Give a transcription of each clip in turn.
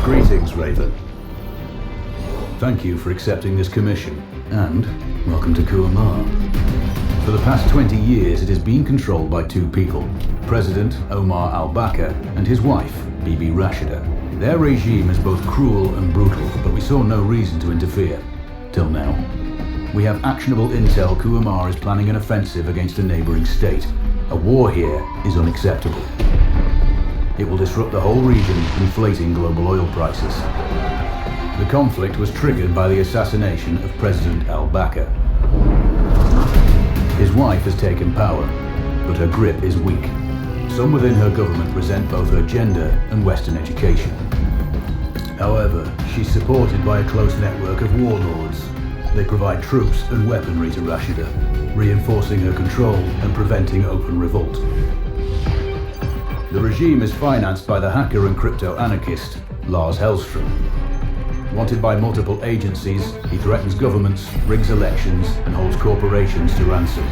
Greetings, Raven. Thank you for accepting this commission, and welcome to Kuamar. For the past 20 years, it has been controlled by two people, President Omar al-Bakr and his wife, Bibi Rashida. Their regime is both cruel and brutal, but we saw no reason to interfere. Till now. We have actionable intel Kuamar is planning an offensive against a neighboring state. A war here is unacceptable. It will disrupt the whole region, inflating global oil prices. The conflict was triggered by the assassination of President al-Bakr. His wife has taken power, but her grip is weak. Some within her government resent both her gender and Western education. However, she's supported by a close network of warlords. They provide troops and weaponry to Rashida, reinforcing her control and preventing open revolt. The regime is financed by the hacker and crypto-anarchist, Lars Helstorm. Wanted by multiple agencies, he threatens governments, rigs elections, and holds corporations to ransom.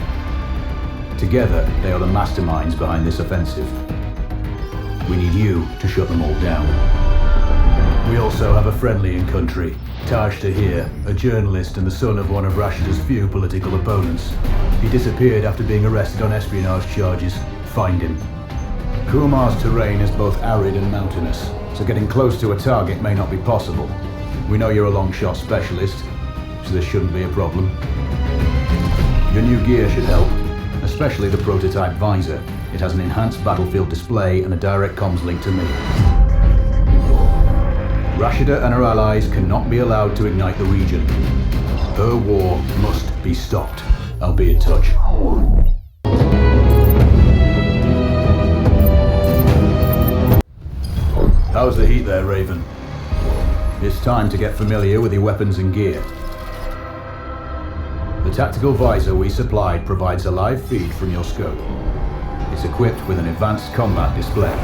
Together, they are the masterminds behind this offensive. We need you to shut them all down. We also have a friendly in country, Taj Tahir, a journalist and the son of one of Rashida's few political opponents. He disappeared after being arrested on espionage charges. Find him. Kuamar's terrain is both arid and mountainous, so getting close to a target may not be possible. We know you're a long shot specialist, so this shouldn't be a problem. Your new gear should help, especially the prototype visor. It has an enhanced battlefield display and a direct comms link to me. Rashida and her allies cannot be allowed to ignite the region. Her war must be stopped. I'll be in touch. How's the heat there, Raven? It's time to get familiar with your weapons and gear. The tactical visor we supplied provides a live feed from your scope. It's equipped with an advanced combat display.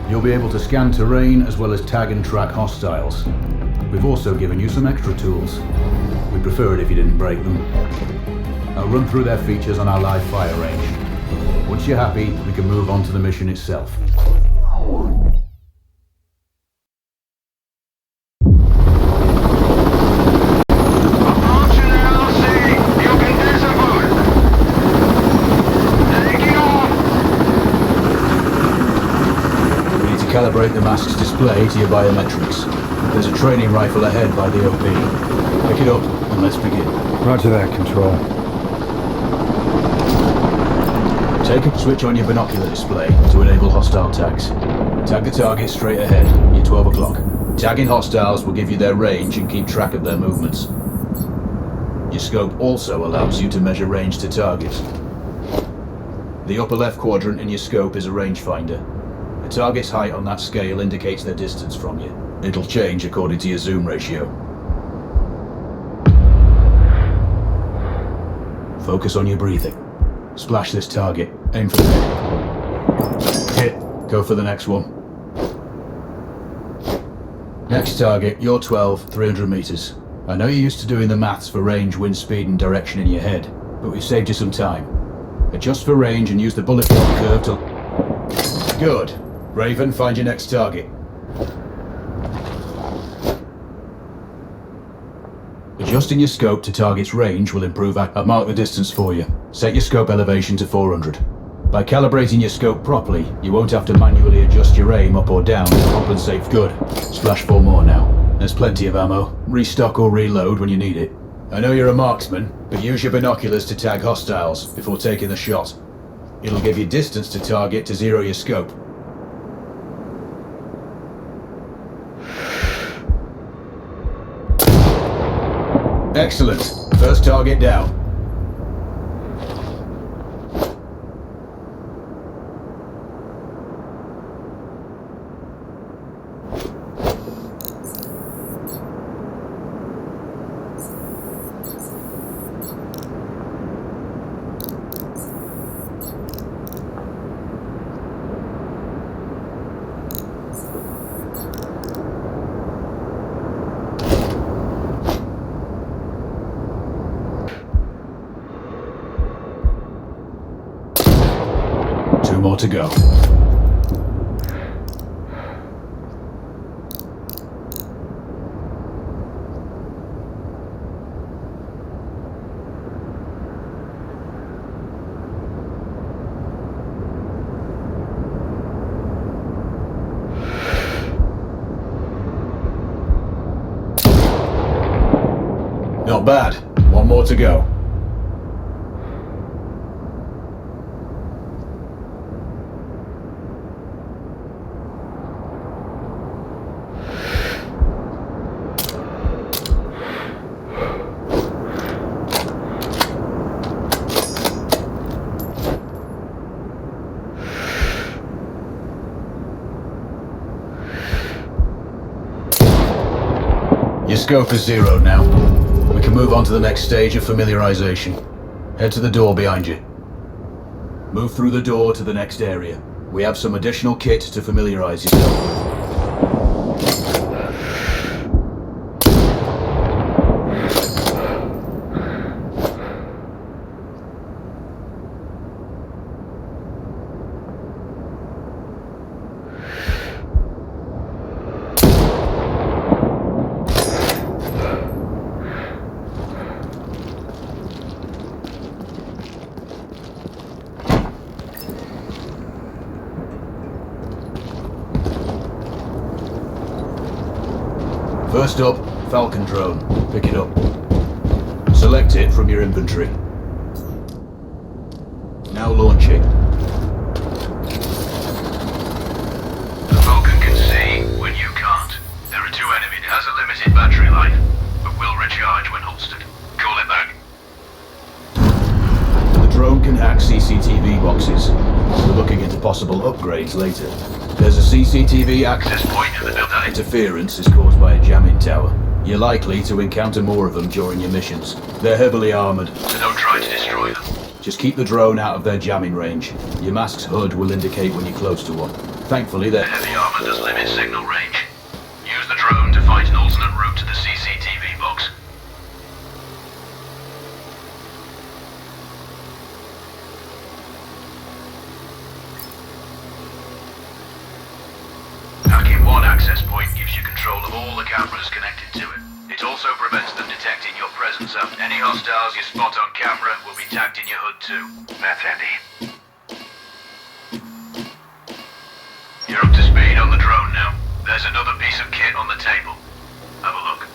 You'll be able to scan terrain as well as tag and track hostiles. We've also given you some extra tools. We'd prefer it if you didn't break them. I'll run through their features on our live fire range. Once you're happy, we can move on to the mission itself. Calibrate the mask's display to your biometrics. There's a training rifle ahead by the OP. Pick it up and let's begin. Roger that, Control. Take a switch on your binocular display to enable hostile tags. Tag the target straight ahead, near 12 o'clock. Tagging hostiles will give you their range and keep track of their movements. Your scope also allows you to measure range to target. The upper left quadrant in your scope is a rangefinder. The target's height on that scale indicates their distance from you. It'll change according to your zoom ratio. Focus on your breathing. Splash this target. Aim for the head. Hit. Go for the next one. Next target, you're 12, 300 meters. I know you're used to doing the maths for range, wind speed and direction in your head, but we've saved you some time. Adjust for range and use the bullet drop curve to... Good. Raven, find your next target. Adjusting your scope to target's range will improve. I've marked the distance for you. Set your scope elevation to 400. By calibrating your scope properly, you won't have to manually adjust your aim up or down to compensate. Good. Splash 4 more now. There's plenty of ammo. Restock or reload when you need it. I know you're a marksman, but use your binoculars to tag hostiles before taking the shot. It'll give you distance to target to zero your scope. Excellent. First target down. More to go. Not bad. One more to go. Your scope is zeroed now. We can move on to the next stage of familiarization. Head to the door behind you. Move through the door to the next area. We have some additional kit to familiarize yourself with. First up, Falcon drone. Pick it up. Select it from your inventory. Now launch it. The Falcon can see when you can't. There are two enemies. It has a limited battery life, but will recharge when holstered. Call it back. The drone can hack CCTV boxes. We're looking into possible upgrades later. There's a CCTV access point in the building. Interference is caused by a jamming tower. You're likely to encounter more of them during your missions. They're heavily armored, So don't try to destroy them. just keep the drone out of their jamming range. Your mask's HUD will indicate when you're close to one. Thankfully, The heavy armor does limit signal range. Use the drone to find an alternate route to the CCTV box. Hacking one access point gives you control of all the cameras connected to it. It also prevents them detecting your presence up. Any hostiles you spot on camera will be tagged in your HUD too. That's handy. You're up to speed on the drone now. There's another piece of kit on the table. Have a look.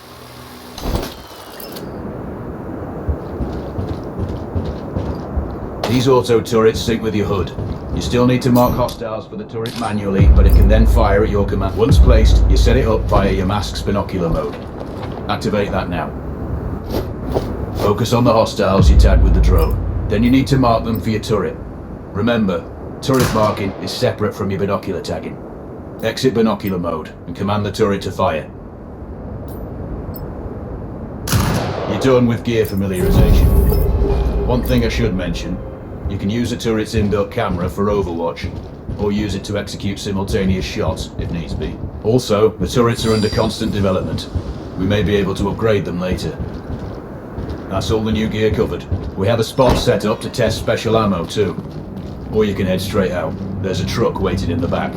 These auto turrets sync with your HUD. You still need to mark hostiles for the turret manually, but it can then fire at your command. Once placed, you set it up via your mask's binocular mode. Activate that now. Focus on the hostiles you tag with the drone. Then you need to mark them for your turret. Remember, turret marking is separate from your binocular tagging. Exit binocular mode and command the turret to fire. You're done with gear familiarization. One thing I should mention, you can use a turret's inbuilt camera for overwatch, or use it to execute simultaneous shots if needs be. Also, the turrets are under constant development. We may be able to upgrade them later. That's all the new gear covered. We have a spot set up to test special ammo too. Or you can head straight out. There's a truck waiting in the back.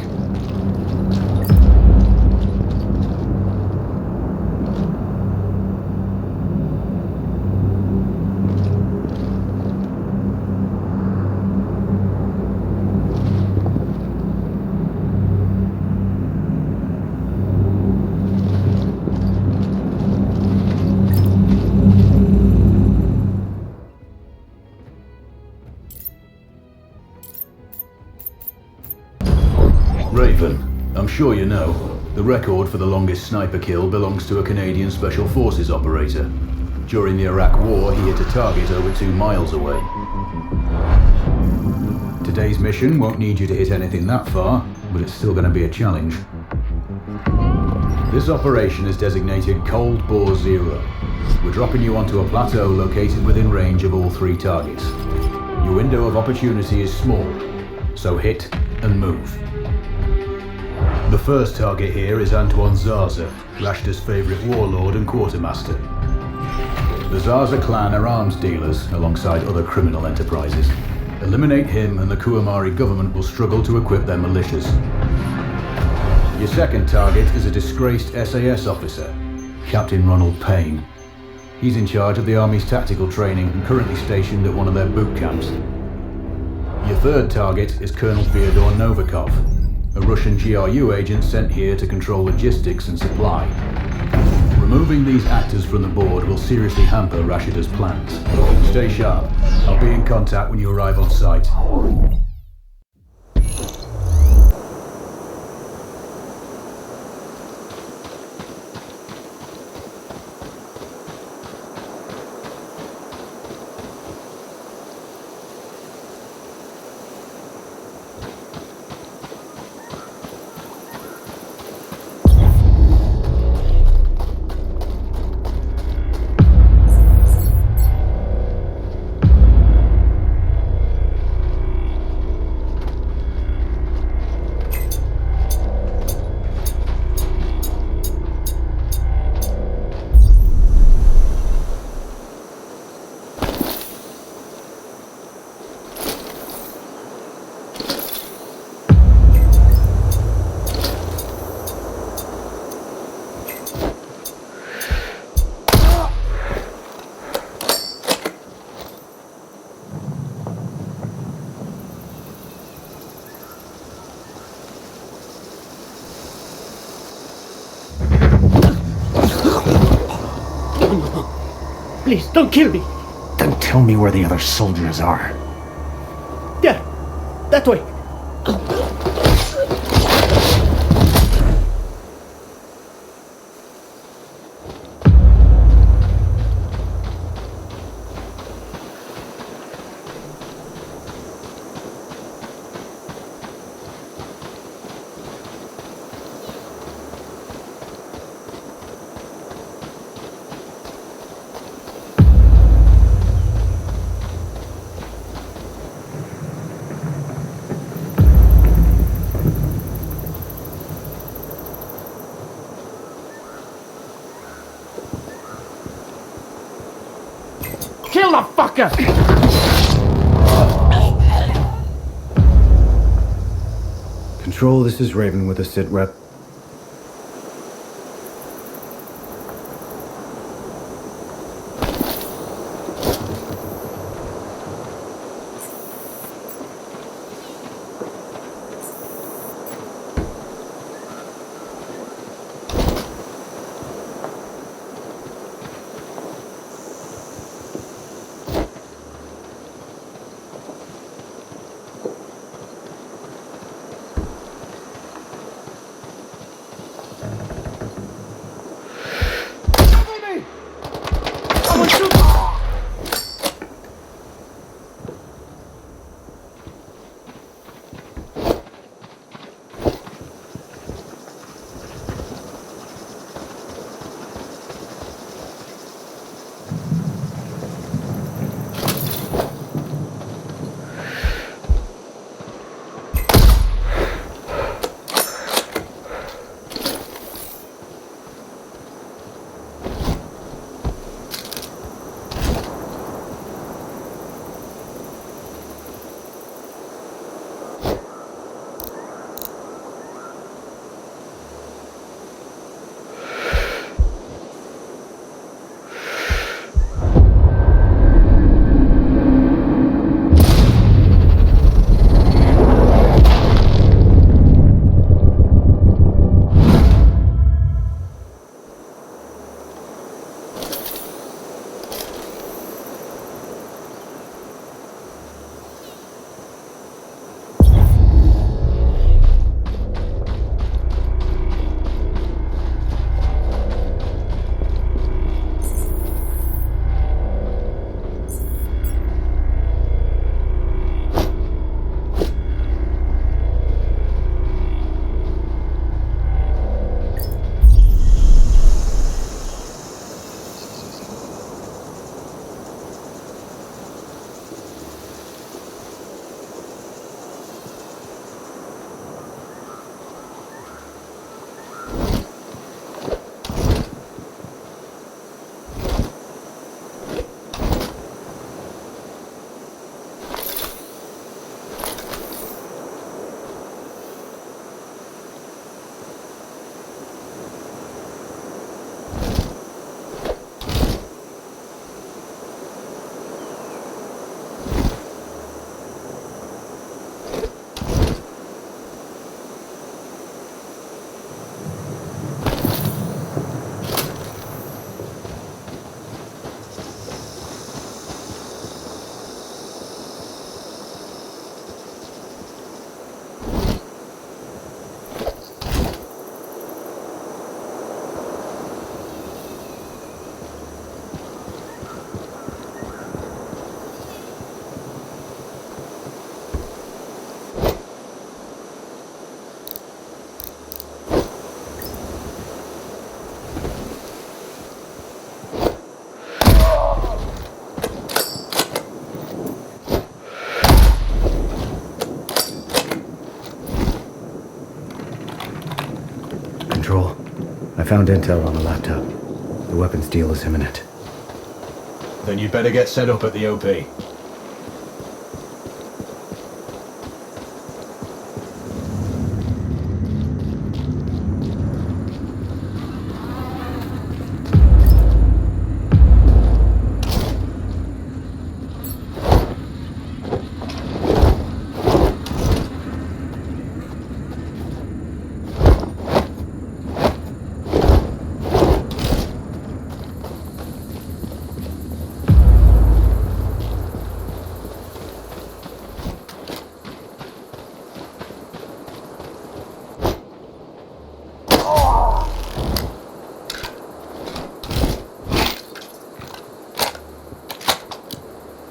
Raven, I'm sure you know, the record for the longest sniper kill belongs to a Canadian Special Forces operator. During the Iraq War, he hit a target over 2 miles away. Today's mission won't need you to hit anything that far, but it's still going to be a challenge. This operation is designated Cold Bore Zero. We're dropping you onto a plateau located within range of all 3 targets. Your window of opportunity is small, so hit and move. The first target here is Antvan Zarza, Rashida's favourite warlord and quartermaster. The Zarza clan are arms dealers alongside other criminal enterprises. Eliminate him and the Kuamar government will struggle to equip their militias. Your second target is a disgraced SAS officer, Captain Ronald Payne. He's in charge of the Army's tactical training and currently stationed at one of their boot camps. Your third target is Colonel Fyodor Novikov, a Russian GRU agent sent here to control logistics and supply. Removing these actors from the board will seriously hamper Rashida's plans. Stay sharp. I'll be in contact when you arrive on site. Please, don't kill me. Then tell me where the other soldiers are. There. That way. Kill the fucker! Control, this is Raven with a sit rep. I found intel on the laptop. The weapons deal is imminent. Then you'd better get set up at the OP.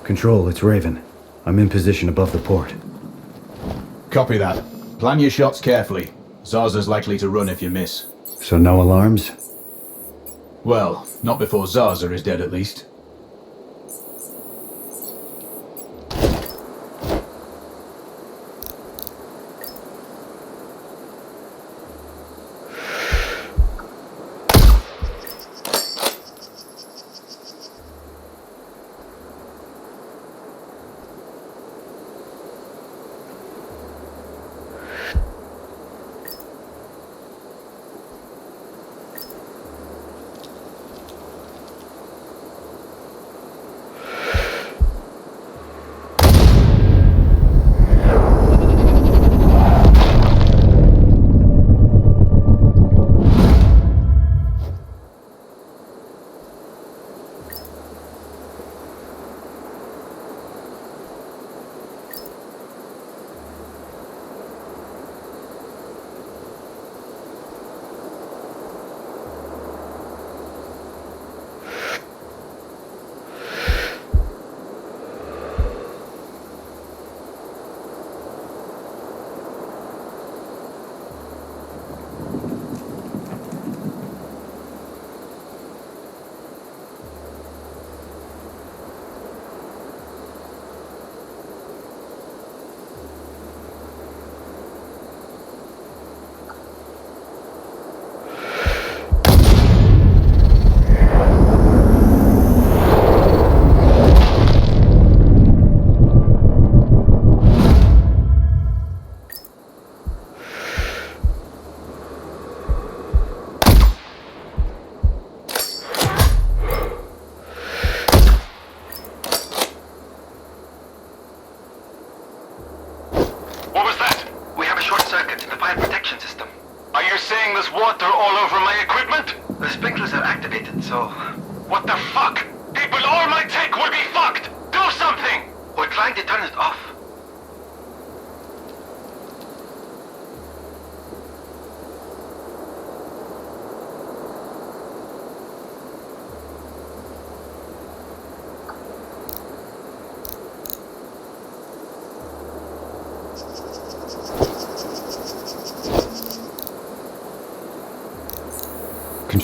Control, it's Raven. I'm in position above the port. Copy that. Plan your shots carefully. Zarza's likely to run if you miss. So no alarms? Well, not before Zarza is dead at least.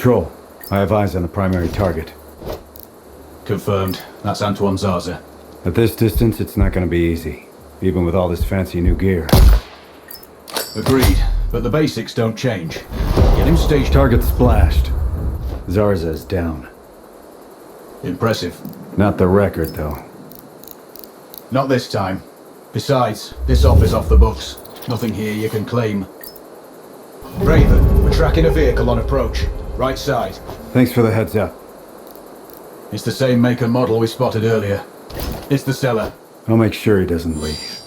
Control, I have eyes on the primary target. Confirmed. That's Antvan Zarza. At this distance, it's not going to be easy, even with all this fancy new gear. Agreed, but the basics don't change. Get him staged. Target splashed. Zarza's down. Impressive. Not the record, though. Not this time. Besides, this op is off the books. Nothing here you can claim. Raven, we're tracking a vehicle on approach. Right side. Thanks for the heads up. It's the same make and model we spotted earlier. It's the seller. I'll make sure he doesn't leave.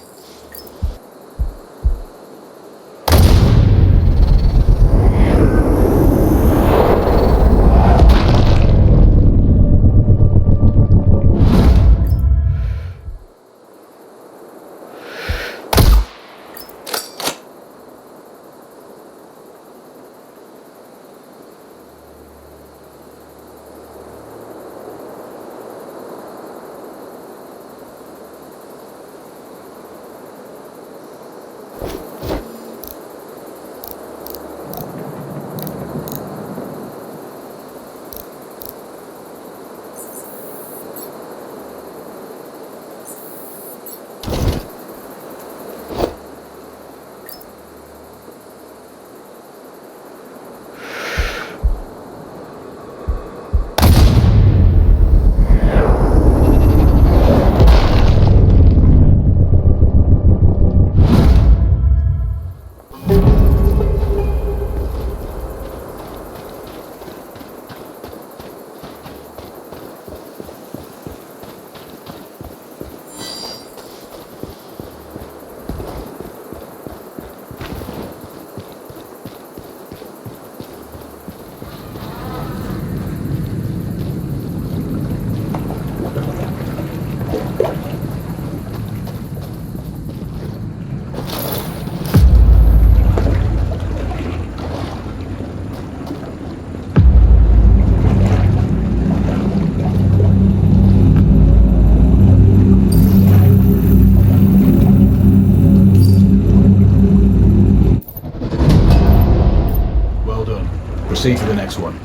proceed to the next one.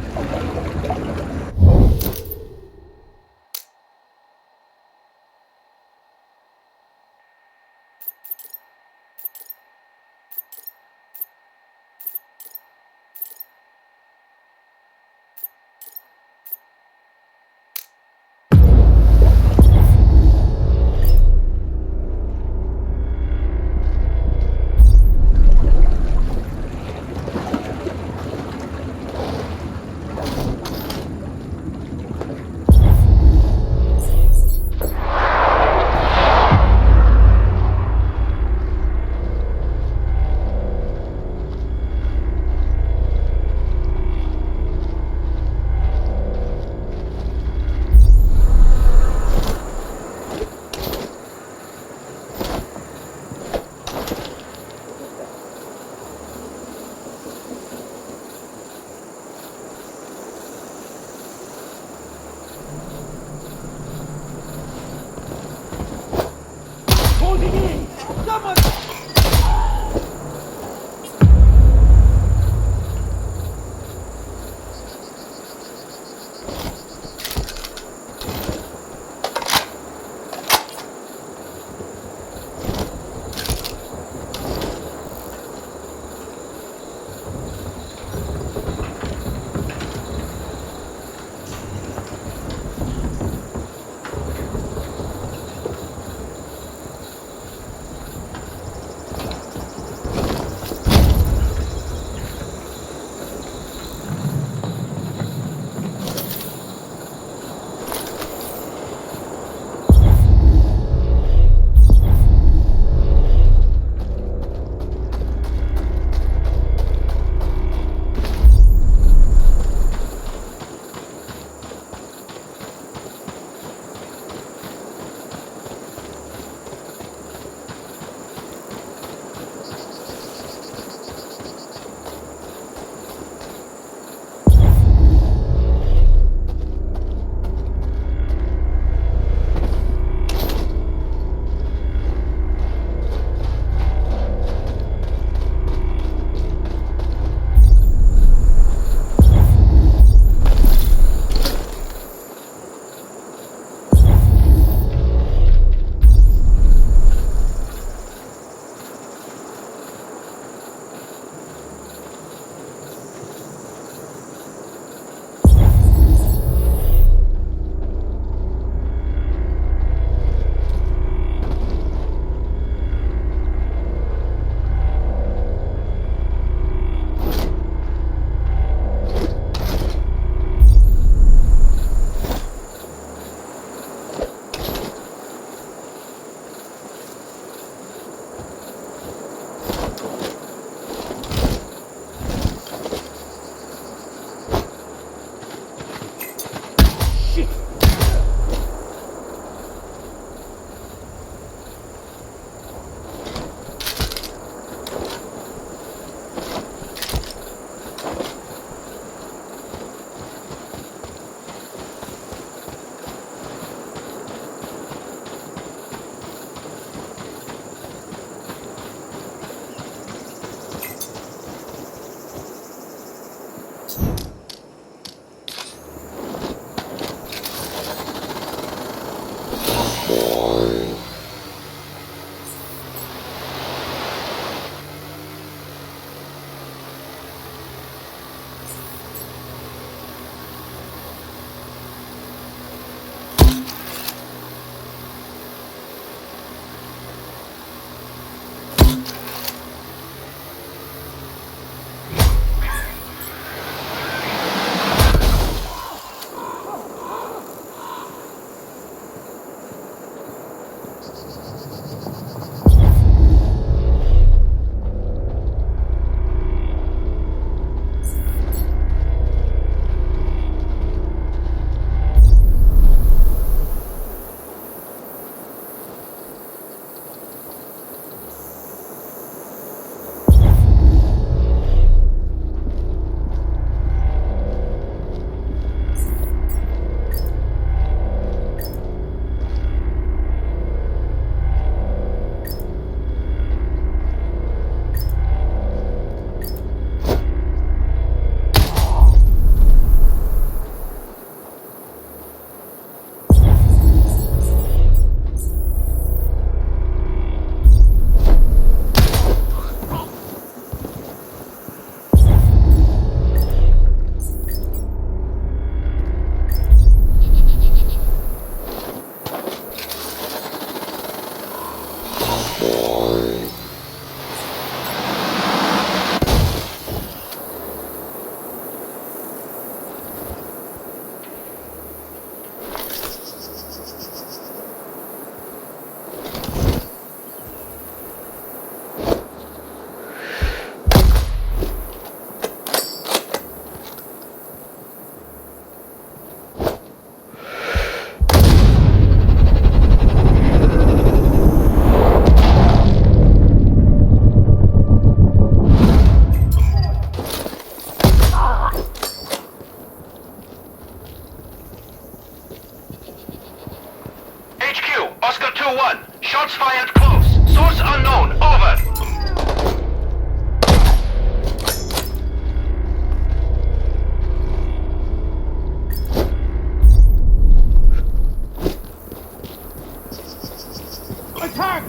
Shots fired close. Source unknown. Over. Attack!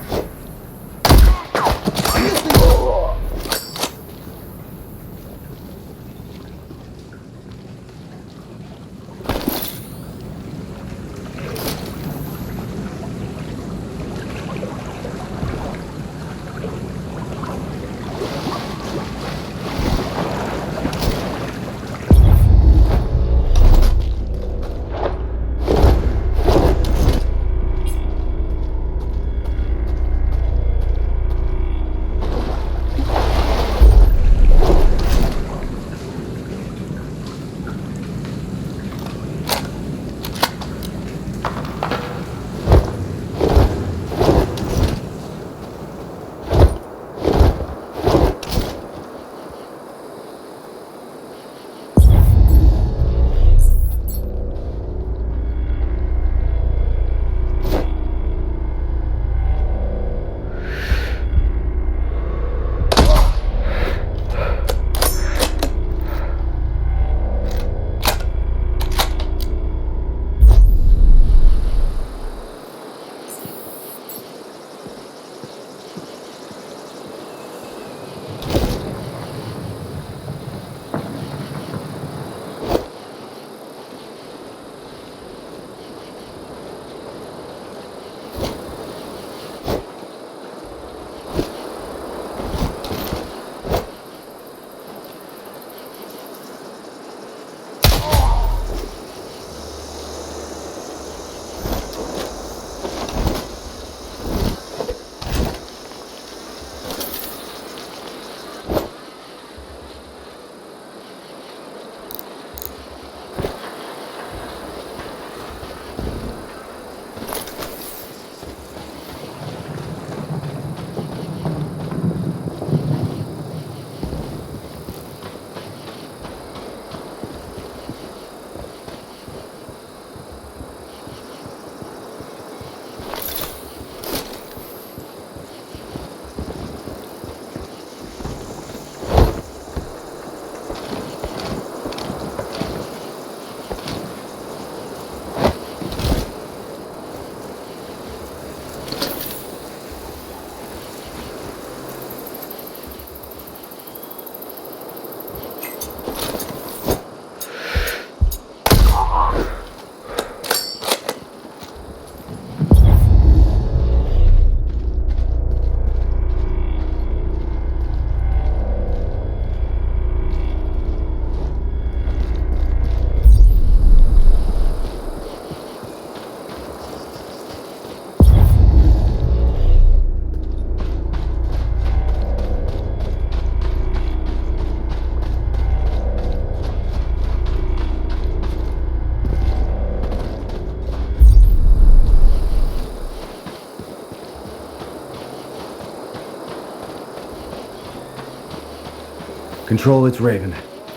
Control, it's Raven.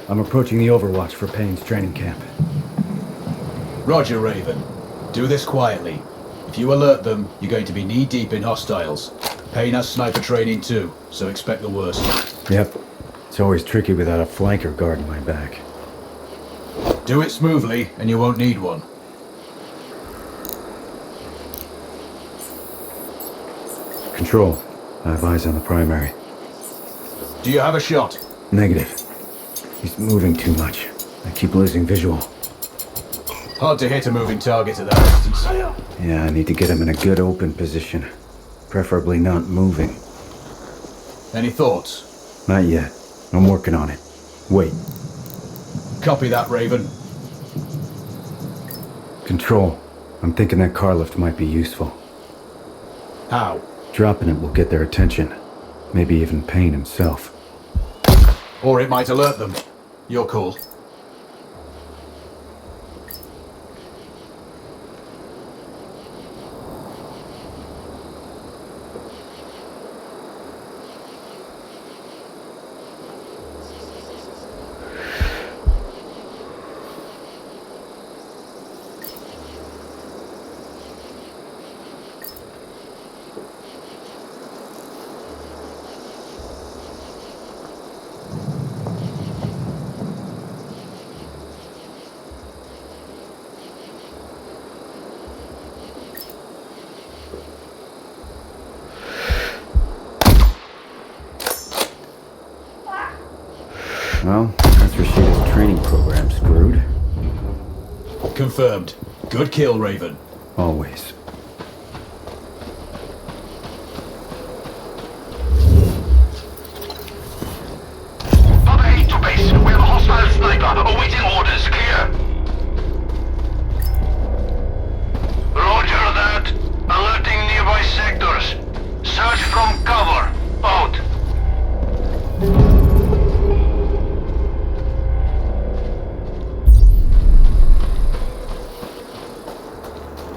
I'm approaching the Overwatch for Payne's training camp. Roger, Raven. Do this quietly. If you alert them, you're going to be knee-deep in hostiles. Payne has sniper training too, so expect the worst. Yep. It's always tricky without a flanker guarding my back. Do it smoothly, and you won't need one. Control, I have eyes on the primary. Do you have a shot? Negative. He's moving too much. I keep losing visual. Hard to hit a moving target at that distance. Yeah, I need to get him in a good open position. Preferably not moving. Any thoughts? Not yet. I'm working on it. Wait. Copy that, Raven. Control. I'm thinking that car lift might be useful. How? Dropping it will get their attention. Maybe even Payne himself. Or it might alert them. Your call. Well, that's Rashida's training program screwed. Confirmed. Good kill, Raven. Always. Papa 8 to base. We have a hostile sniper. Awaiting orders. Clear. Roger that. Alerting nearby sectors. Search from cover. Out.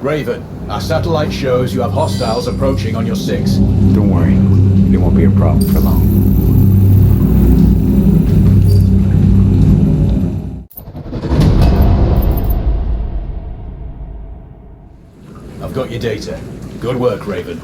Raven, our satellite shows you have hostiles approaching on your 6. Don't worry. It won't be a problem for long. I've got your data. Good work, Raven.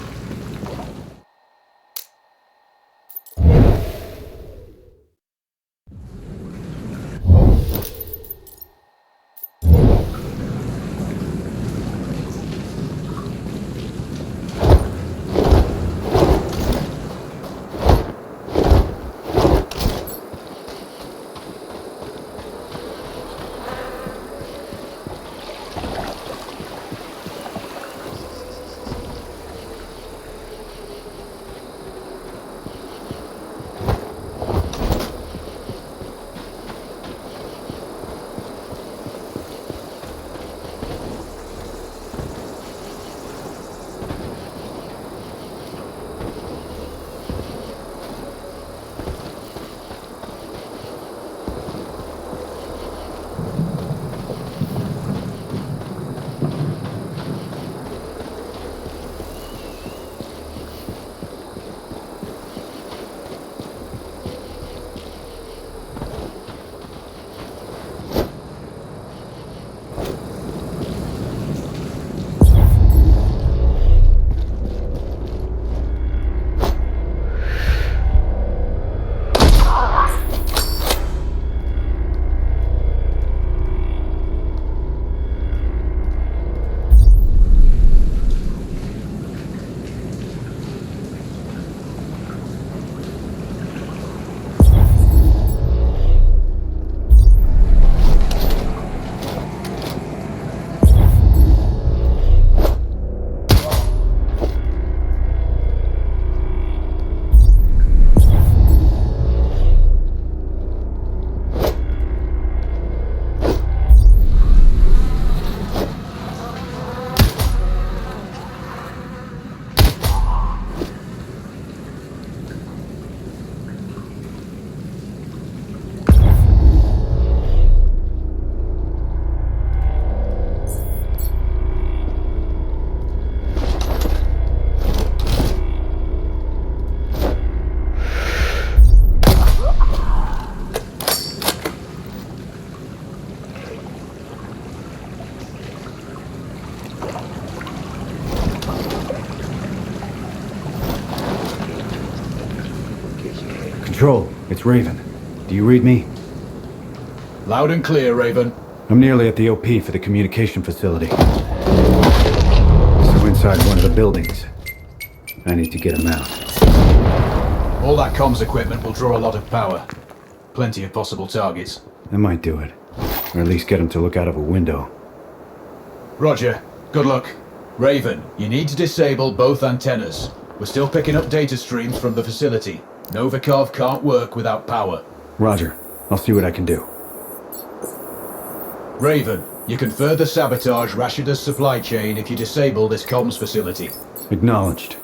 Control, it's Raven. Do you read me? Loud and clear, Raven. I'm nearly at the OP for the communication facility. So inside one of the buildings. I need to get him out. All that comms equipment will draw a lot of power. Plenty of possible targets. That might do it. Or at least get him to look out of a window. Roger. Good luck. Raven, you need to disable both antennas. We're still picking up data streams from the facility. Novikov can't work without power. Roger. I'll see what I can do. Raven, you can further sabotage Rashida's supply chain if you disable this comms facility. Acknowledged.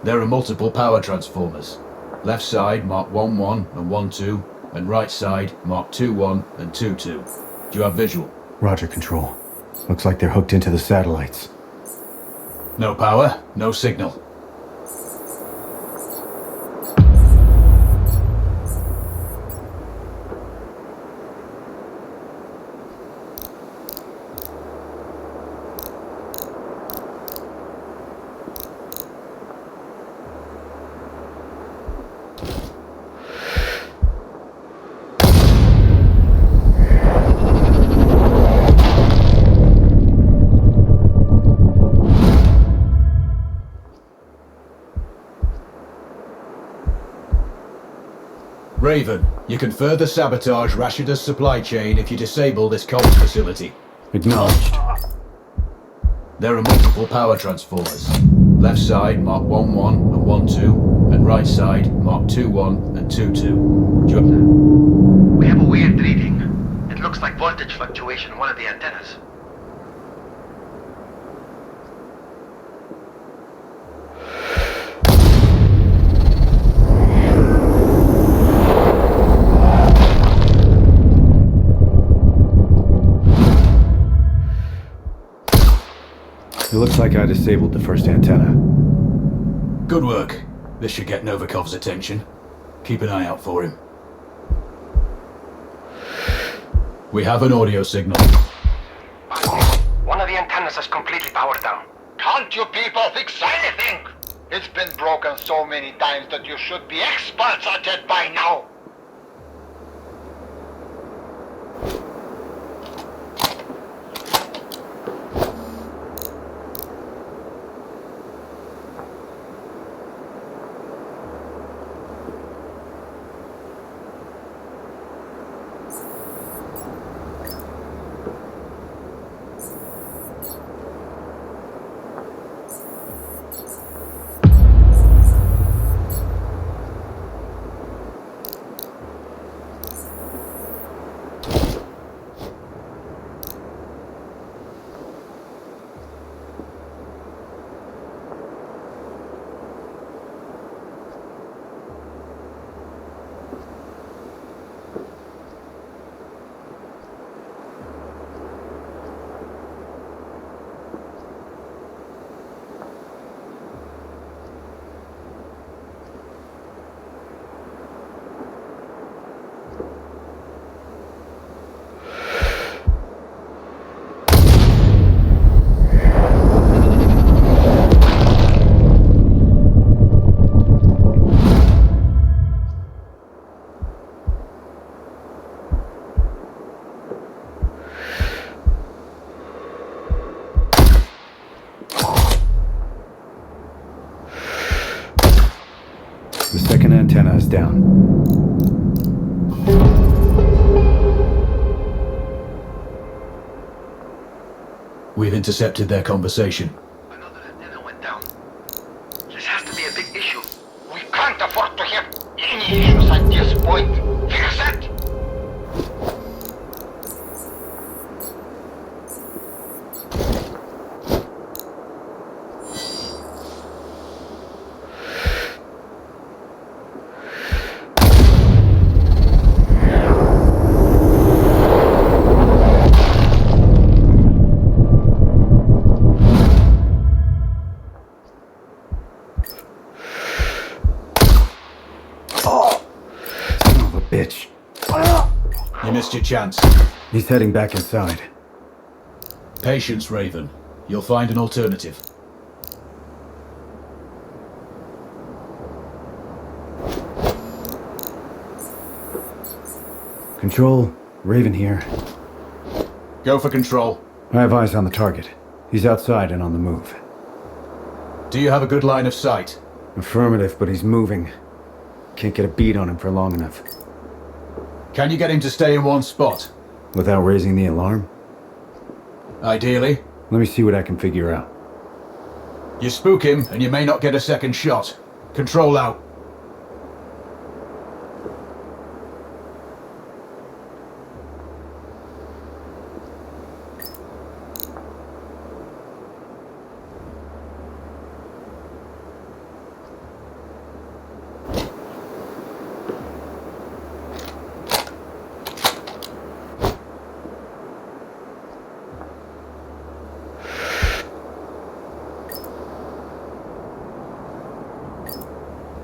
There are multiple power transformers. Left side mark 1-1 and 1-2, and right side mark 2-1 and 2-2. Do you have visual? Roger, Control. Looks like they're hooked into the satellites. No power, no signal. Raven, You can further sabotage Rashida's supply chain if you disable this comms facility. Acknowledged. There are multiple power transformers. Left side mark 11 and 12, and right side mark 21 and 22. We have a weird reading. It looks like voltage fluctuation in one of the antennas. It looks like I disabled the first antenna. Good work. This should get Novikov's attention. Keep an eye out for him. We have an audio signal. One of the antennas is completely powered down. Can't you people fix anything? It's been broken so many times that you should be experts at it by now. The second antenna is down. We've intercepted their conversation. Another antenna went down. This has to be a big issue. We can't afford to have any issues at this point. Fix it! Bitch. You missed your chance. He's heading back inside. Patience, Raven. You'll find an alternative. Control, Raven here. Go for control. I have eyes on the target. He's outside and on the move. Do you have a good line of sight? Affirmative, but he's moving. Can't get a beat on him for long enough. Can you get him to stay in one spot? Without raising the alarm? Ideally. Let me see what I can figure out. You spook him, and you may not get a second shot. Control out.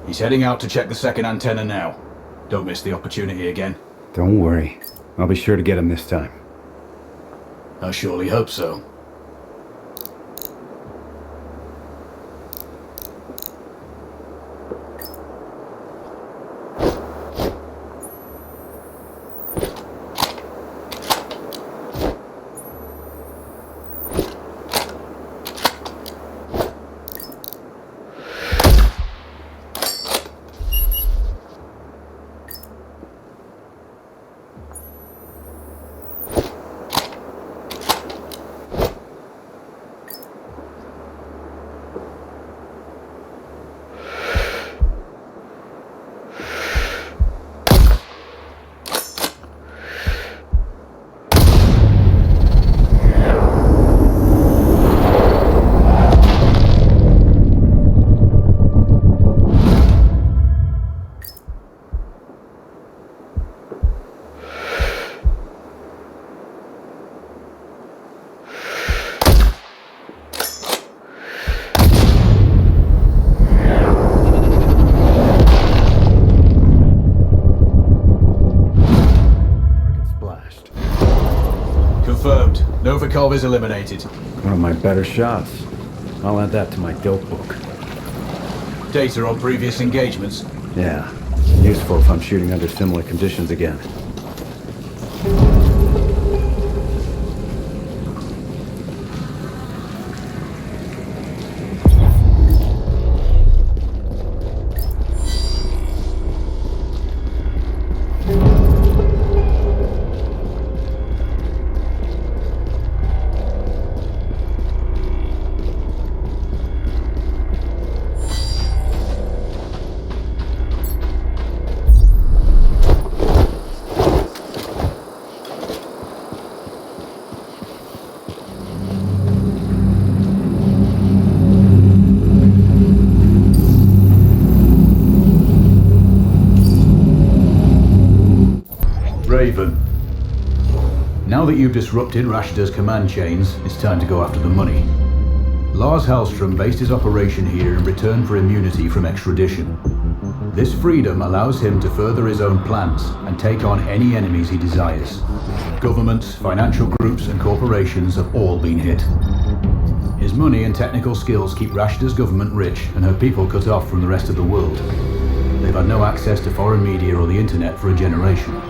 He's heading out to check the second antenna now. Don't miss the opportunity again. Don't worry. I'll be sure to get him this time. I surely hope so. flashed. Confirmed. Novikov is eliminated. One of my better shots. I'll add that to my dope book. Data on previous engagements. Yeah. Useful if I'm shooting under similar conditions again. Now that you've disrupted Rashida's command chains, it's time to go after the money. Lars Helstorm based his operation here in return for immunity from extradition. This freedom allows him to further his own plans and take on any enemies he desires. Governments, financial groups and corporations have all been hit. His money and technical skills keep Rashida's government rich and her people cut off from the rest of the world. They've had no access to foreign media or the internet for a generation.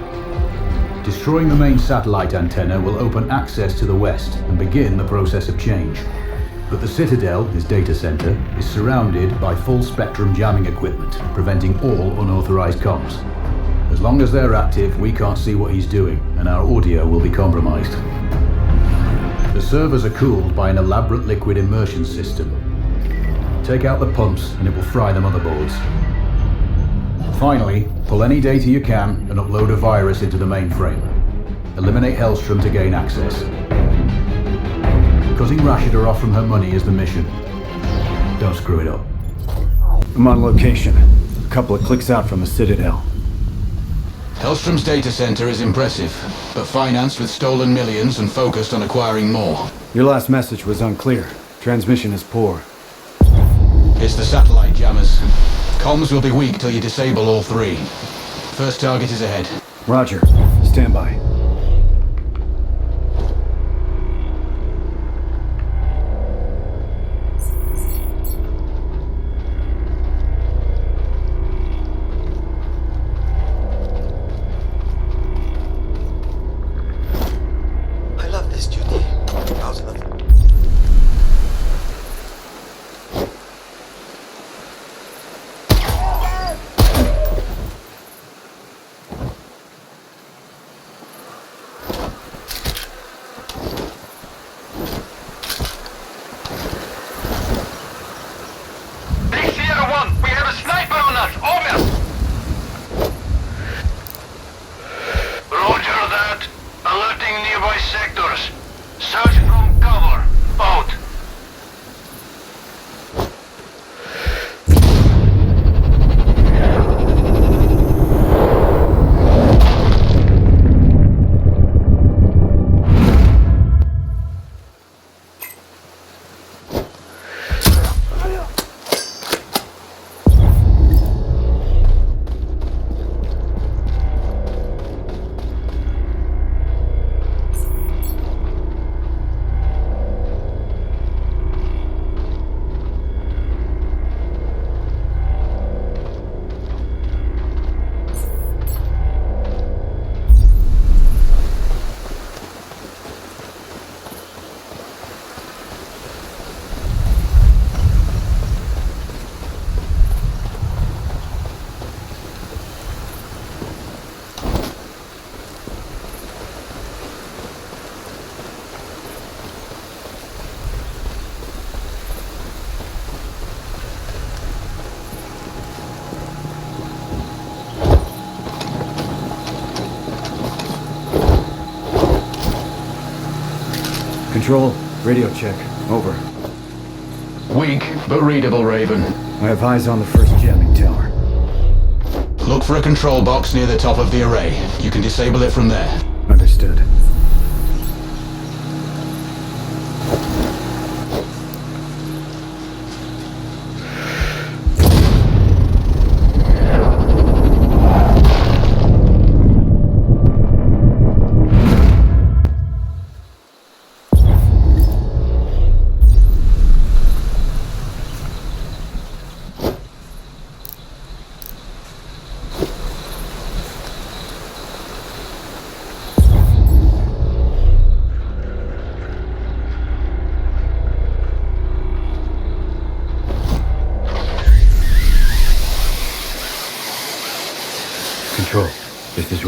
Destroying the main satellite antenna will open access to the West and begin the process of change. But the Citadel, his data center, is surrounded by full-spectrum jamming equipment, preventing all unauthorized comms. As long as they're active, we can't see what he's doing, and our audio will be compromised. The servers are cooled by an elaborate liquid immersion system. Take out the pumps, and it will fry the motherboards. Finally, pull any data you can and upload a virus into the mainframe. Eliminate Helstorm to gain access. Cutting Rashida off from her money is the mission. Don't screw it up. I'm on location. A couple of clicks out from the Citadel. Helstorm's data center is impressive, but financed with stolen millions and focused on acquiring more. Your last message was unclear. Transmission is poor. It's the satellite jammers. Comms will be weak till you disable all three. First target is ahead. Roger. Stand by. I love this duty. How's nothing? Control, radio check. Over. Weak, but readable, Raven. I have eyes on the first jamming tower. Look for a control box near the top of the array. You can disable it from there. Understood.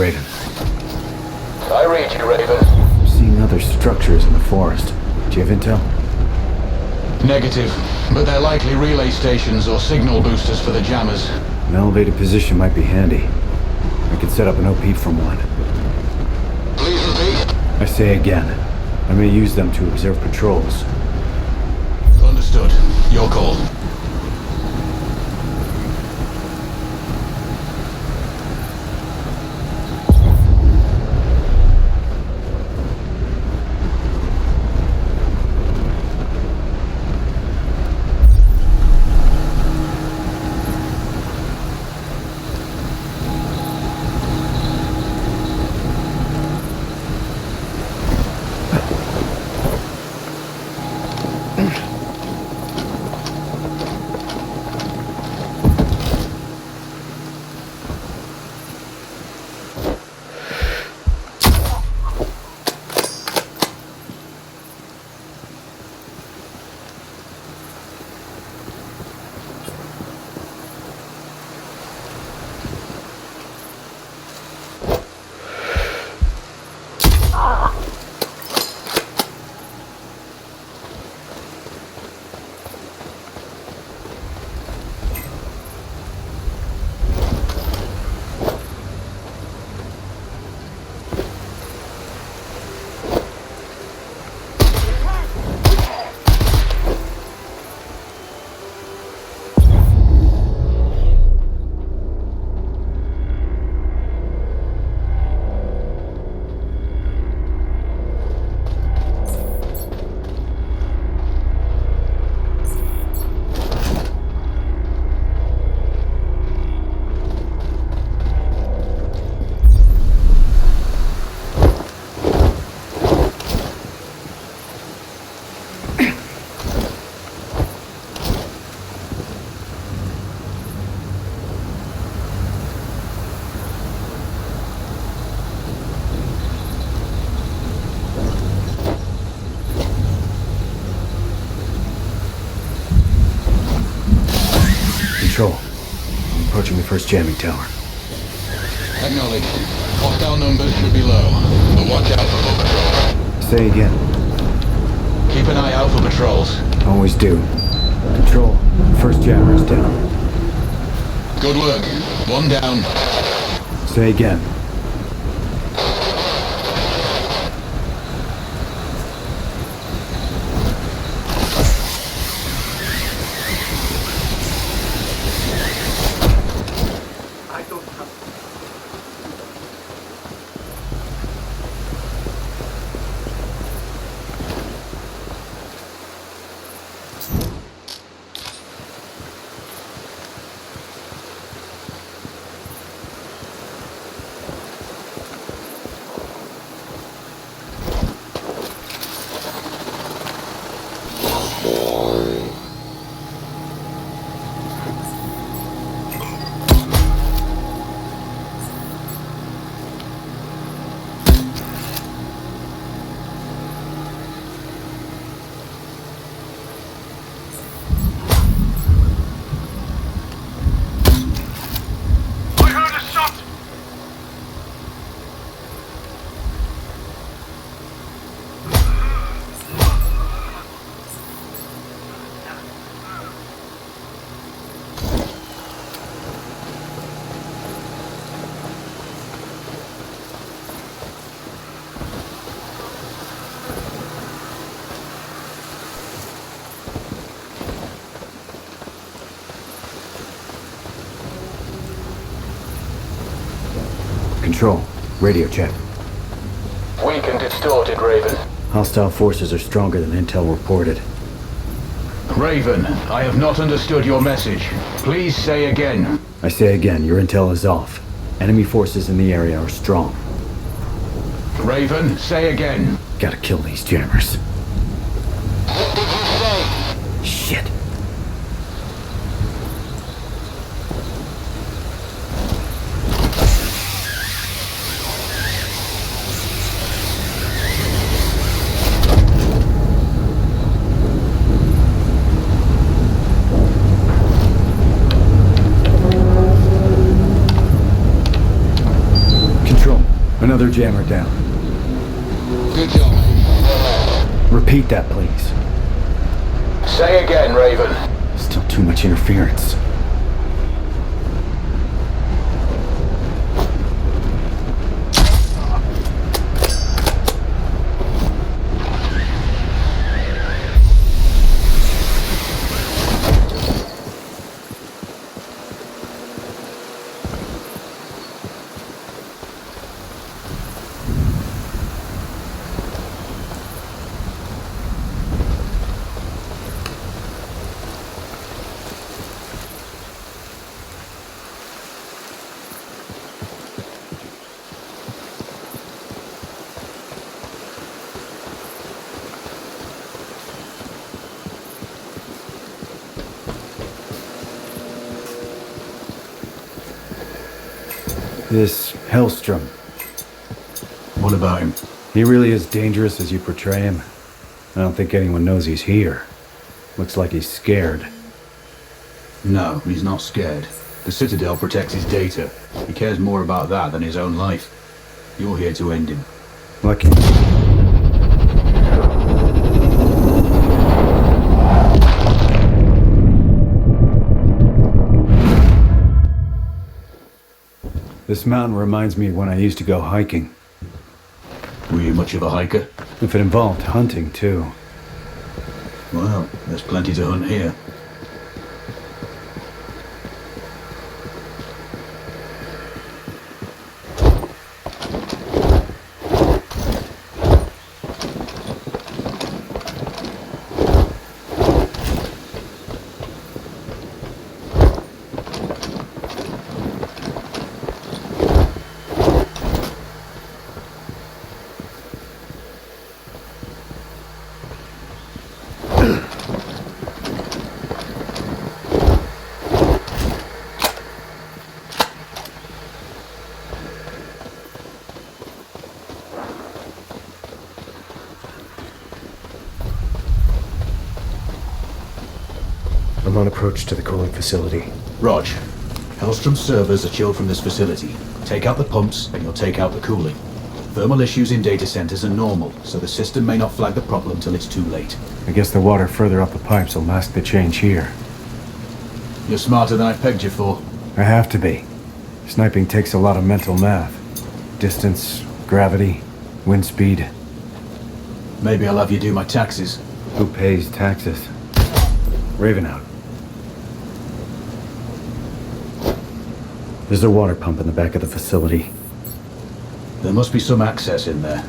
Raven. I read you, Raven. I'm seeing other structures in the forest. Do you have intel? Negative, but they're likely relay stations or signal boosters for the jammers. An elevated position might be handy. I could set up an OP from one. Please repeat. I say again, I may use them to observe patrols. Understood. Your call. Control. I'm approaching the first jamming tower. Acknowledged. Hostile numbers should be low, but watch out for foot patrol. Say again. Keep an eye out for patrols. Always do. Control. First jammer is down. Good work. One down. Say again. Control. Radio check. Weak and distorted, Raven. Hostile forces are stronger than intel reported. Raven, I have not understood your message. Please say again. I say again, your intel is off. Enemy forces in the area are strong. Raven, say again. Gotta kill these jammers. What did you say? Shit. Control. Further jammer down. Good job. Repeat that, please. Say again, Raven. Still too much interference. This Helstorm, What about him? he really as dangerous as you portray him? I don't think anyone knows he's here. Looks like he's scared. No, he's not scared. The Citadel protects his data. He cares more about that than his own life. You're here to end him. Lucky. This mountain reminds me of when I used to go hiking. Were you much of a hiker? If it involved hunting, too. Well, there's plenty to hunt here. I'm on approach to the cooling facility. Rog, Hellstrom's servers are chilled from this facility. Take out the pumps, and you'll take out the cooling. Thermal issues in data centers are normal, so the system may not flag the problem till it's too late. I guess the water further up the pipes will mask the change here. You're smarter than I pegged you for. I have to be. Sniping takes a lot of mental math. Distance, gravity, wind speed. Maybe I'll have you do my taxes. Who pays taxes? Raven out. There's a water pump in the back of the facility. There must be some access in there.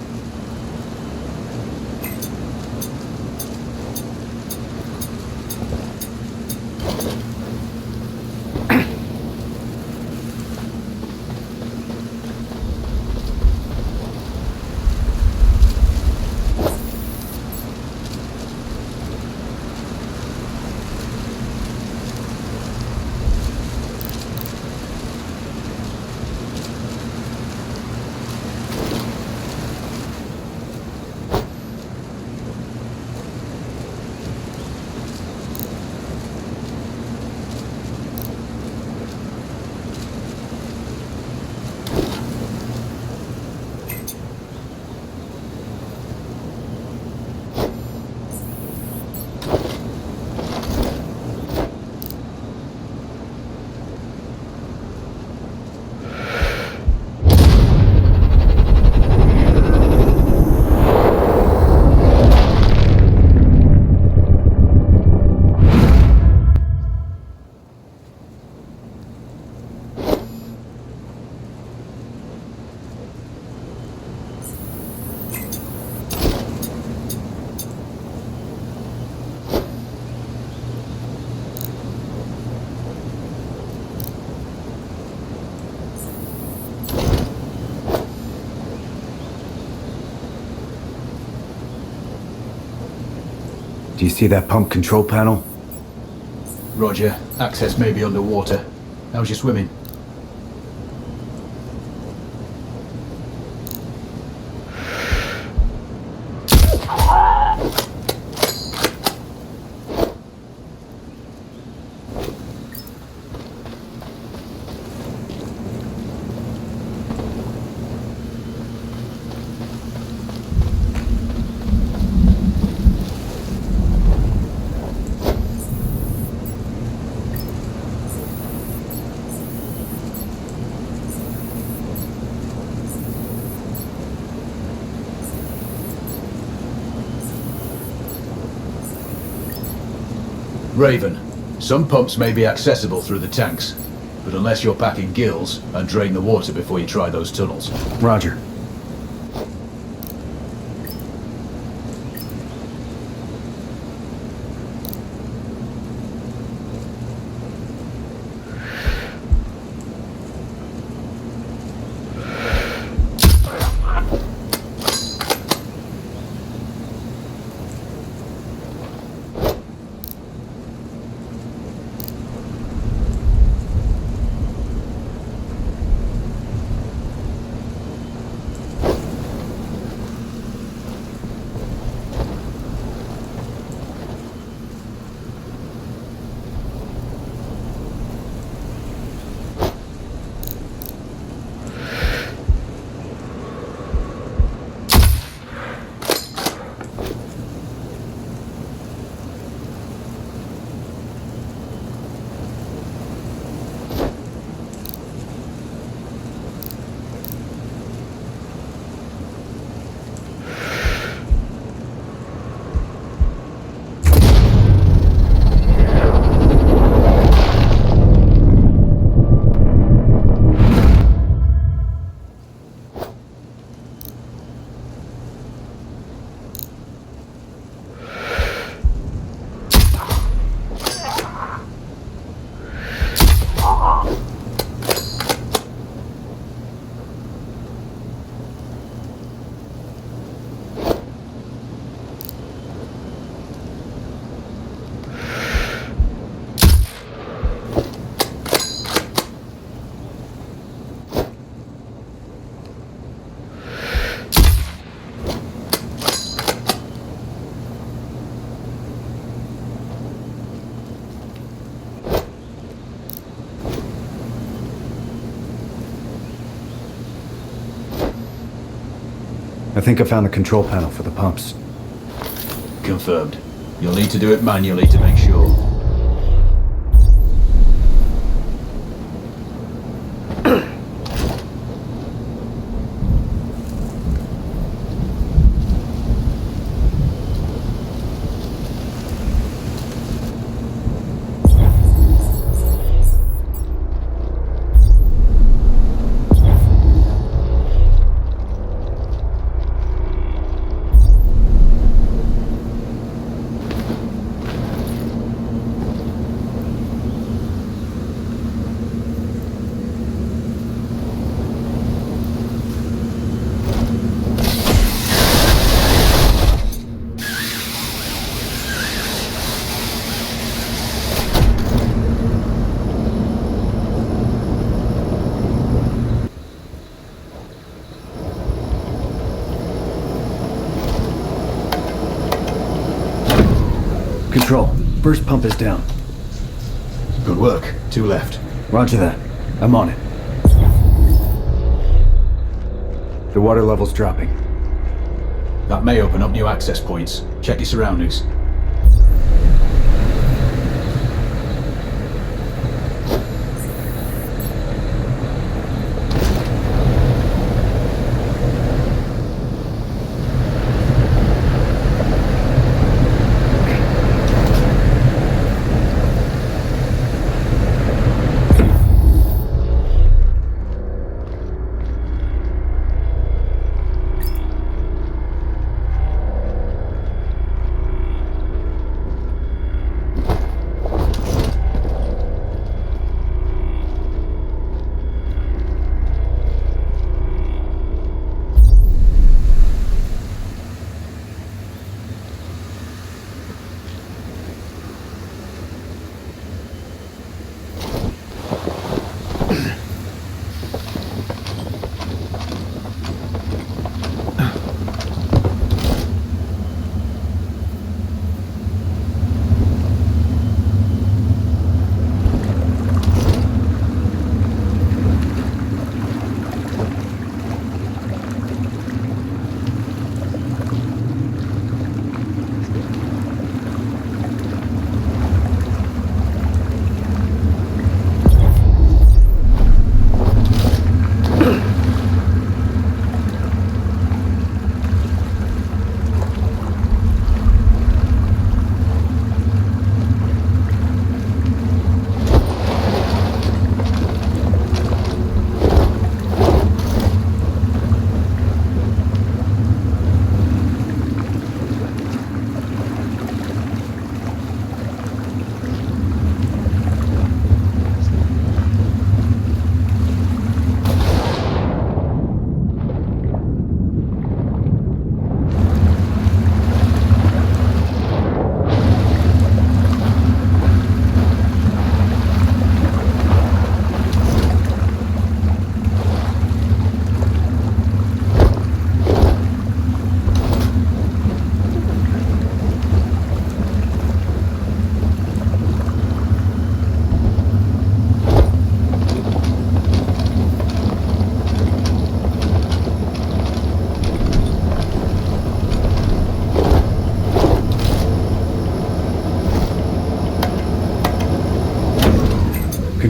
Do you see that pump control panel? Roger. Access may be underwater. How's your swimming? Raven, some pumps may be accessible through the tanks, but unless you're packing gills, and drain the water before you try those tunnels. Roger. I think I found the control panel for the pumps. Confirmed. You'll need to do it manually to make sure. Control. First pump is down. Good work. 2 left. Roger that. I'm on it. The water level's dropping. That may open up new access points. Check your surroundings.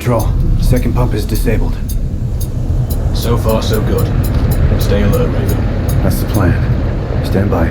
Control, second pump is disabled. So far, so good. Stay alert, Raven. That's the plan. Stand by.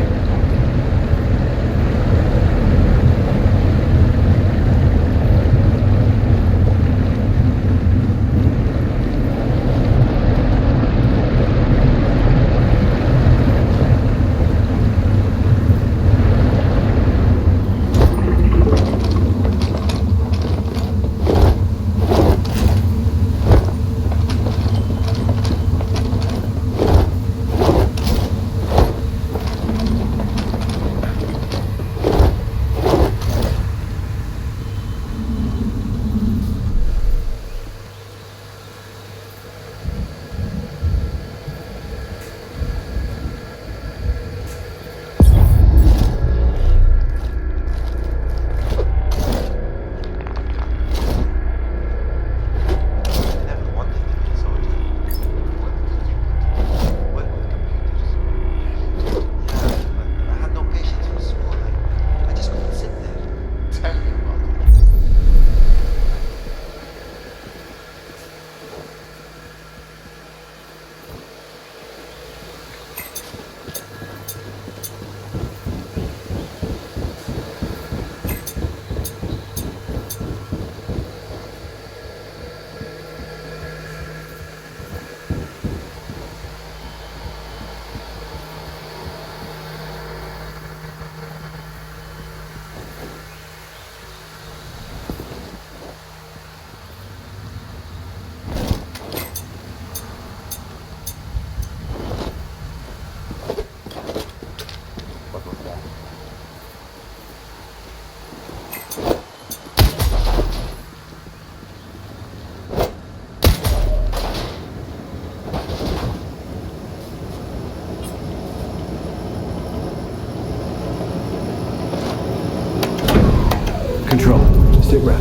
Control, sit rep.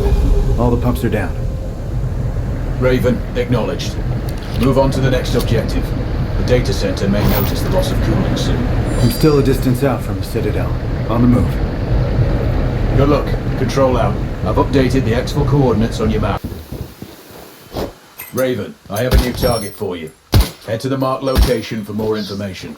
All the pumps are down. Raven, acknowledged. Move on to the next objective. The data center may notice the loss of cooling soon. I'm still a distance out from the Citadel. On the move. Good luck. Control out. I've updated the exfil coordinates on your map. Raven, I have a new target for you. Head to the marked location for more information.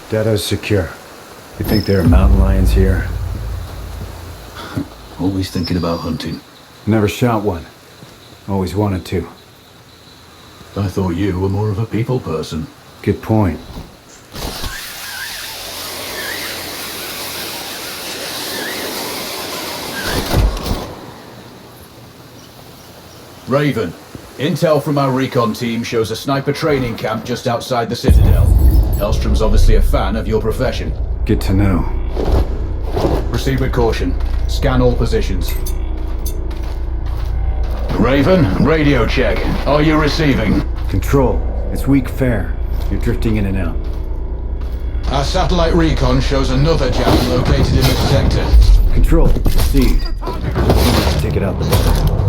Data's secure. You think there are mountain lions here? Always thinking about hunting. Never shot one. Always wanted to. I thought you were more of a people person. Good point. Raven, intel from our recon team shows a sniper training camp just outside the Citadel. Helstorm's obviously a fan of your profession. Good to know. Proceed with caution. Scan all positions. Raven, radio check. Are you receiving? Control. It's weak fare. You're drifting in and out. Our satellite recon shows another jam located in this sector. Control. Proceed. Take it out the box.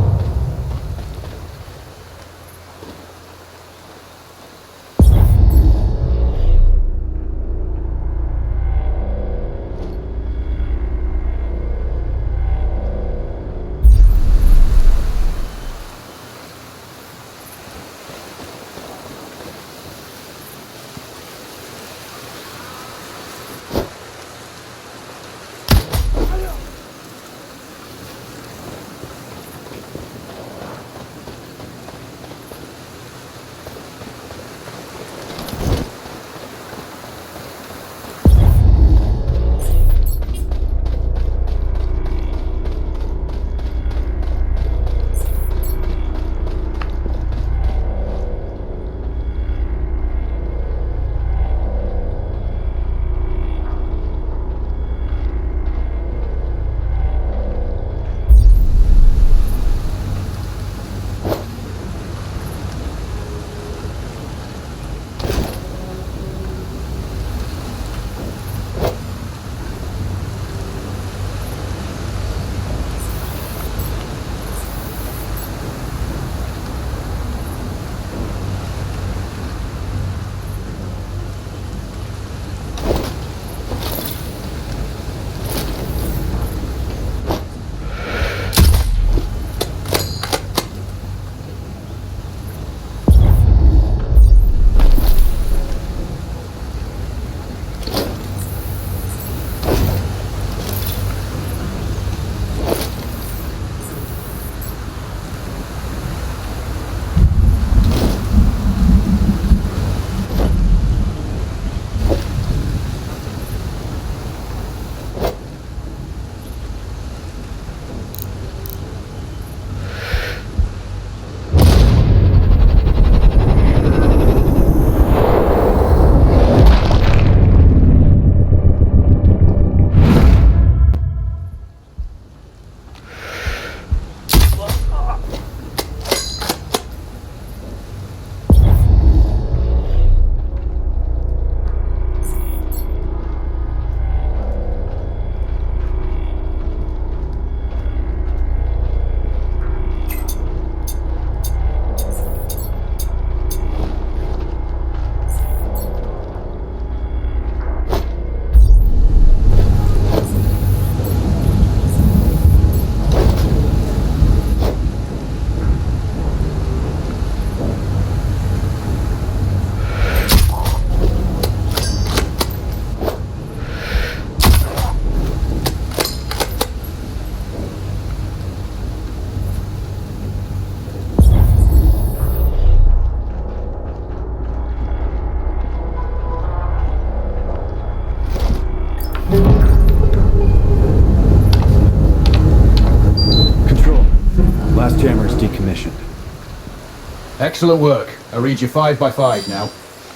Excellent work. I read you 5 by 5 now.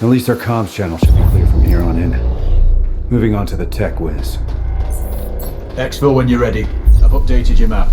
At least our comms channel should be clear from here on in. Moving on to the tech whiz. Exfil when you're ready. I've updated your map.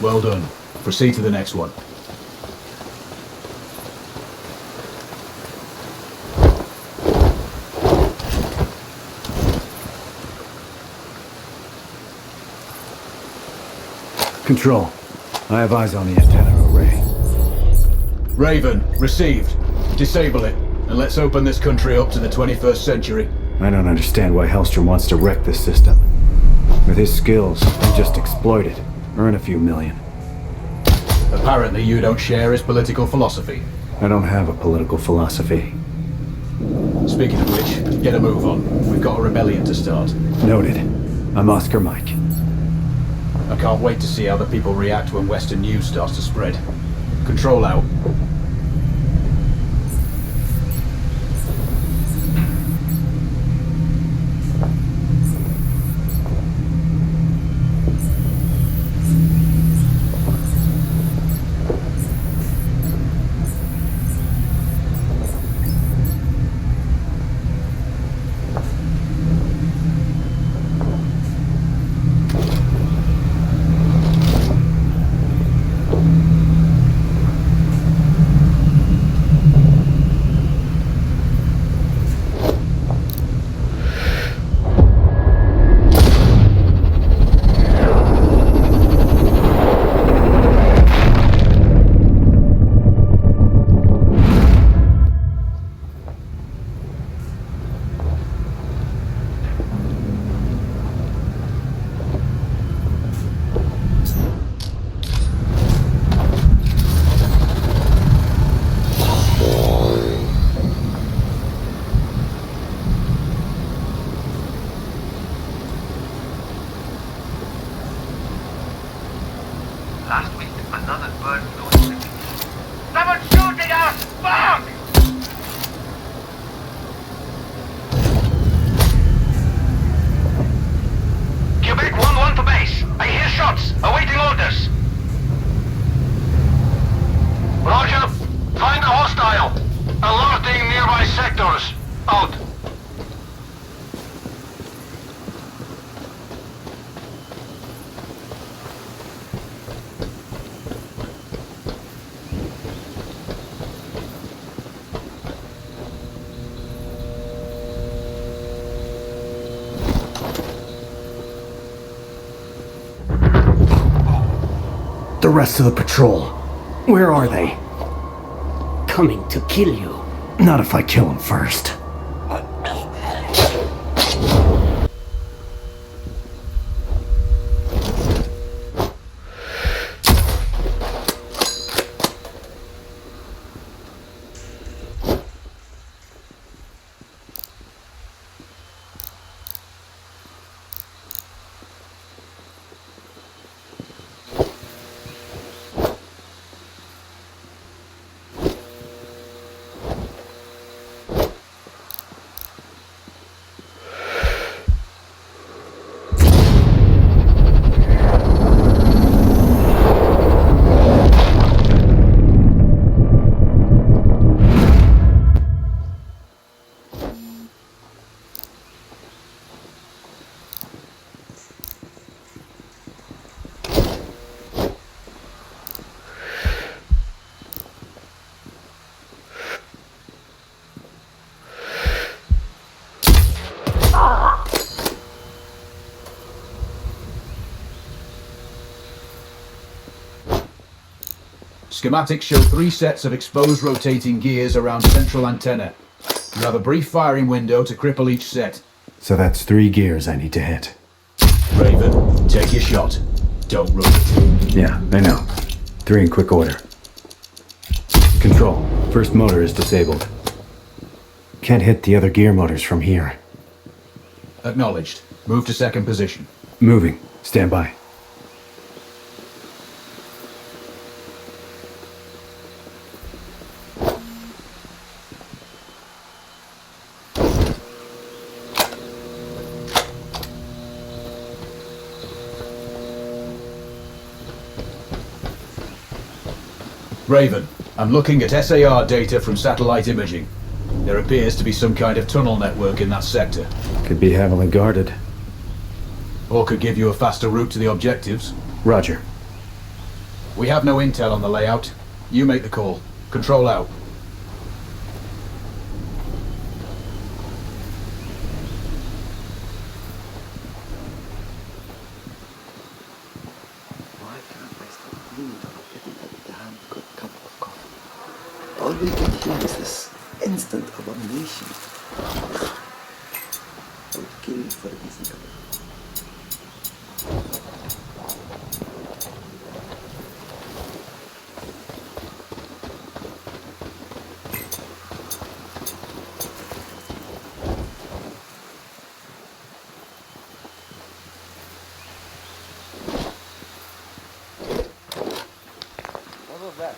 Well done. Proceed to the next one. Control. I have eyes on the antenna array. Raven, received. Disable it, and let's open this country up to the 21st century. I don't understand why Helstorm wants to wreck this system. With his skills, he just exploit it. Earn a few million. Apparently you don't share his political philosophy. I don't have a political philosophy. Speaking of which, get a move on. We've got a rebellion to start. Noted. I'm Oscar Mike. I can't wait to see how the people react when Western news starts to spread. Control out. The rest of the patrol, where are they? Coming to kill you. Not if I kill him first. Schematics show 3 sets of exposed rotating gears around central antenna. You have a brief firing window to cripple each set. So that's 3 gears I need to hit. Raven, take your shot. Don't rush it. Yeah, I know. 3 in quick order. Control. First motor is disabled. Can't hit the other gear motors from here. Acknowledged. Move to second position. Moving. Stand by. Raven, I'm looking at SAR data from satellite imaging. There appears to be some kind of tunnel network in that sector. Could be heavily guarded. Or could give you a faster route to the objectives. Roger. We have no intel on the layout. You make the call. Control out. Why can't I stop dreaming about getting a damn good cup of coffee? All we get here is this instant abomination. I would kill for a decent cup. What was that?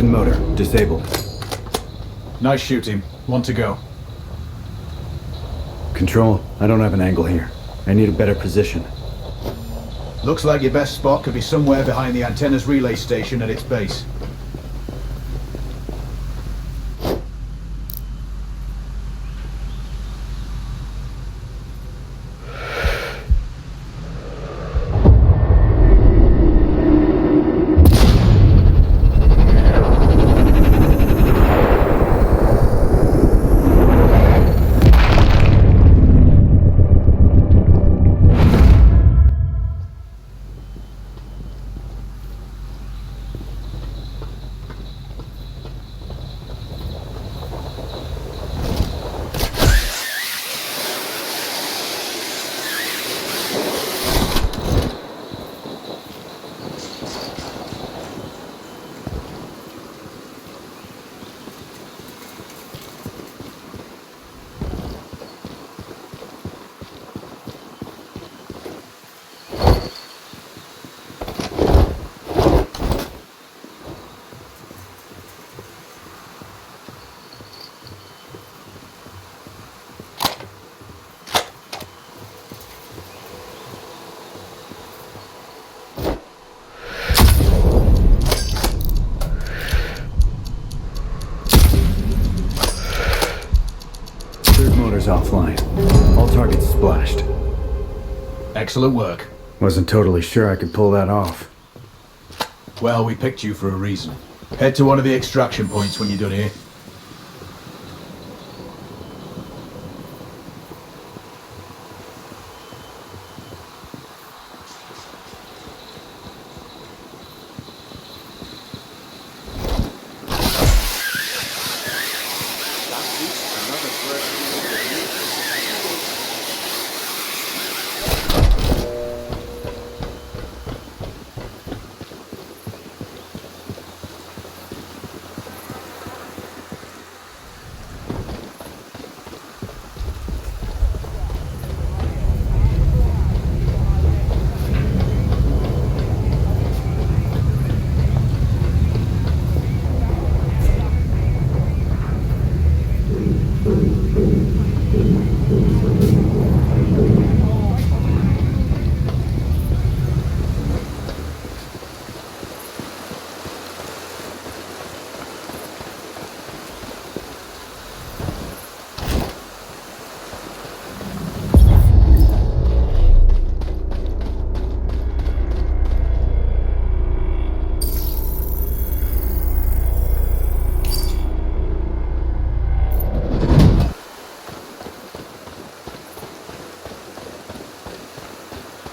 Motor disabled. Nice shooting. Want to go. Control, I don't have an angle here. I need a better position. Looks like your best spot could be somewhere behind the antenna's relay station at its base. motor's offline. All targets splashed. Excellent work. Wasn't totally sure I could pull that off. Well, we picked you for a reason. Head to one of the extraction points when you're done here.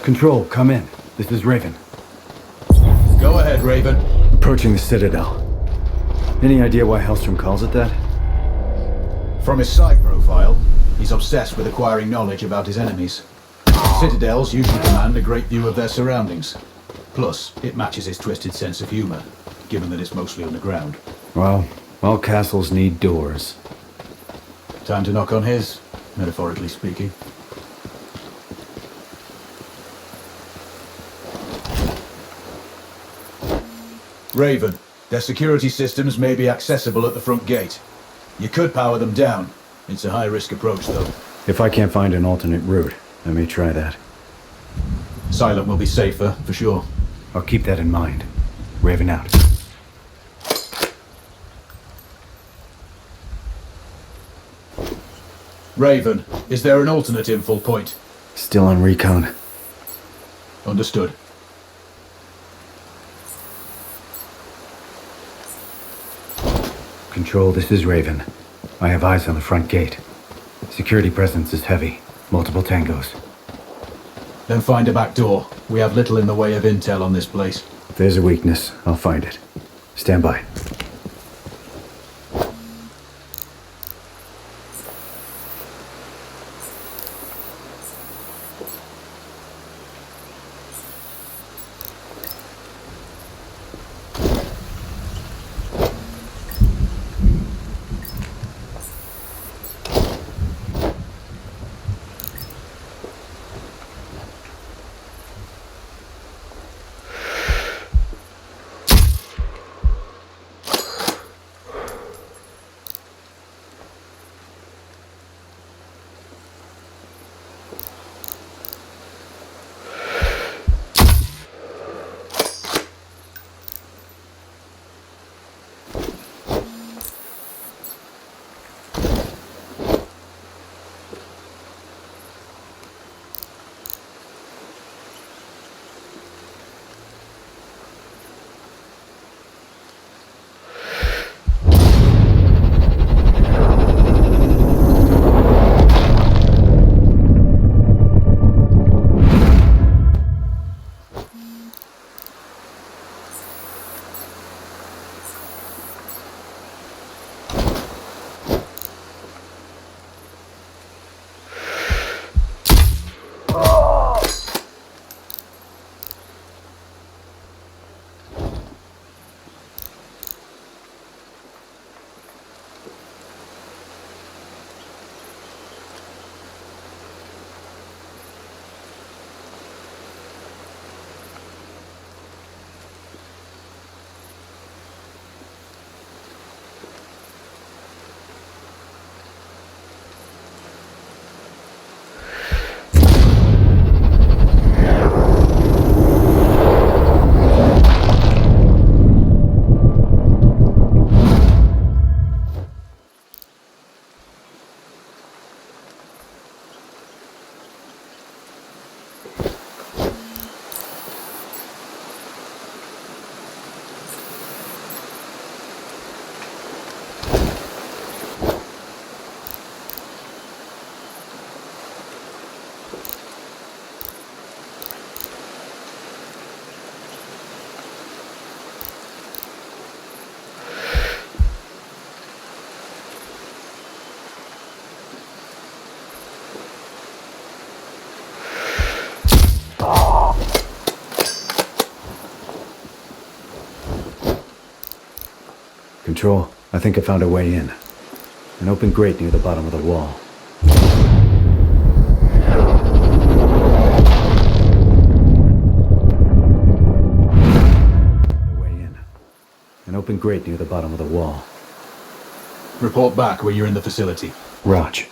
Control, come in. This is Raven. Go ahead, Raven. Approaching the Citadel. Any idea why Helstorm calls it that? From his site profile, he's obsessed with acquiring knowledge about his enemies. Citadels usually command a great view of their surroundings. Plus, it matches his twisted sense of humor, given that it's mostly underground. Well, all castles need doors. Time to knock on his, metaphorically speaking. Raven, their security systems may be accessible at the front gate. You could power them down. It's a high-risk approach, though. If I can't find an alternate route, I may try that. Silent will be safer, for sure. I'll keep that in mind. Raven out. Raven, is there an alternate infil point? Still on recon. Understood. Control, this is Raven. I have eyes on the front gate. Security presence is heavy. Multiple tangos. Then find a back door. We have little in the way of intel on this place. If there's a weakness, I'll find it. Stand by. Control, I think I found a way in. An open grate near the bottom of the wall. An open grate near the bottom of the wall. Report back where you're in the facility. Raj.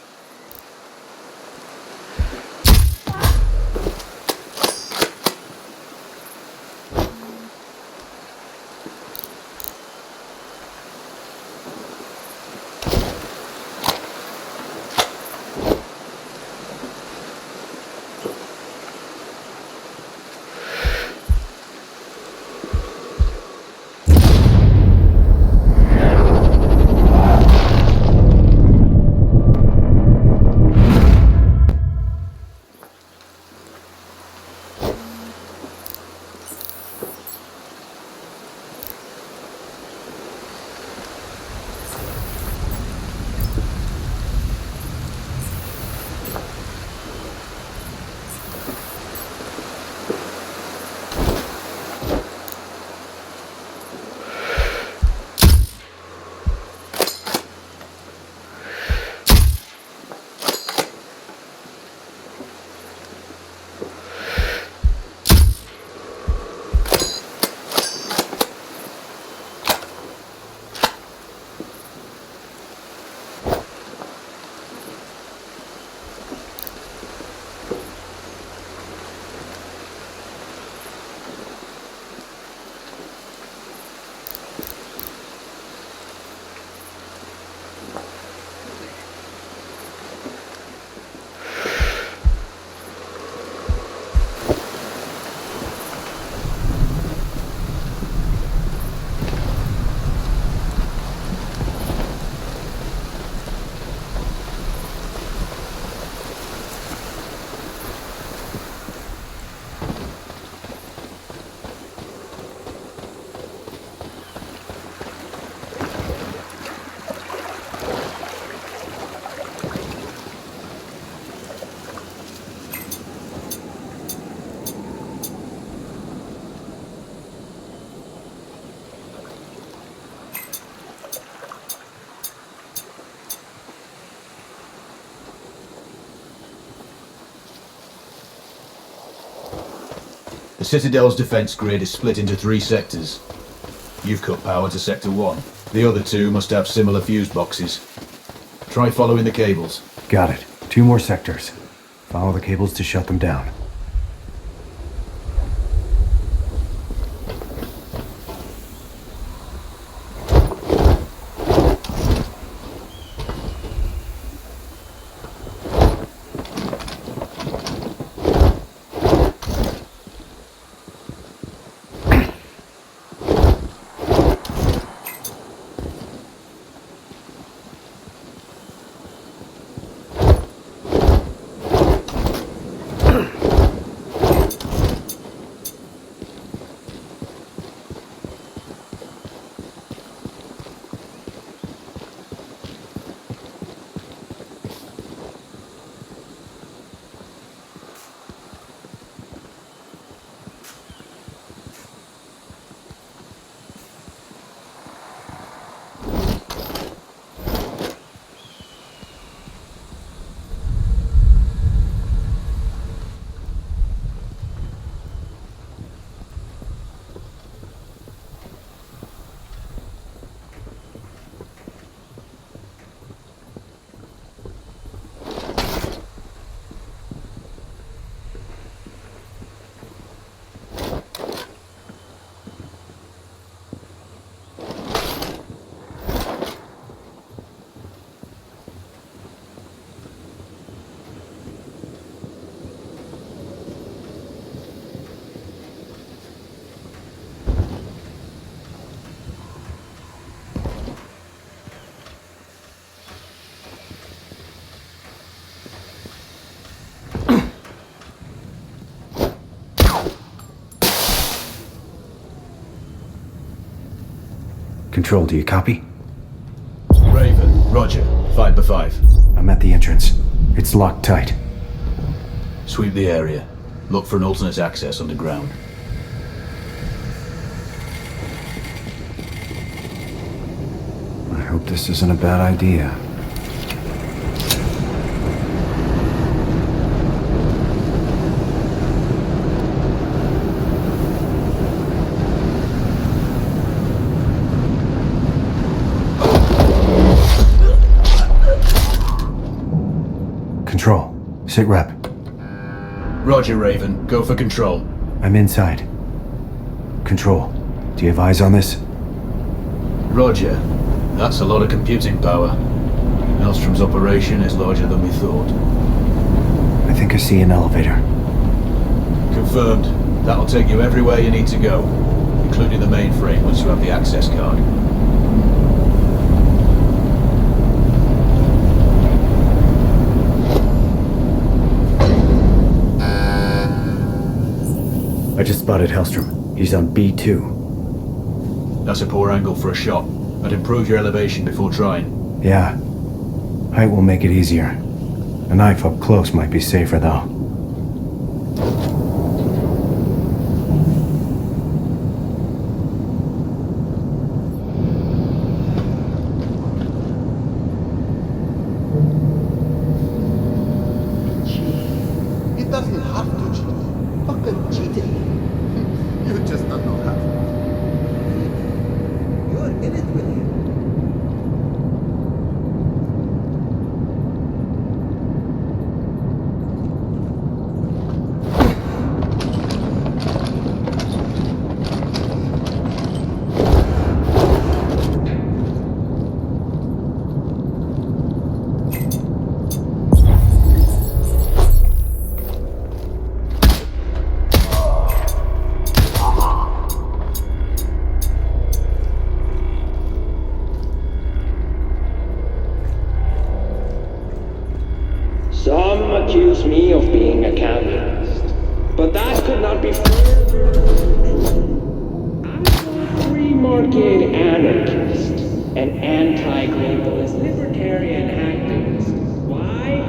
The Citadel's defense grid is split into 3 sectors. You've cut power to Sector 1. The other 2 must have similar fuse boxes. Try following the cables. Got it. 2 more sectors. Follow the cables to shut them down. Control, do you copy? Raven, roger. 5 by 5. I'm at the entrance. It's locked tight. Sweep the area. Look for an alternate access underground. This isn't a bad idea. Control. Sit rep. Roger, Raven. Go for control. I'm inside. Control. Do you have eyes on this? Roger. That's a lot of computing power. Helstorm's operation is larger than we thought. I think I see an elevator. Confirmed. That'll take you everywhere you need to go, including the mainframe once you have the access card. I just spotted Helstorm. He's on B2. That's a poor angle for a shot. I'd improve your elevation before trying. Yeah. Height will make it easier. A knife up close might be safer, though. It doesn't have to cheat. Fucking cheating. You just don't know how. You're in it with him. Some accuse me of being a communist, but that could not be further from the truth. I'm a free market anarchist, an anti-globalist libertarian activist. Why?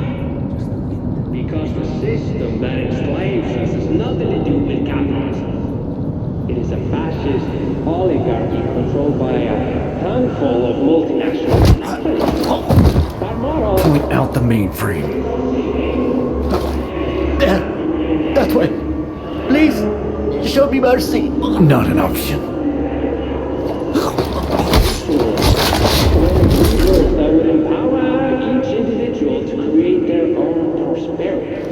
Because the system that enslaves us has nothing to do with capitalism. It is a fascist oligarchy controlled by a handful of multinational companies. Our model... Point out the mainframe. There! That way! Please! Show me mercy! Not an option. that would empower each individual to create their own prosperity.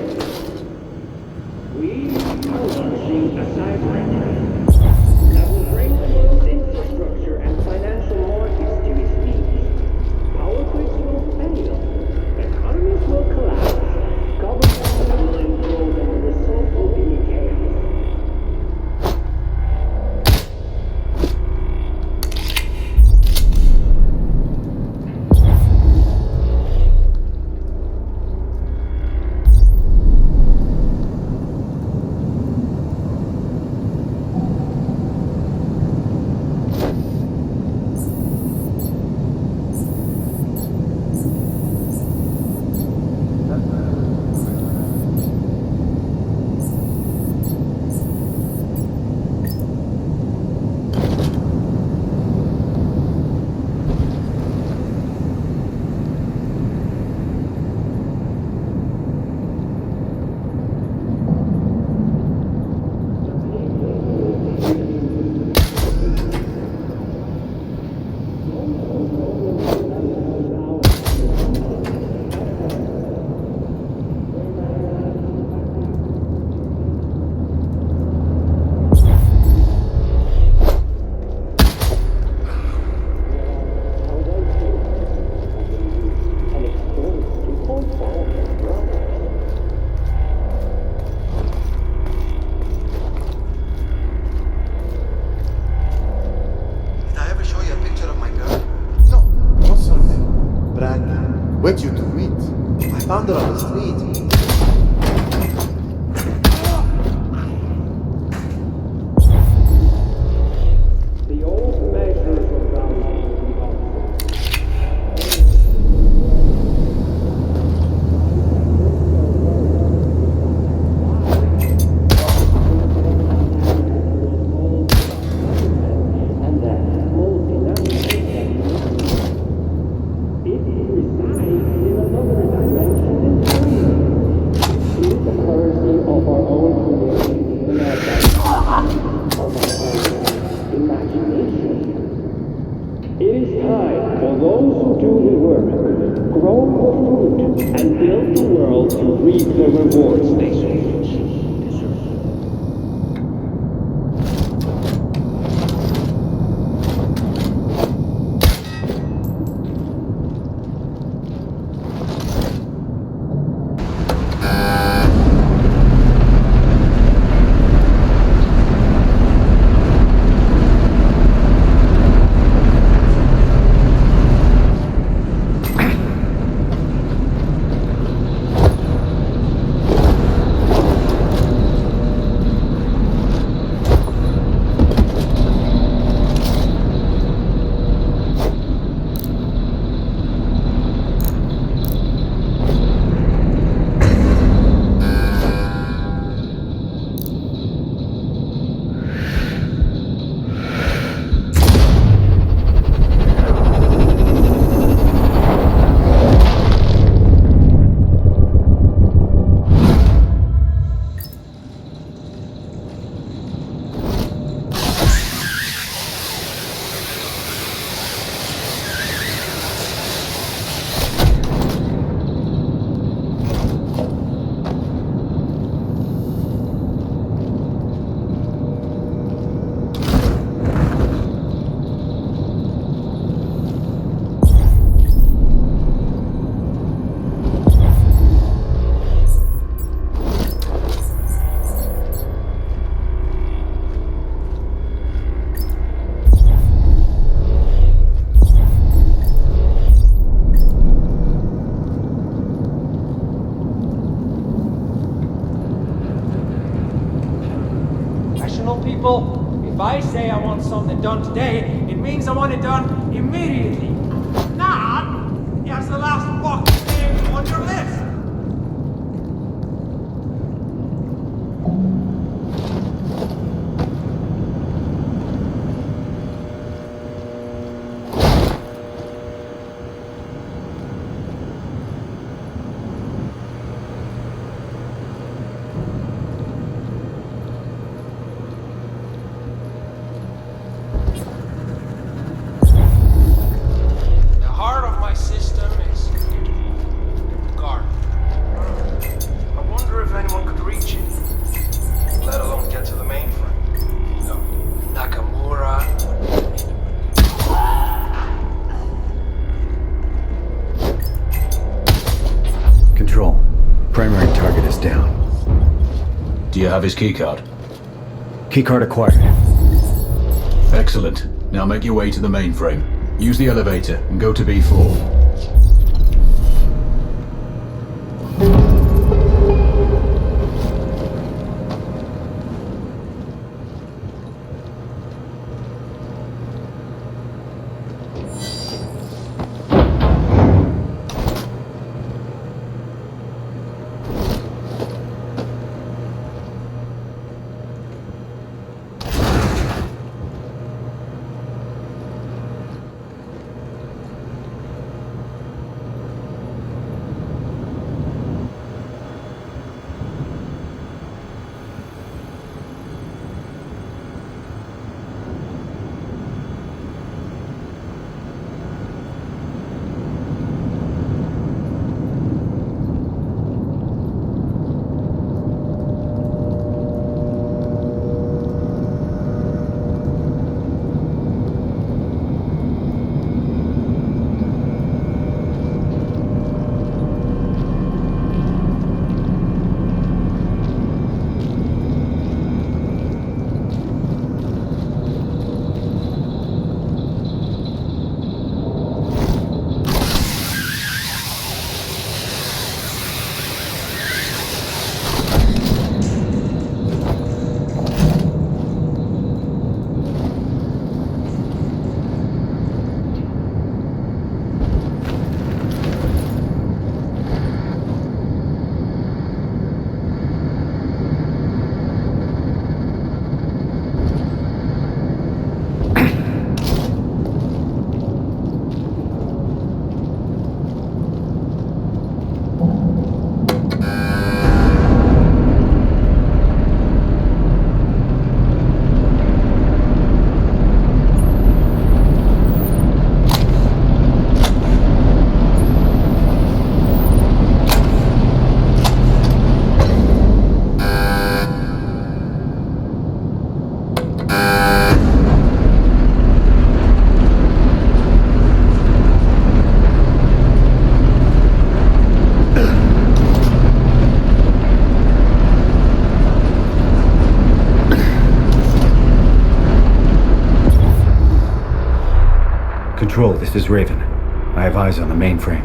We are launching a cyber attack that will bring the world's infrastructure and financial markets to its knees. Power grids will fail, economies will collapse, governments will implode, and the result will be chaos. fail to reap the rewards they so much deserve. If I say I want something done today, it means I want it done immediately. Not as the last fucking thing on your list. Do you have his keycard? Keycard acquired. Excellent. Now make your way to the mainframe. Use the elevator and go to B4. Control, this is Raven. I have eyes on the mainframe.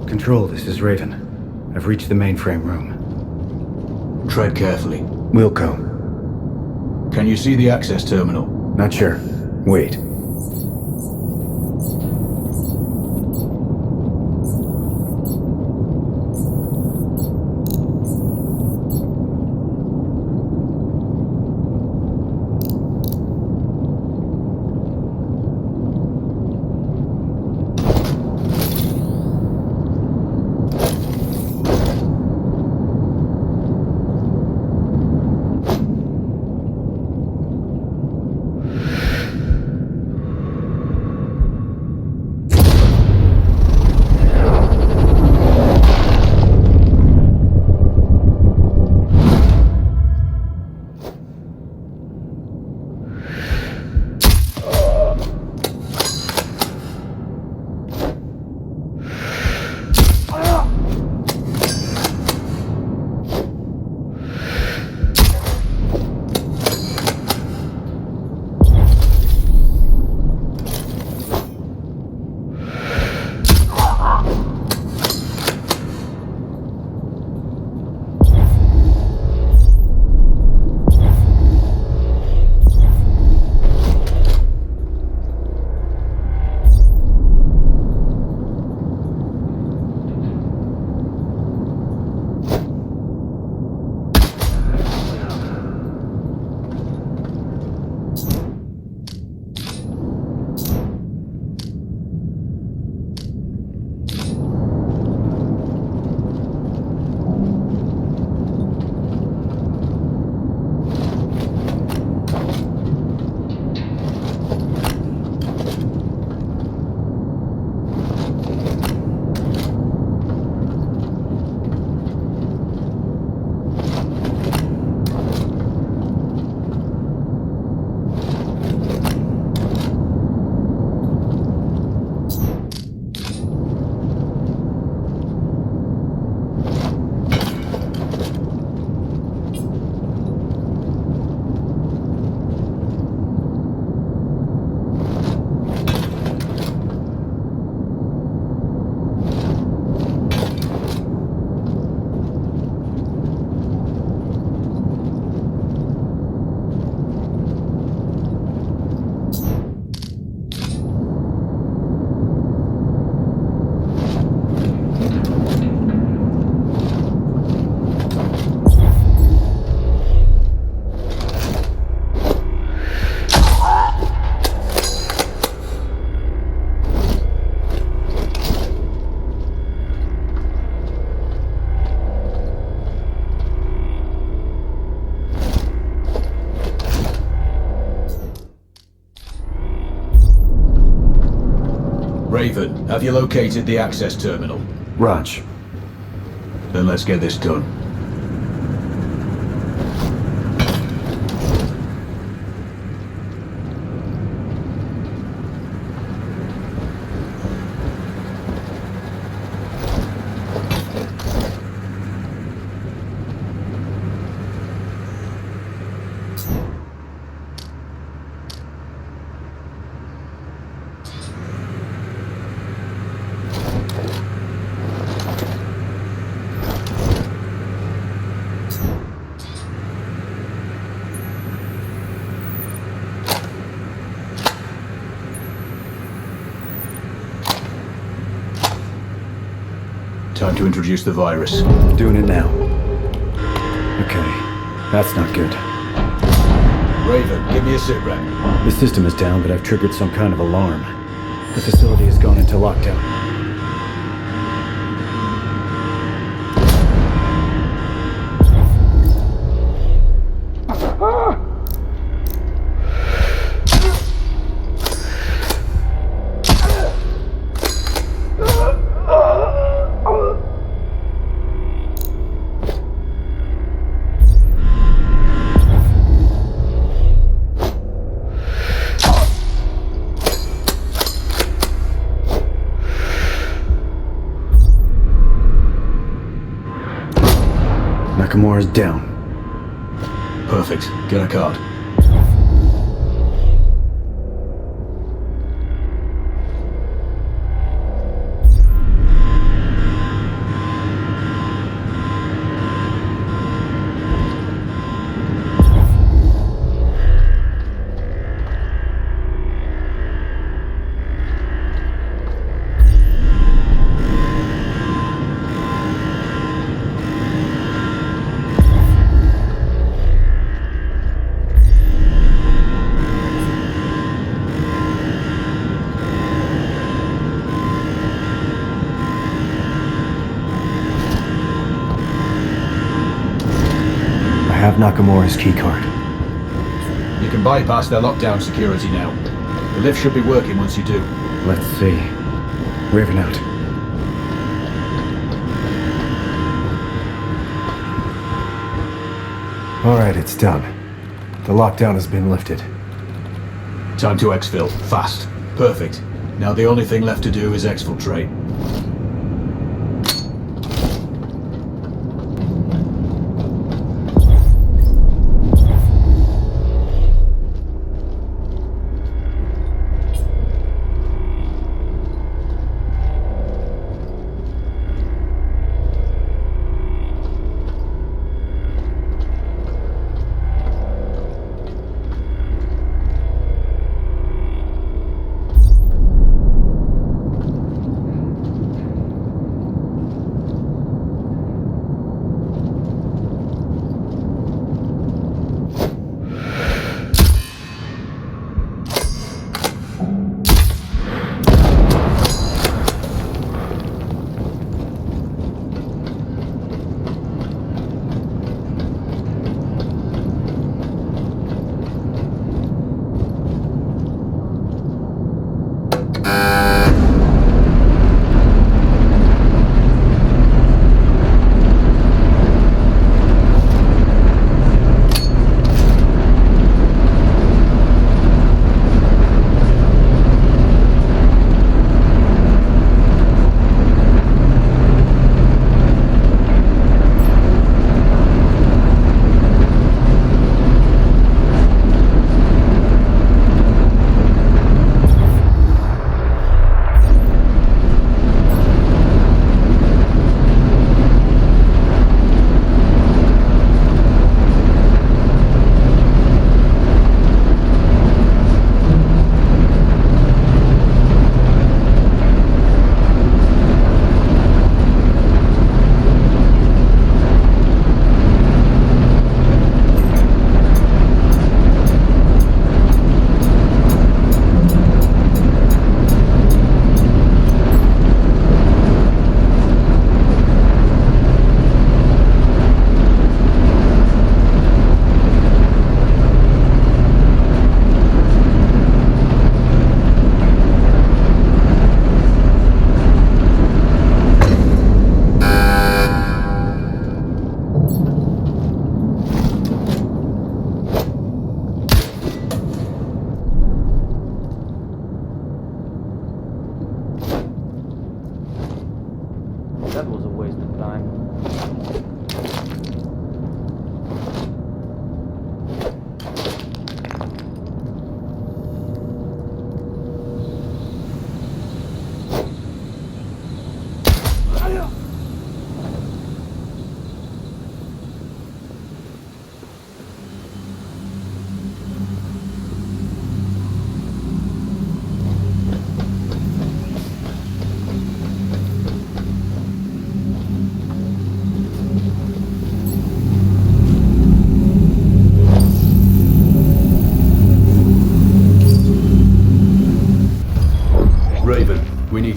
Control, this is Raven. I've reached the mainframe room. Tread carefully. Wilco. Can you see the access terminal? Not sure. Wait. Raven, have you located the access terminal? Raj. Then let's get this done. Time to introduce the virus. Doing it now. Okay, that's not good. Raven, give me a sit rep. The system is down, but I've triggered some kind of alarm. The facility has gone into lockdown. Nakamura's down. Perfect. Get a card. have Nakamura's keycard. You can bypass their lockdown security now. The lift should be working once you do. Let's see. Raven out. Alright, it's done. The lockdown has been lifted. Time to exfil. Fast. Perfect. Now the only thing left to do is exfiltrate.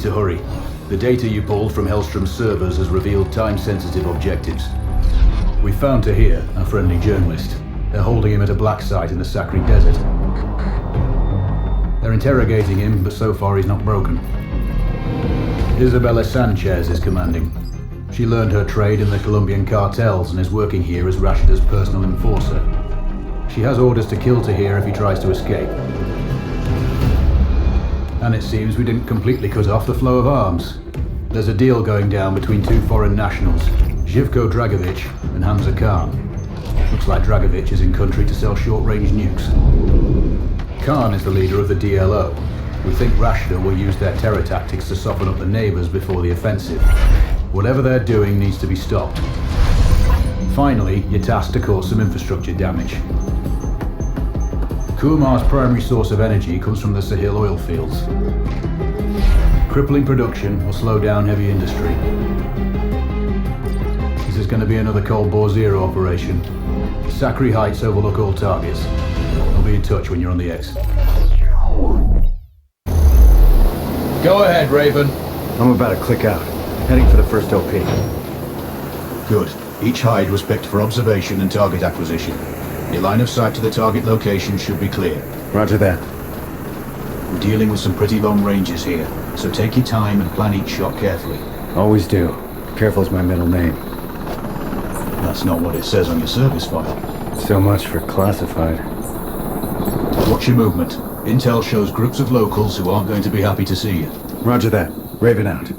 To hurry. The data you pulled from Helstorm's servers has revealed time-sensitive objectives. We found Tahir, a friendly journalist. They're holding him at a black site in the Sakri Desert. They're interrogating him, but so far he's not broken. Isabella Sanchez is commanding. She learned her trade in the Colombian cartels and is working here as Rashida's personal enforcer. She has orders to kill Tahir if he tries to escape. And it seems we didn't completely cut off the flow of arms. There's a deal going down between two foreign nationals, Zhivko Dragovic and Hamza Khan. Looks like Dragovic is in country to sell short-range nukes. Khan is the leader of the DLO. We think Rashida will use their terror tactics to soften up the neighbors before the offensive. Whatever they're doing needs to be stopped. Finally, you're tasked to cause some infrastructure damage. Kuamar's primary source of energy comes from the Sahil oil fields. Crippling production will slow down heavy industry. This is going to be another Cold Bore Zero operation. Sakri Heights overlook all targets. I'll be in touch when you're on the X. Go ahead, Raven. I'm about to click out. Heading for the first OP. Good. Each hide was picked for observation and target acquisition. Your line of sight to the target location should be clear. Roger that. We're dealing with some pretty long ranges here, so take your time and plan each shot carefully. Always do. Careful's my middle name. That's not what it says on your service file. So much for classified. Watch your movement. Intel shows groups of locals who aren't going to be happy to see you. Roger that. Raven out.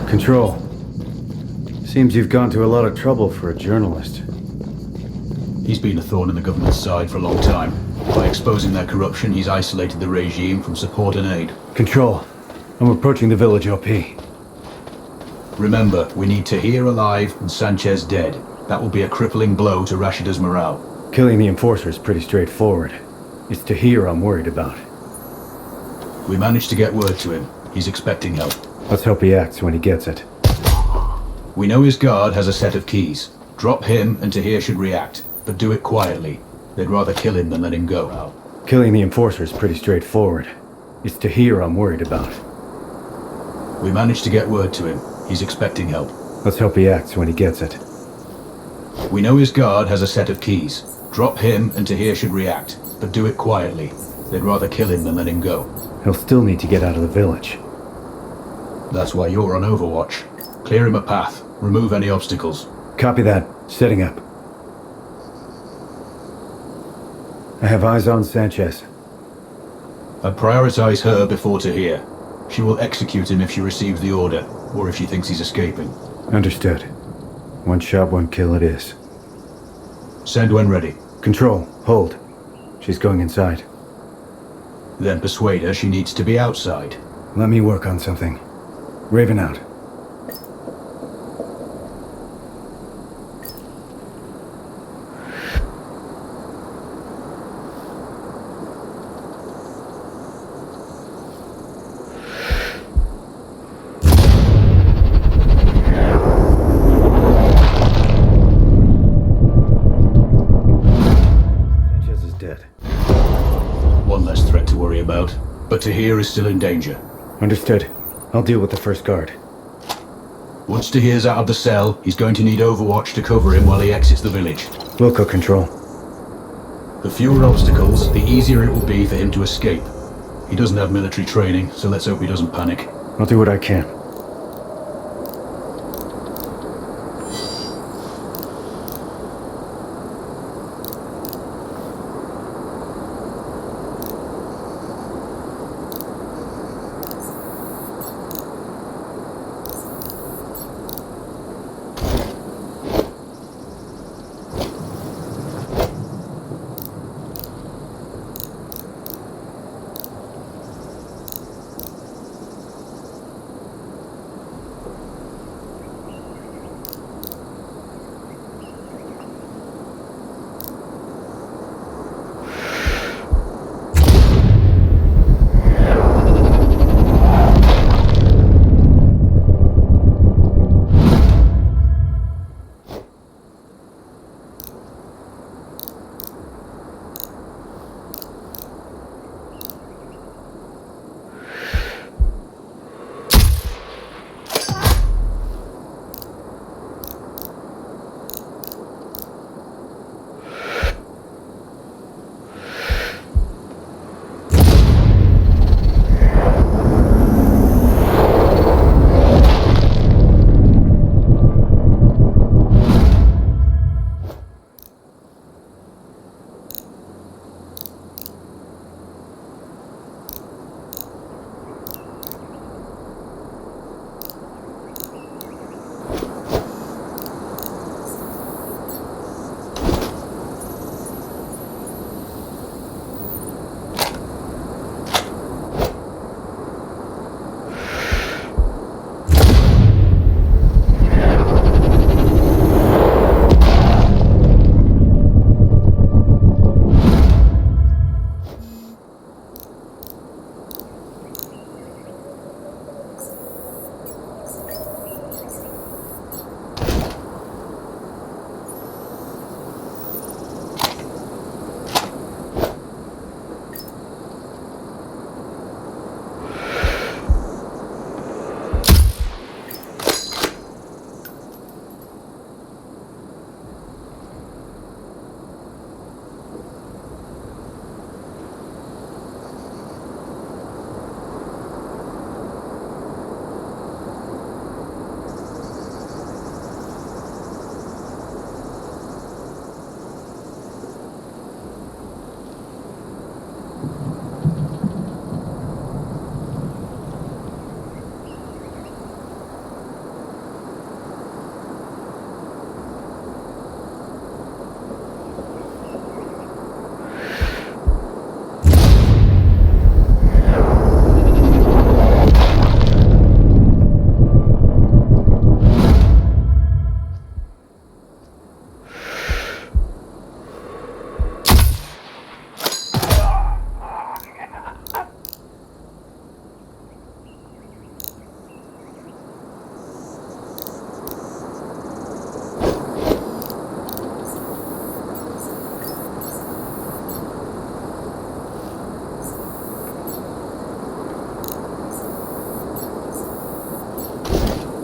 Control. Seems you've gone to a lot of trouble for a journalist. He's been a thorn in the government's side for a long time. By exposing their corruption, he's isolated the regime from support and aid. Control. I'm approaching the village OP. Remember, we need Tahir alive and Sanchez dead. That will be a crippling blow to Rashida's morale. Killing the enforcer is pretty straightforward. It's Tahir I'm worried about. We managed to get word to him. He's expecting help. Let's hope he acts when he gets it. We know his guard has a set of keys. Drop him and Tahir should react, but do it quietly. They'd rather kill him than let him go. Killing the enforcer is pretty straightforward. It's Tahir I'm worried about. We managed to get word to him. He's expecting help. Let's hope he acts when he gets it. We know his guard has a set of keys. Drop him and Tahir should react, but do it quietly. They'd rather kill him than let him go. He'll still need to get out of the village. That's why you're on Overwatch. Clear him a path. Remove any obstacles. Copy that. Setting up. I have eyes on Sanchez. I'd prioritize her before Tahir. She will execute him if she receives the order, or if she thinks he's escaping. Understood. One shot, one kill it is. Send when ready. Control. Hold. She's going inside. Then persuade her she needs to be outside. Let me work on something. Raven out. but Tahir is still in danger. Understood. I'll deal with the first guard. Once Tahir's out of the cell, he's going to need Overwatch to cover him while he exits the village. Wilco control. The fewer obstacles, the easier it will be for him to escape. He doesn't have military training, so let's hope he doesn't panic. I'll do what I can.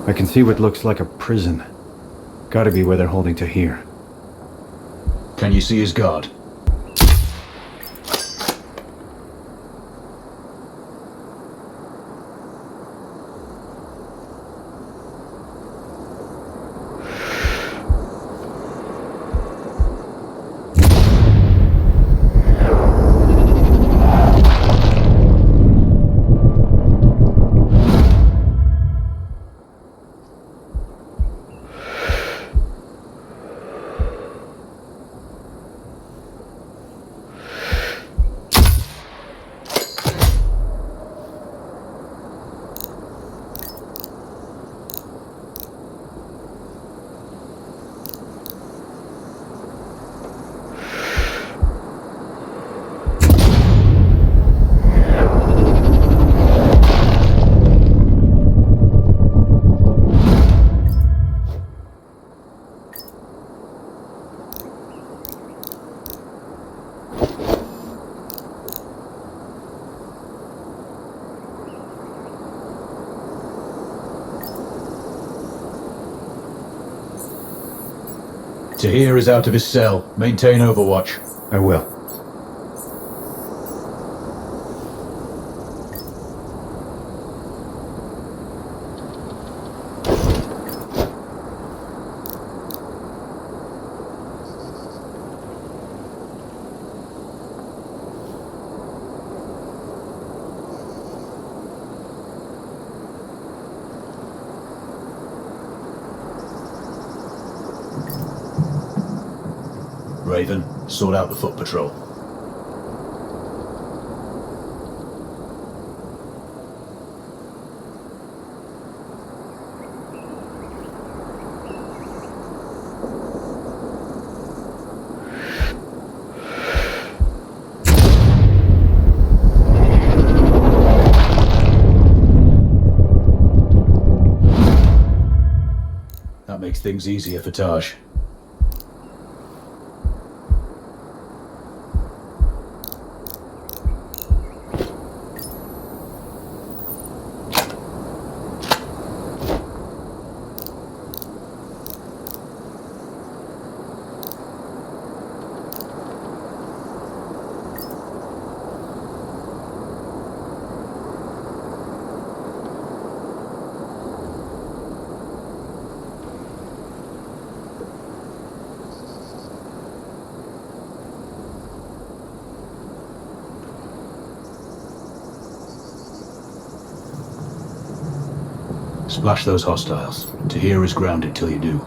I can see what looks like a prison. Gotta be where they're holding Tahir. Can you see his guard? Tahir is out of his cell. Maintain overwatch. I will. Raven, sort out the foot patrol. That makes things easier for Taj. Splash those hostiles. Tahir is grounded till you do.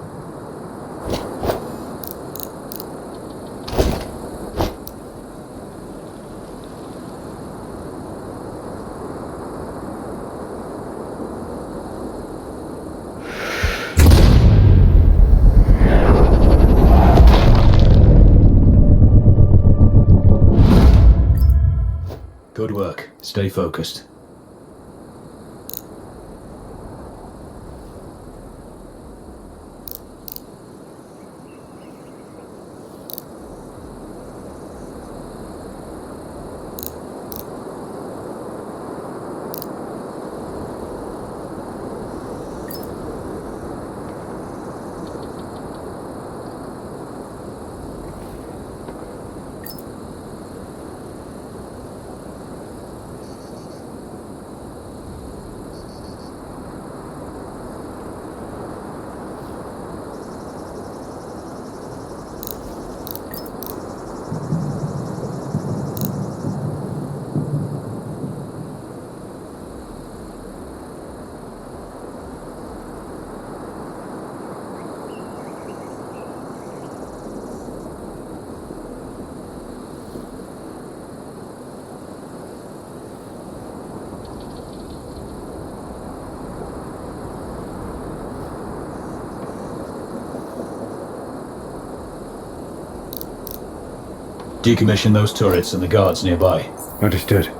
Good work. Stay focused. Decommission those turrets and the guards nearby. Understood.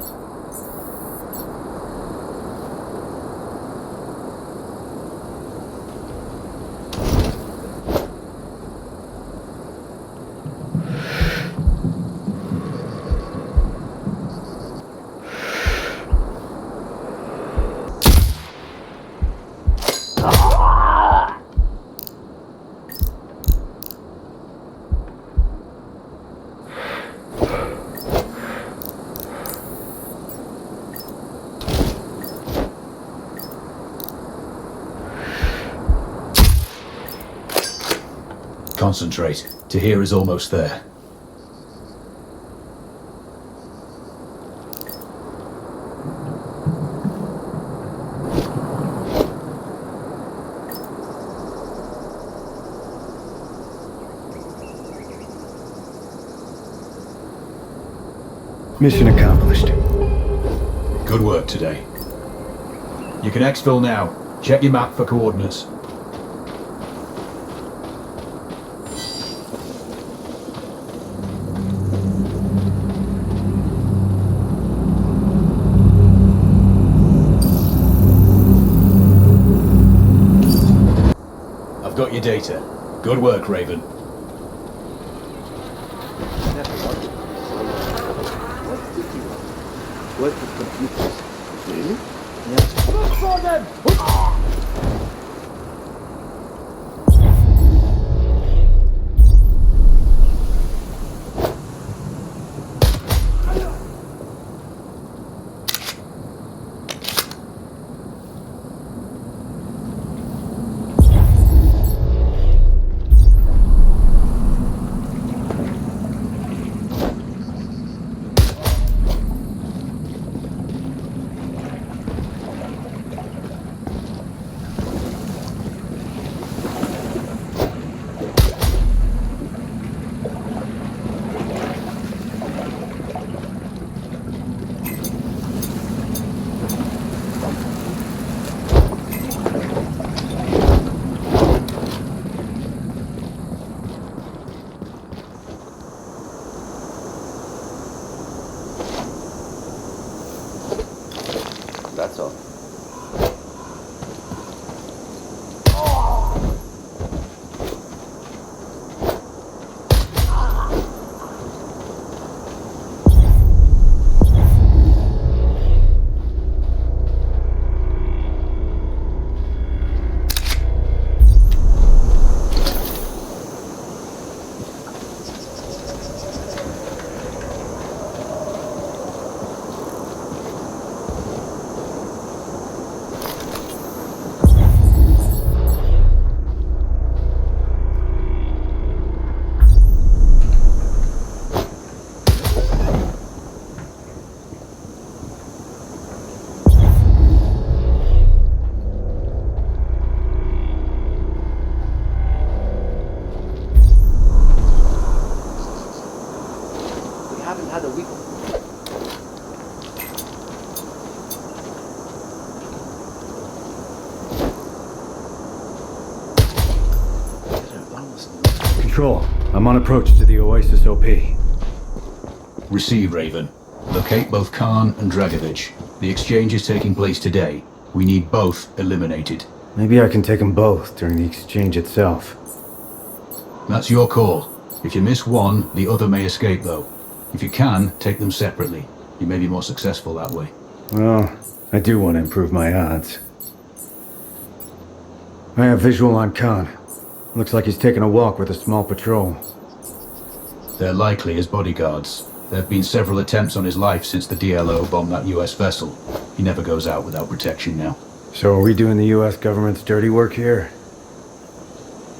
Concentrate. Tahir is almost there. Mission accomplished. Good work today. You can exfil now. Check your map for coordinates. I've got your data. Good work, Raven. What the computers? Really? Look for them! That's all. Control, I'm on approach to the Oasis OP. Receive, Raven. Locate both Khan and Dragovic. The exchange is taking place today. We need both eliminated. Maybe I can take them both during the exchange itself. That's your call. If you miss one, the other may escape though. If you can, take them separately. You may be more successful that way. Well, I do want to improve my odds. I have visual on Khan. Looks like he's taking a walk with a small patrol. They're likely his bodyguards. There have been several attempts on his life since the DLO bombed that US vessel. He never goes out without protection now. So are we doing the US government's dirty work here?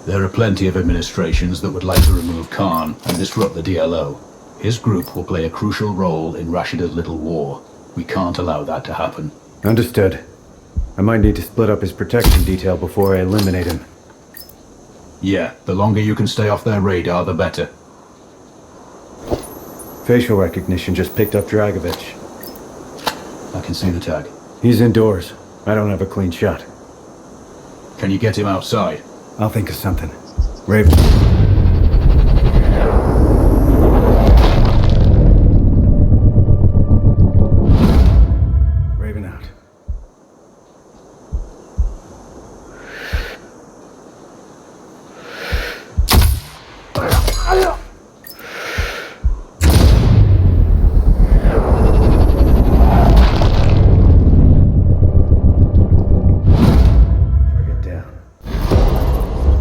There are plenty of administrations that would like to remove Khan and disrupt the DLO. His group will play a crucial role in Rashida's little war. We can't allow that to happen. Understood. I might need to split up his protection detail before I eliminate him. Yeah, the longer you can stay off their radar, the better. Facial recognition just picked up Dragovic. I can see the tag. He's indoors. I don't have a clean shot. Can you get him outside? I'll think of something. Raven. Raven out.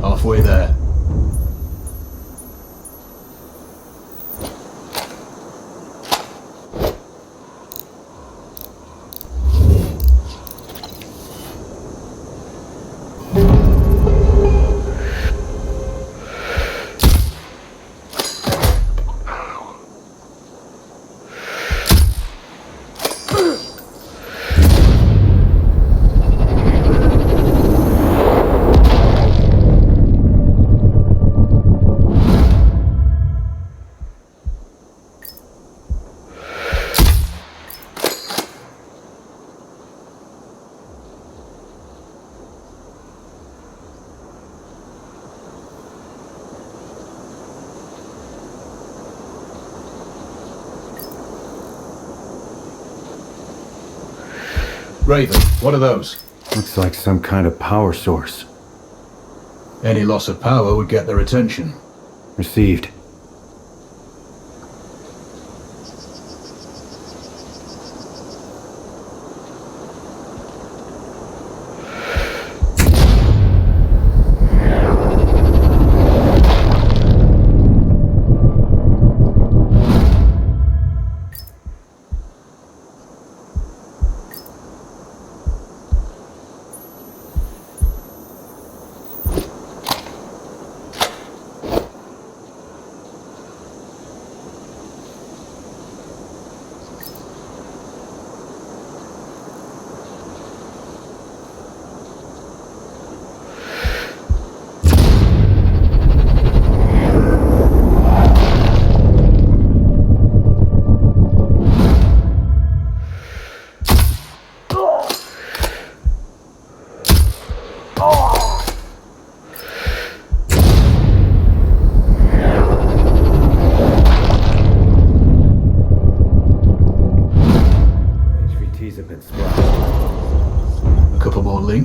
Halfway there. Raven, what are those? Looks like some kind of power source. Any loss of power would get their attention. Received.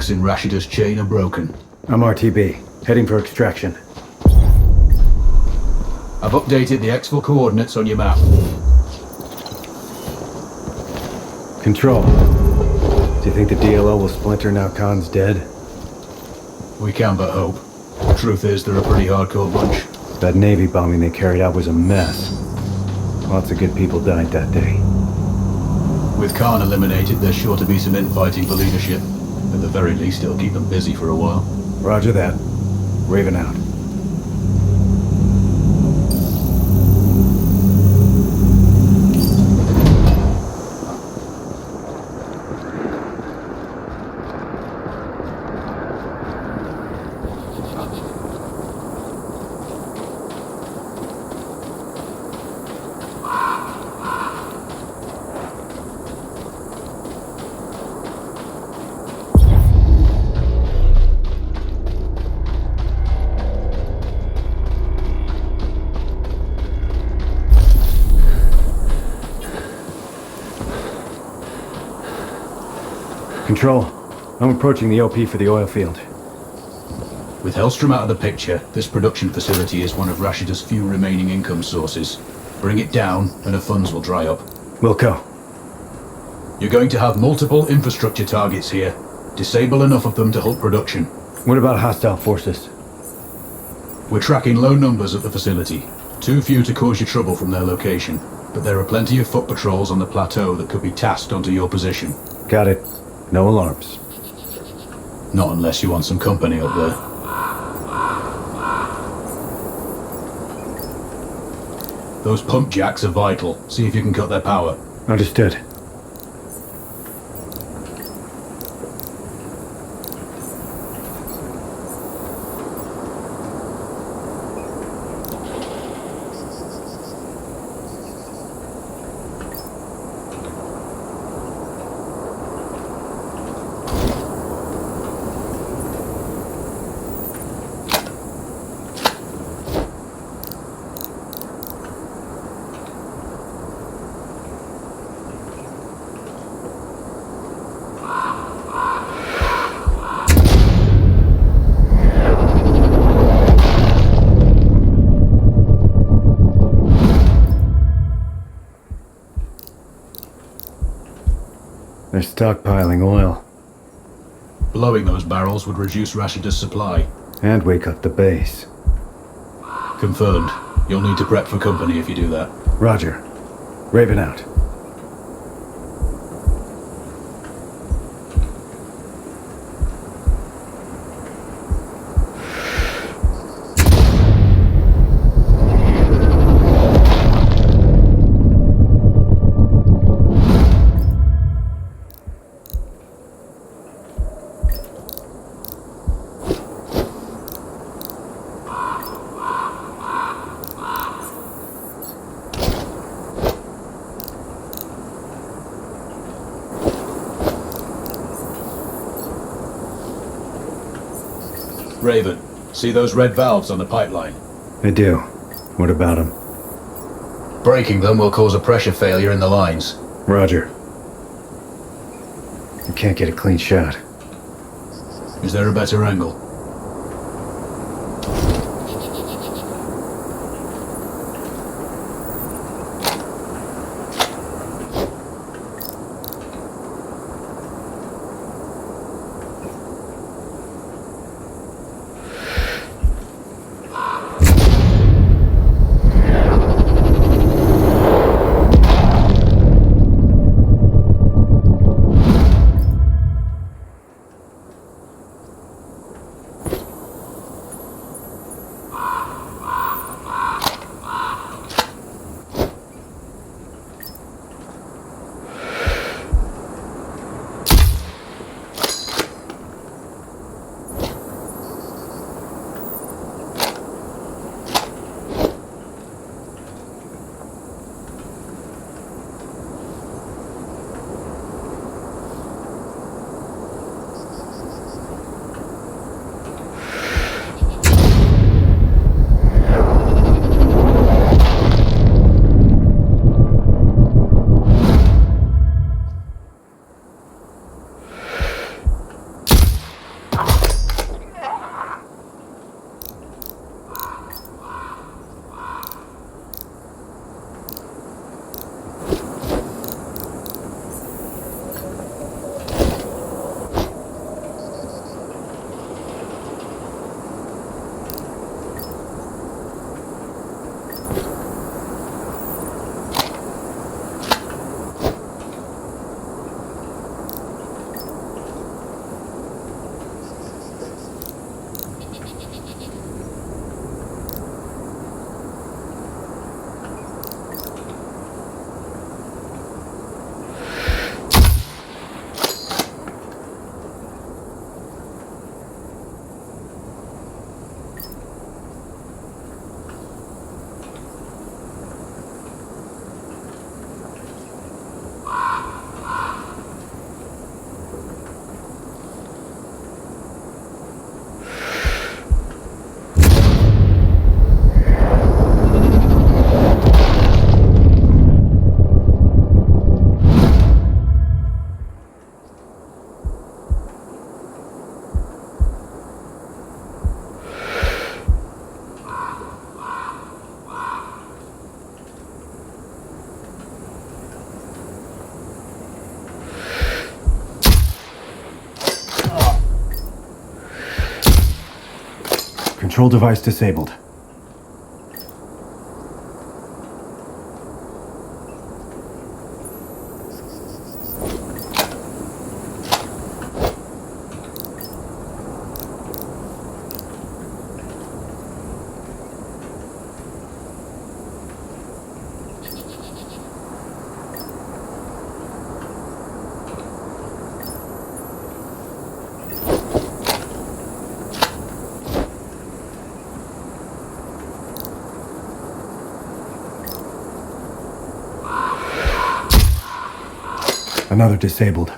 links in Rashida's chain are broken. I'm RTB, heading for extraction. I've updated the exfil coordinates on your map. Control. Do you think the DLO will splinter now Khan's dead? We can but hope. The truth is, they're a pretty hardcore bunch. That Navy bombing they carried out was a mess. Lots of good people died that day. With Khan eliminated, there's sure to be some infighting for leadership. At the very least, it'll keep them busy for a while. Roger that. Raven out. Control. I'm approaching the OP for the oil field. With Helstorm out of the picture, this production facility is one of Rashida's few remaining income sources. Bring it down, and her funds will dry up. Wilco. You're going to have multiple infrastructure targets here. Disable enough of them to halt production. What about hostile forces? We're tracking low numbers at the facility. Too few to cause you trouble from their location. But there are plenty of foot patrols on the plateau that could be tasked onto your position. Got it. No alarms. Not unless you want some company up there. Those pump jacks are vital. See if you can cut their power. Understood. They're stockpiling oil. Blowing those barrels would reduce Rashida's supply. And wake up the base. Confirmed. You'll need to prep for company if you do that. Roger. Raven out. Raven, see those red valves on the pipeline? I do. What about them? Breaking them will cause a pressure failure in the lines. Roger. I can't get a clean shot. Is there a better angle? Control device disabled. Another disabled.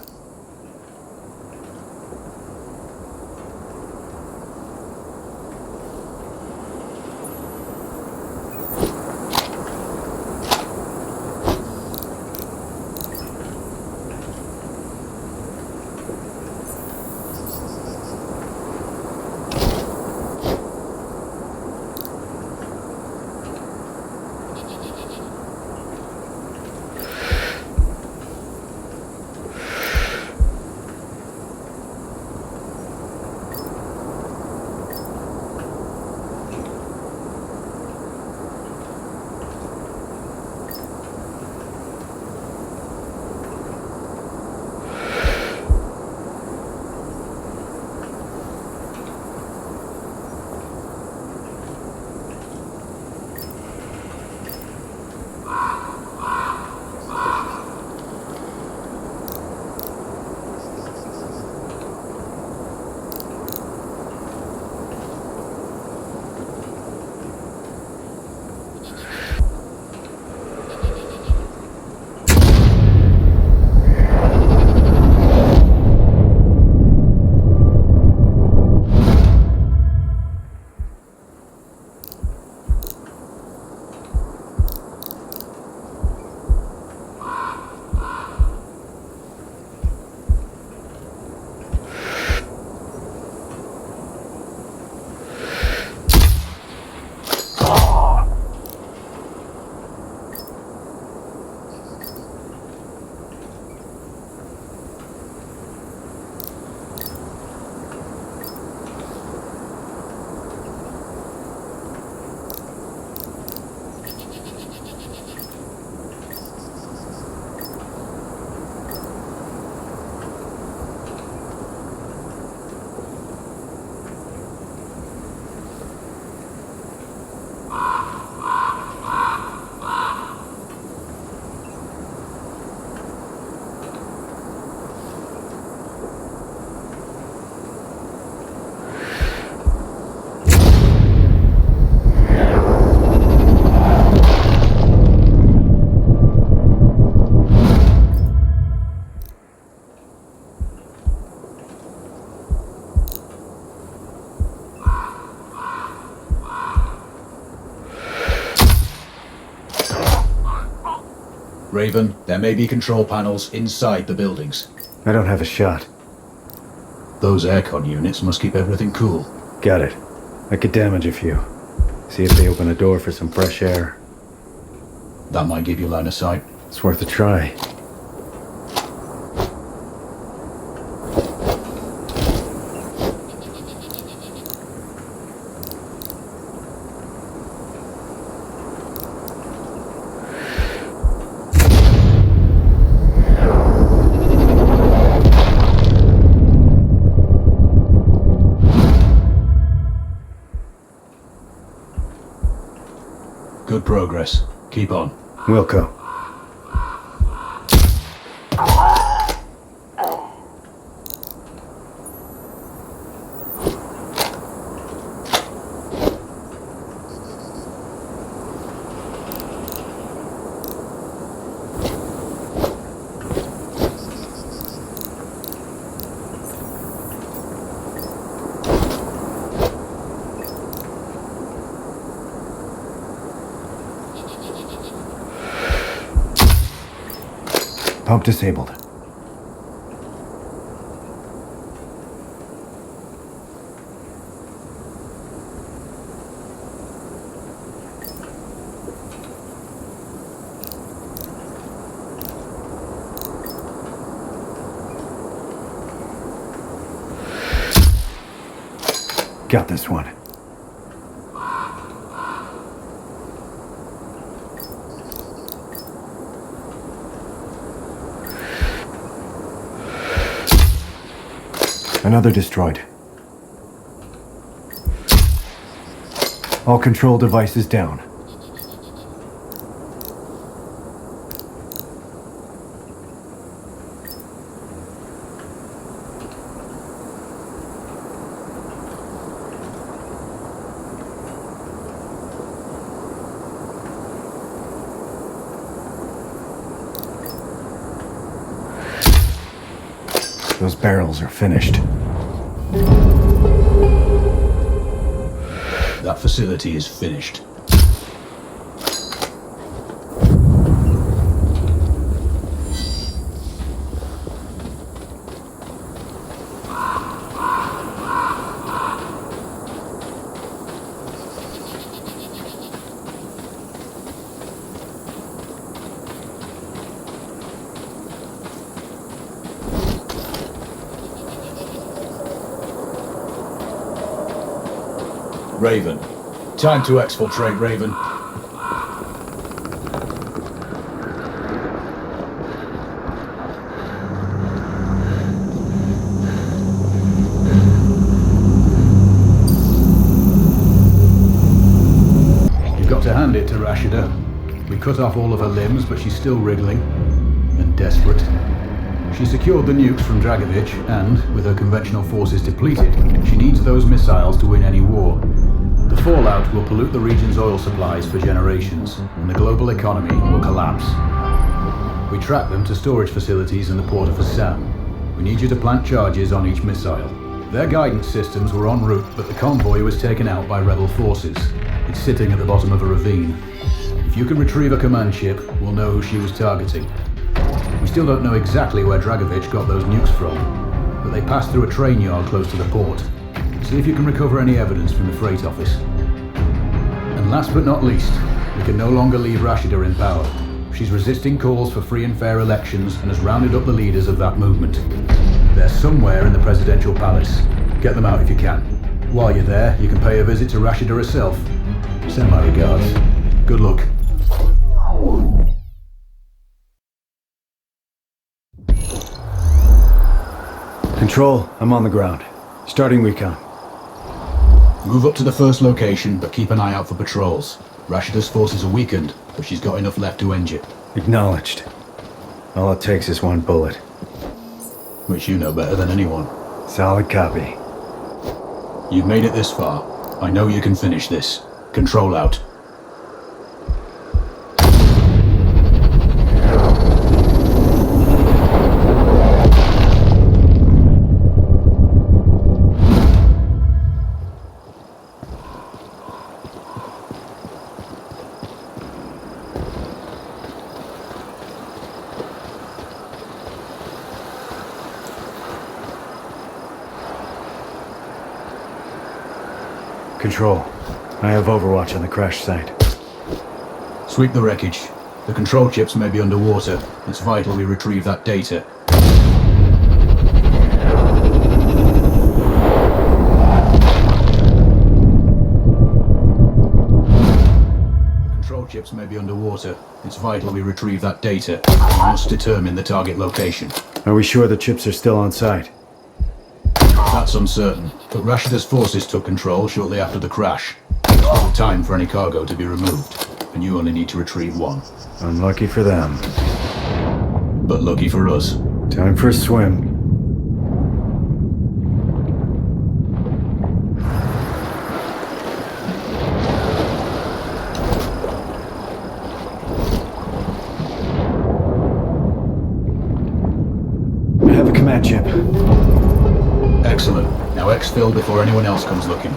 Raven, there may be control panels inside the buildings. I don't have a shot. Those aircon units must keep everything cool. Got it. I could damage a few. See if they open a door for some fresh air. That might give you line of sight. It's worth a try. Good progress. Keep on. Wilco. Pump disabled. Got this one. Another destroyed. All control devices down. Those barrels are finished. That facility is finished. Raven. Time to exfiltrate, Raven. You've got to hand it to Rashida. We cut off all of her limbs, but she's still wriggling and desperate. She secured the nukes from Dragovic, and, with her conventional forces depleted, she needs those missiles to win any war. The fallout will pollute the region's oil supplies for generations, and the global economy will collapse. We track them to storage facilities in the port of Assam. We need you to plant charges on each missile. Their guidance systems were en route, but the convoy was taken out by rebel forces. It's sitting at the bottom of a ravine. If you can retrieve a command ship, we'll know who she was targeting. We still don't know exactly where Dragovic got those nukes from, but they passed through a train yard close to the port. See if you can recover any evidence from the freight office. And last but not least, we can no longer leave Rashida in power. She's resisting calls for free and fair elections and has rounded up the leaders of that movement. They're somewhere in the presidential palace. Get them out if you can. While you're there, you can pay a visit to Rashida herself. Send my regards. Good luck. Control, I'm on the ground. Starting recon. Move up to the first location, but keep an eye out for patrols. Rashida's forces are weakened, but she's got enough left to end you. Acknowledged. All it takes is one bullet. Which you know better than anyone. Solid copy. You've made it this far. I know you can finish this. Control out. Control. I have overwatch on the crash site. Sweep the wreckage. The control chips may be underwater. It's vital we retrieve that data. Control chips may be underwater. It's vital we retrieve that data. We must determine the target location. Are we sure the chips are still on site? That's uncertain, but Rashida's forces took control shortly after the crash. There's little time for any cargo to be removed, and you only need to retrieve one. Unlucky for them. But lucky for us. Time for a swim. I have a command chip. Excellent. Now exfil before anyone else comes looking.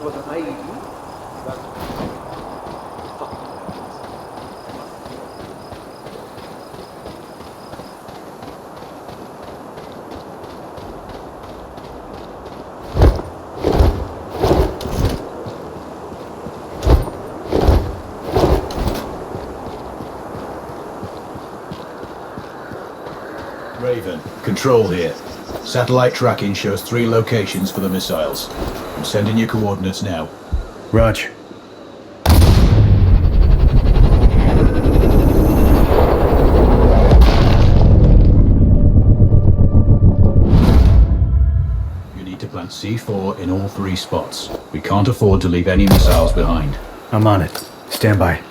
what I do, but Raven, control here. Satellite tracking shows 3 locations for the missiles. I'm sending you coordinates now. Raj. You need to plant C4 in all 3 spots. We can't afford to leave any missiles behind. I'm on it. Stand by.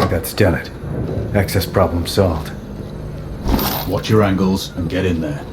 That's done it. Access problem solved. Watch your angles and get in there.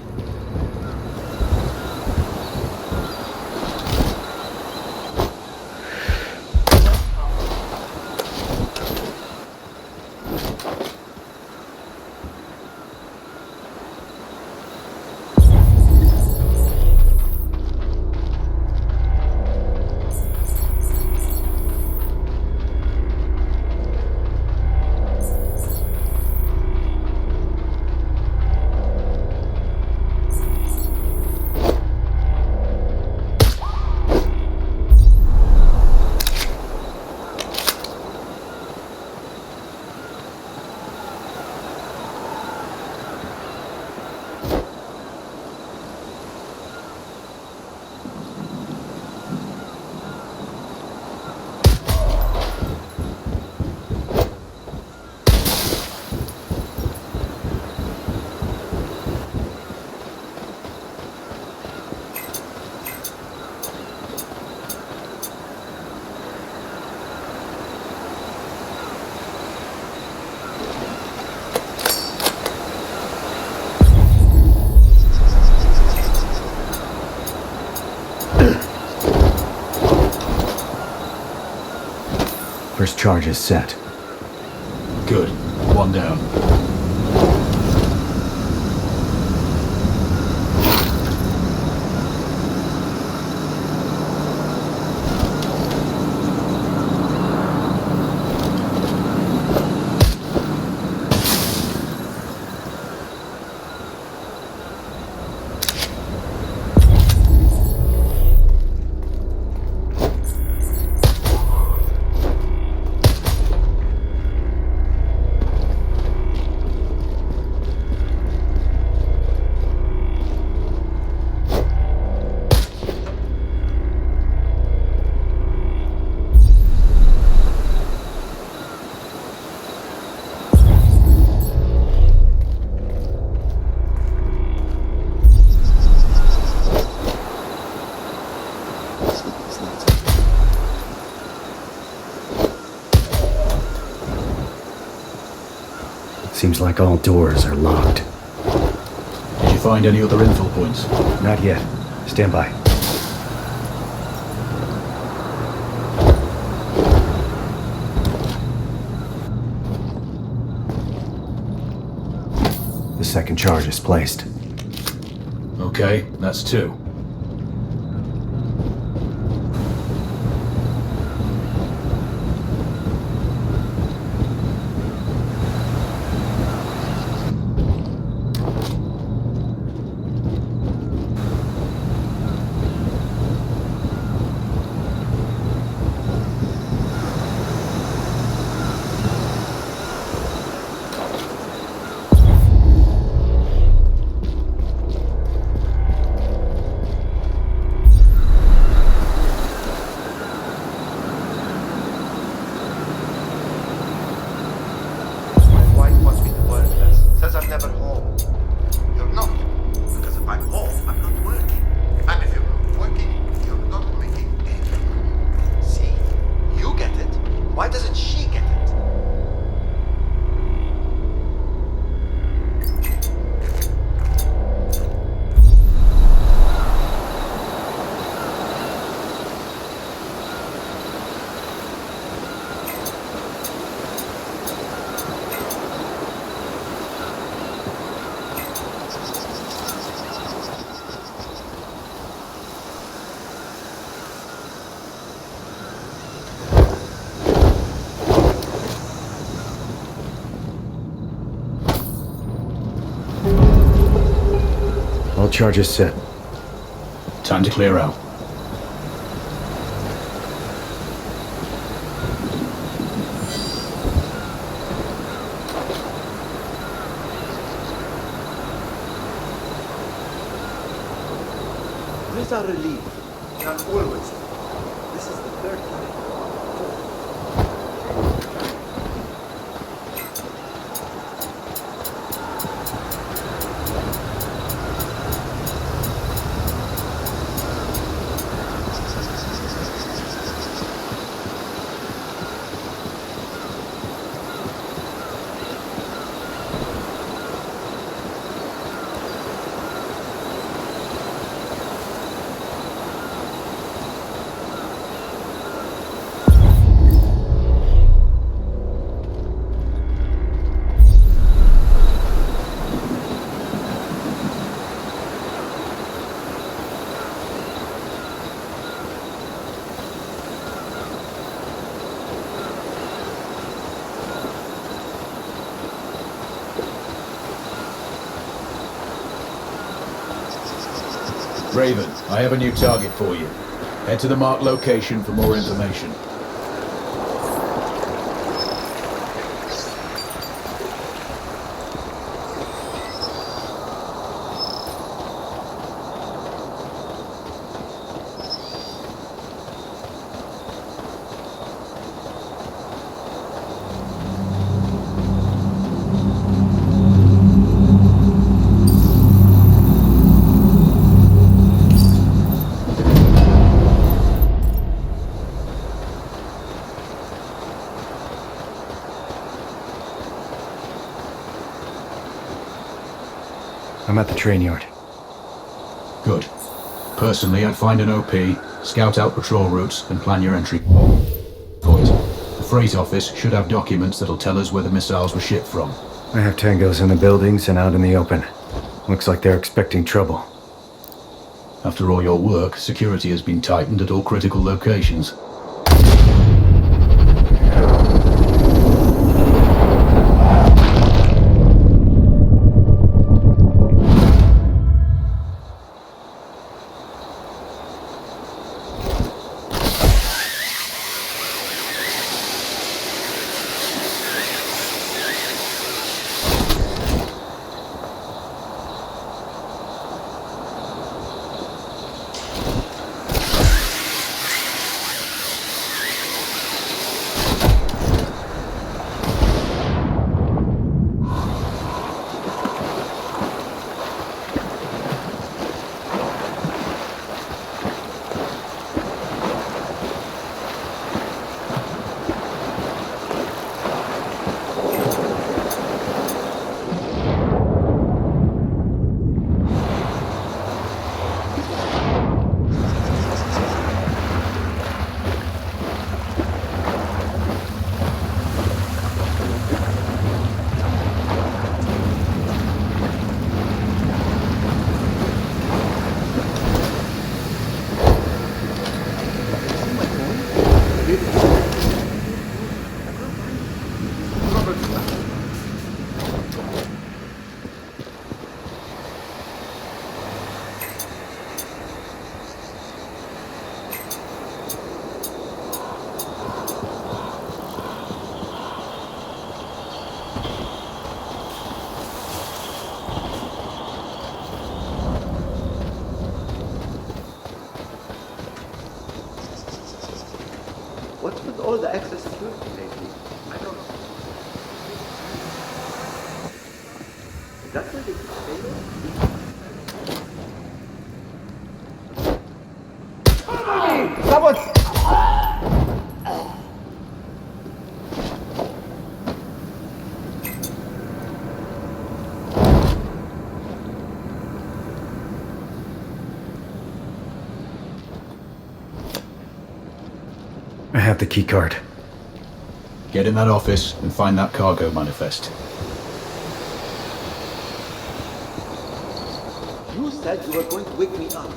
First charge is set. Good. 1 down. Seems like all doors are locked. Did you find any other info points? Not yet. Stand by. The second charge is placed. Okay, that's 2. charges set. Time to clear out. Where's our relief? Not always. This is the third time. Raven, I have a new target for you. Head to the marked location for more information. I'm at the train yard. Good. Personally, I'd find an OP, scout out patrol routes, and plan your entry point. The freight office should have documents that'll tell us where the missiles were shipped from. I have tangos in the buildings and out in the open. Looks like they're expecting trouble. After all your work, security has been tightened at all critical locations. What's with all the extra security lately? I don't know. Is that where they keep Sabotage! I have the key card. Get in that office and find that cargo manifest. You said you were going to wake me up.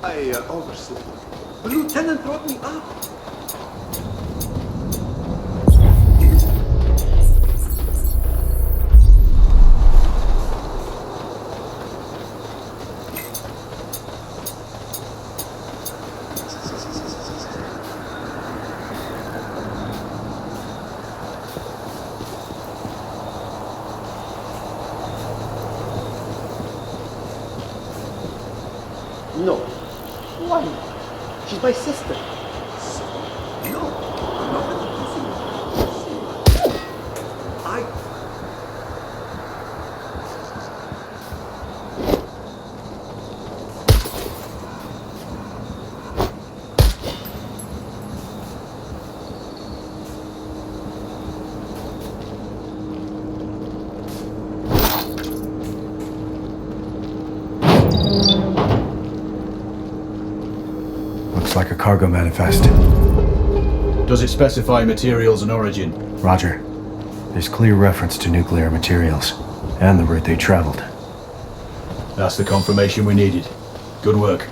I overslept. The lieutenant brought me up. She's my sister. No, nothing to do. Like a cargo manifest. Does it specify materials and origin? Roger. There's clear reference to nuclear materials, and the route they traveled. That's the confirmation we needed. Good work.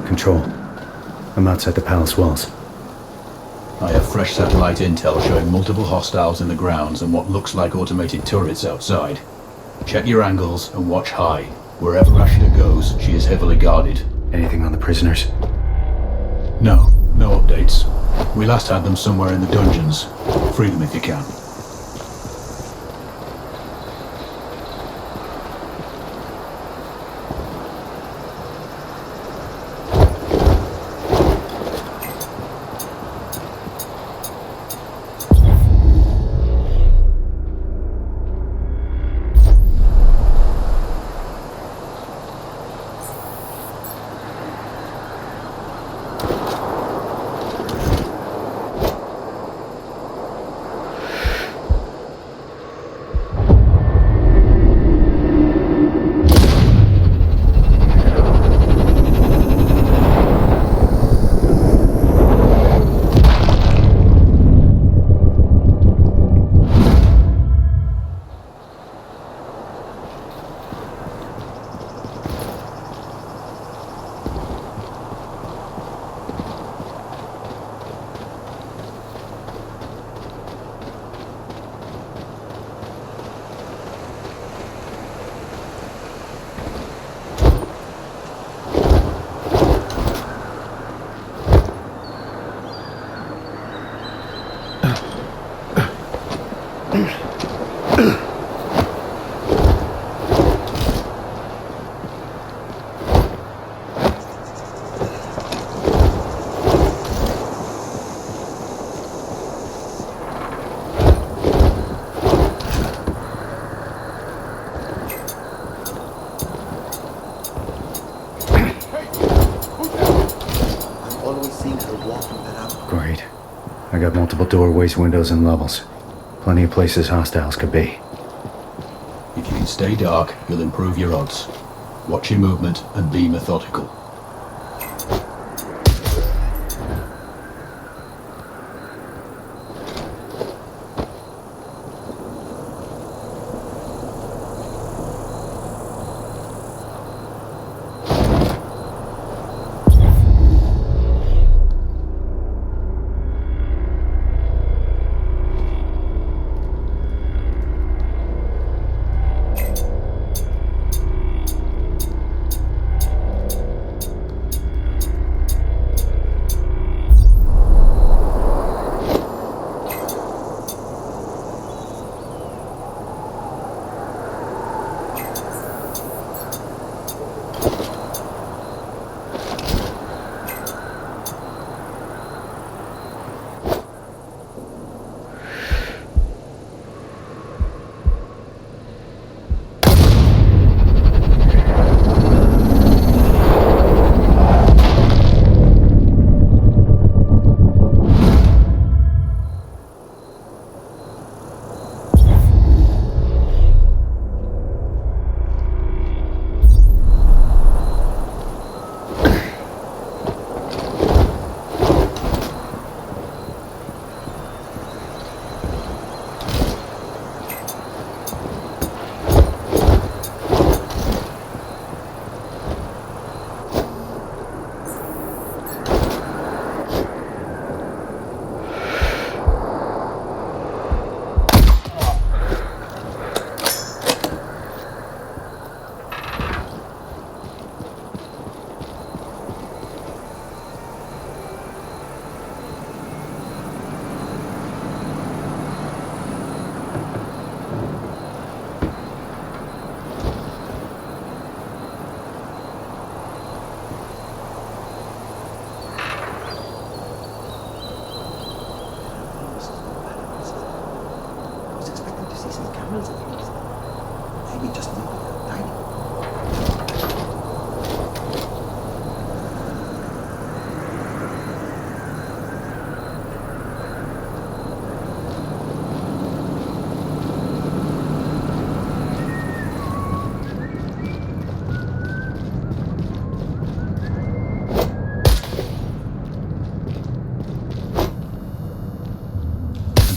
Control. I'm outside the palace walls. I have fresh satellite intel showing multiple hostiles in the grounds and what looks like automated turrets outside. Check your angles and watch high. Wherever Rashida goes, she is heavily guarded. Anything on the prisoners? No updates. We last had them somewhere in the dungeons. Free them if you can. Great. I got multiple doorways, windows, and levels. Plenty of places hostiles could be. If you can stay dark, you'll improve your odds. Watch your movement and be methodical.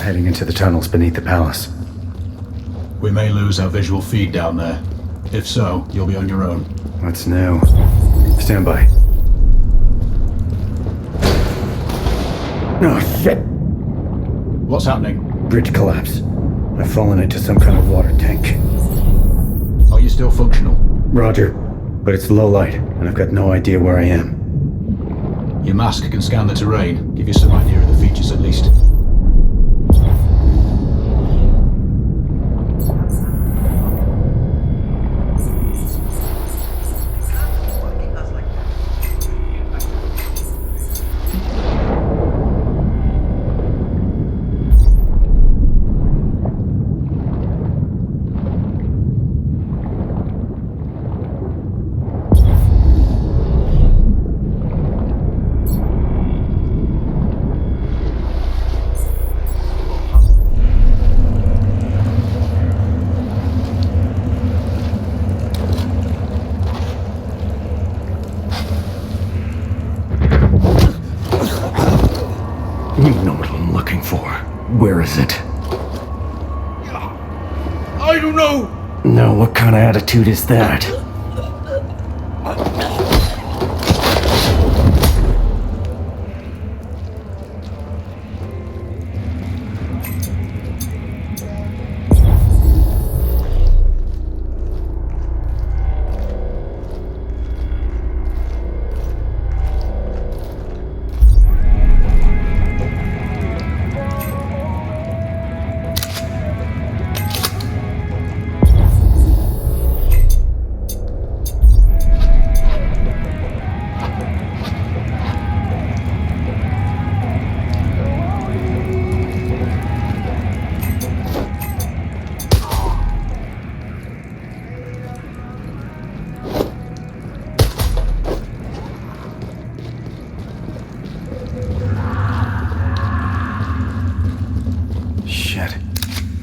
Heading into the tunnels beneath the palace. We may lose our visual feed down there. If so, you'll be on your own. What's new? Stand by. Oh, shit! What's happening? Bridge collapse. I've fallen into some kind of water tank. Are you still functional? Roger. But it's low light, and I've got no idea where I am. Your mask can scan the terrain, give you some idea of the features at least. Where is it? I don't know! No, what kind of attitude is that?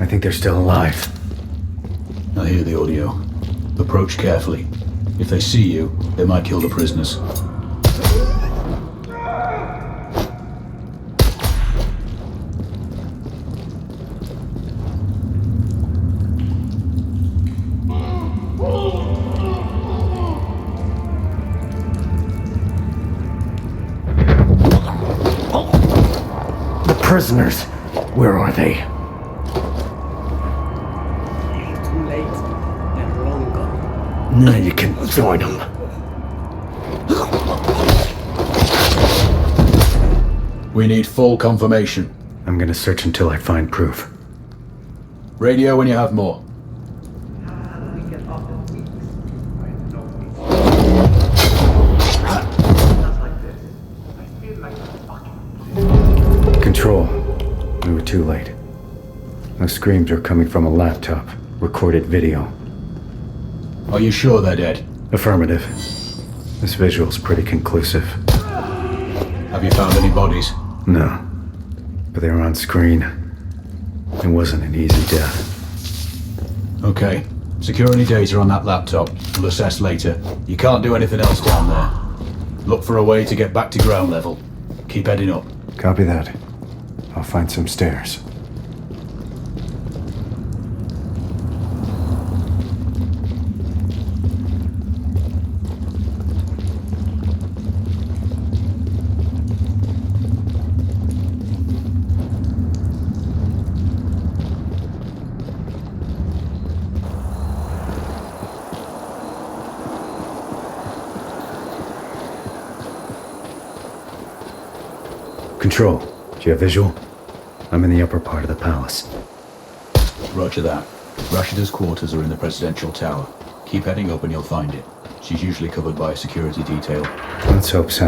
think they're still alive. I hear the audio. Approach carefully. If they see you, they might kill the prisoners. The prisoners, where are they? Too late. They're long gone. Now you can join them. We need full confirmation. I'm gonna search until I find proof. Radio when you have more. Control. We were too late. Those screams are coming from a laptop. Recorded video. Are you sure they're dead? Affirmative. This visual's pretty conclusive. Have you found any bodies? No. But they were on screen. It wasn't an easy death. Okay. Secure any data on that laptop. We'll assess later. You can't do anything else down there. Look for a way to get back to ground level. Keep heading up. Copy that. I'll find some stairs. Control, do you have visual? I'm in the upper part of the palace. Roger that. Rashida's quarters are in the presidential tower. Keep heading up and you'll find it. She's usually covered by a security detail. Let's hope so.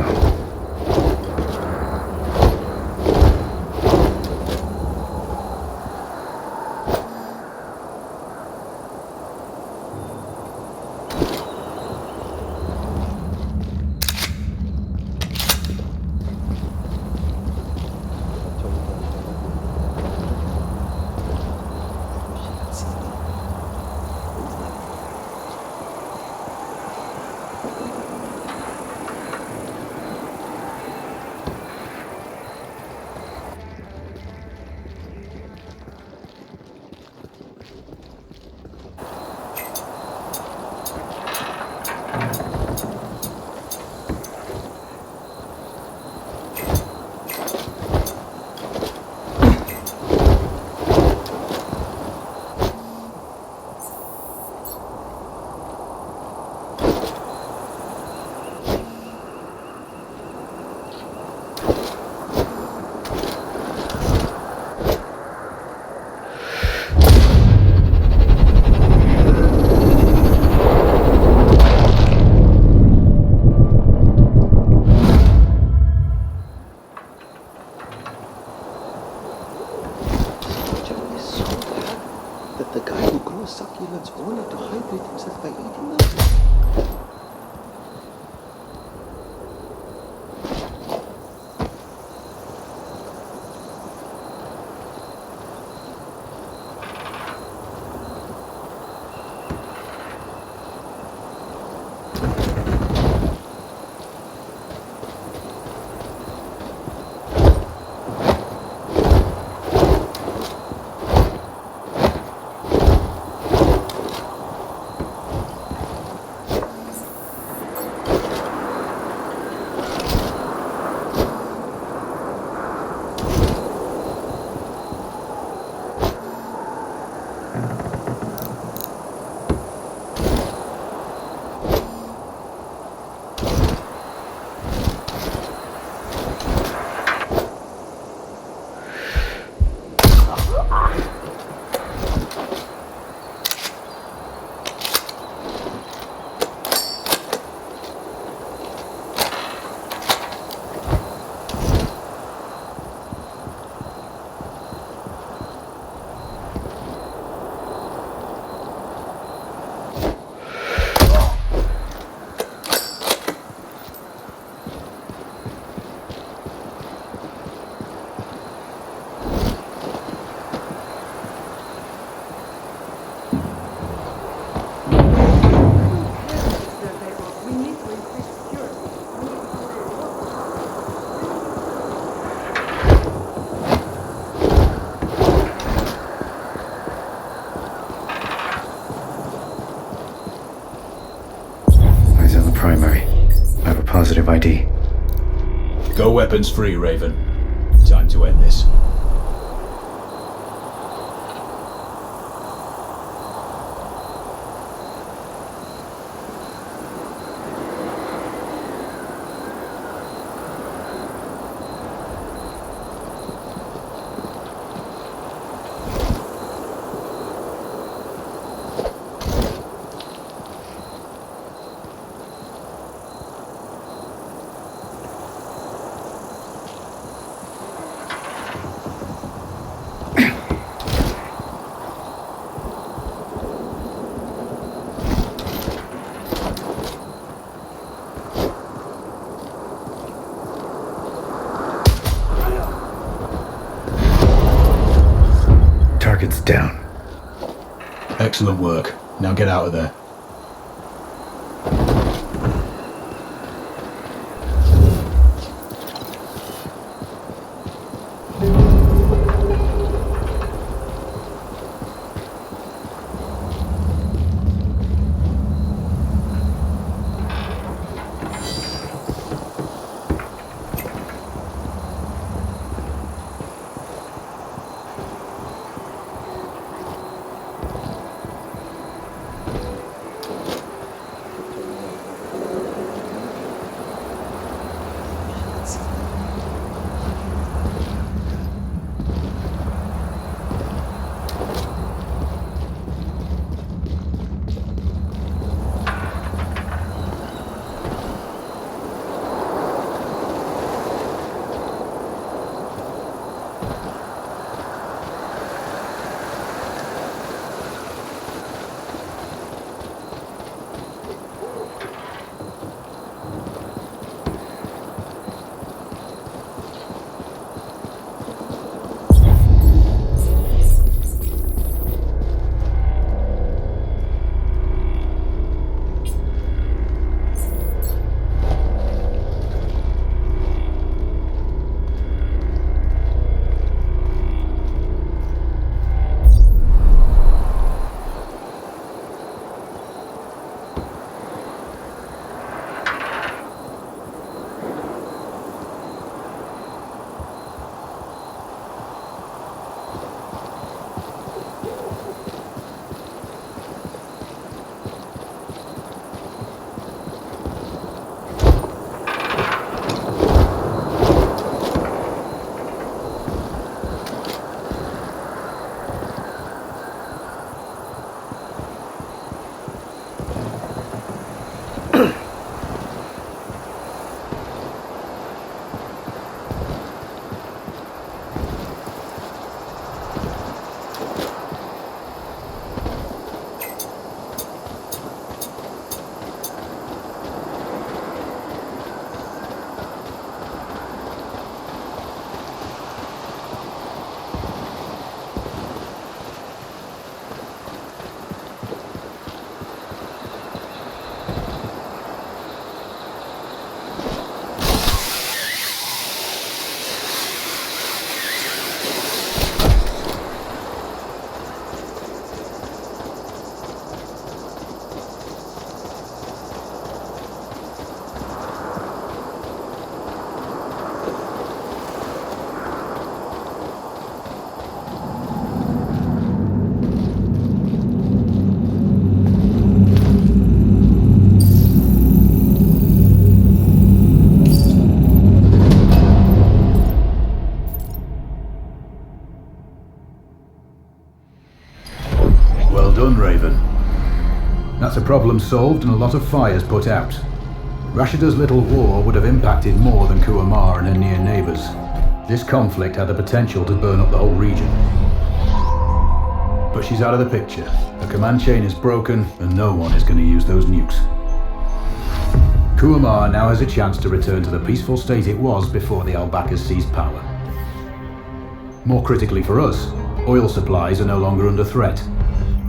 Go weapons free, Raven. Time to end this. Target's down. Excellent work. Now get out of there. done, Raven. That's a problem solved and a lot of fires put out. Rashida's little war would have impacted more than Kuamar and her near neighbors. This conflict had the potential to burn up the whole region. But she's out of the picture. The command chain is broken, and no one is going to use those nukes. Kuamar now has a chance to return to the peaceful state it was before the Al-Bakas seized power. More critically for us, oil supplies are no longer under threat.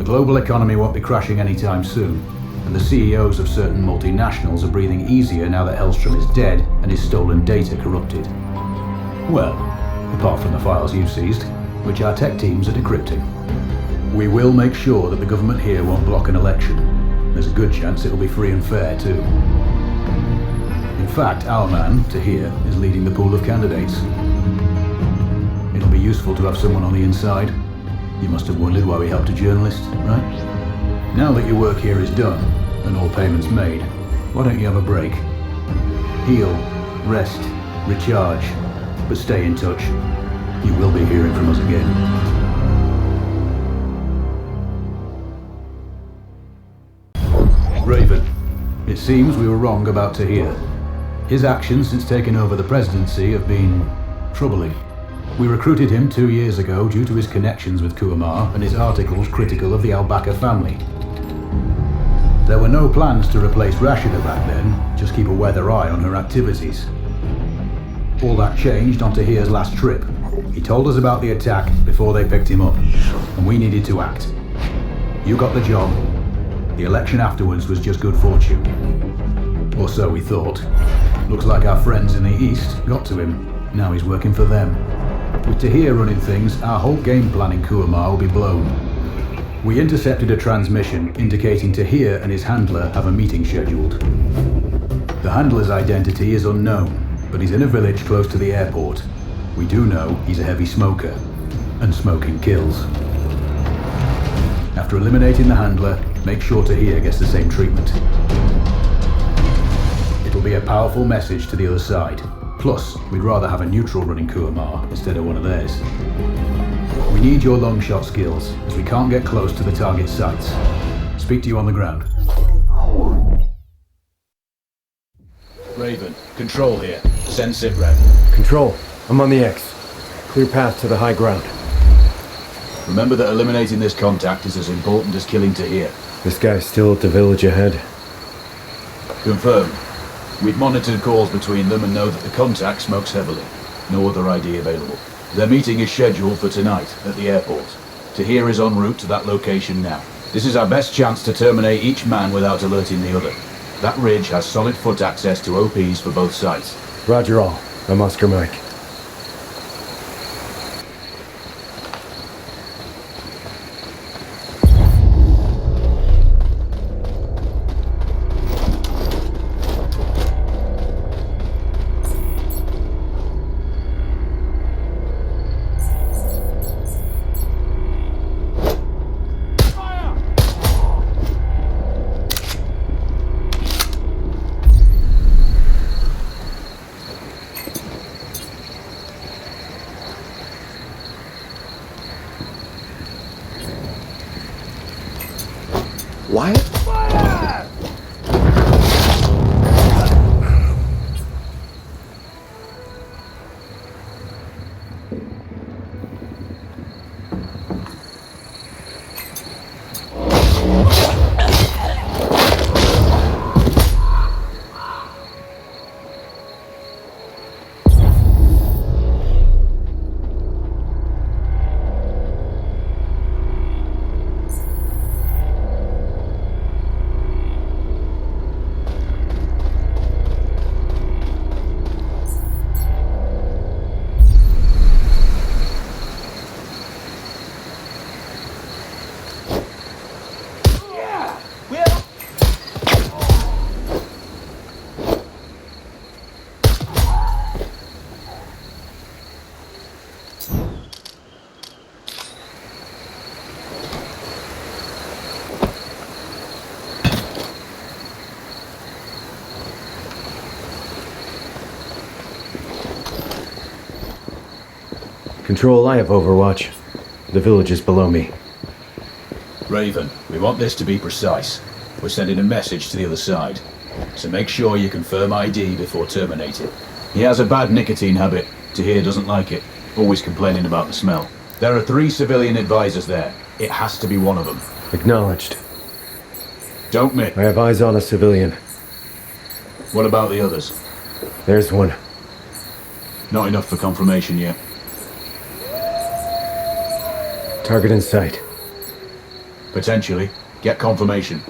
The global economy won't be crashing anytime soon, and the CEOs of certain multinationals are breathing easier now that Helstorm is dead and his stolen data corrupted. Well, apart from the files you've seized, which our tech teams are decrypting. We will make sure that the government here won't block an election. There's a good chance it'll be free and fair, too. In fact, our man, Tahir, is leading the pool of candidates. It'll be useful to have someone on the inside. You must have wondered why we helped a journalist, right? Now that your work here is done, and all payments made, why don't you have a break? Heal, rest, recharge, but stay in touch. You will be hearing from us again. Raven, it seems we were wrong about Tahir. His actions since taking over the presidency have been troubling. We recruited him 2 years ago due to his connections with Kuamar and his articles critical of the Al-Bakr family. There were no plans to replace Rashida back then, just keep a weather eye on her activities. All that changed on Tahir's last trip. He told us about the attack before they picked him up, and we needed to act. You got the job. The election afterwards was just good fortune. Or so we thought. Looks like our friends in the East got to him. Now he's working for them. With Tahir running things, our whole game plan in Kuamar will be blown. We intercepted a transmission indicating Tahir and his handler have a meeting scheduled. The handler's identity is unknown, but he's in a village close to the airport. We do know he's a heavy smoker, and smoking kills. After eliminating the handler, make sure Tahir gets the same treatment. It'll be a powerful message to the other side. Plus, we'd rather have a neutral running Kuamar instead of one of theirs. We need your long shot skills, as we can't get close to the target sites. Speak to you on the ground. Raven, control here. Send sitrep. Control, I'm on the X. Clear path to the high ground. Remember that eliminating this contact is as important as killing Tahir. This guy's still at the village ahead. Confirmed. We've monitored calls between them and know that the contact smokes heavily. No other ID available. Their meeting is scheduled for tonight at the airport. Tahir is en route to that location now. This is our best chance to terminate each man without alerting the other. That ridge has solid foot access to OPs for both sides. Roger all. I'm Oscar Mike. Why? Control, I have overwatch. The village is below me. Raven, we want this to be precise. We're sending a message to the other side. So make sure you confirm ID before terminating. He has a bad nicotine habit. Tahir doesn't like it. Always complaining about the smell. There are 3 civilian advisors there. It has to be one of them. Acknowledged. Don't miss. I have eyes on a civilian. What about the others? There's one. Not enough for confirmation yet. Target in sight. Potentially. Get confirmation.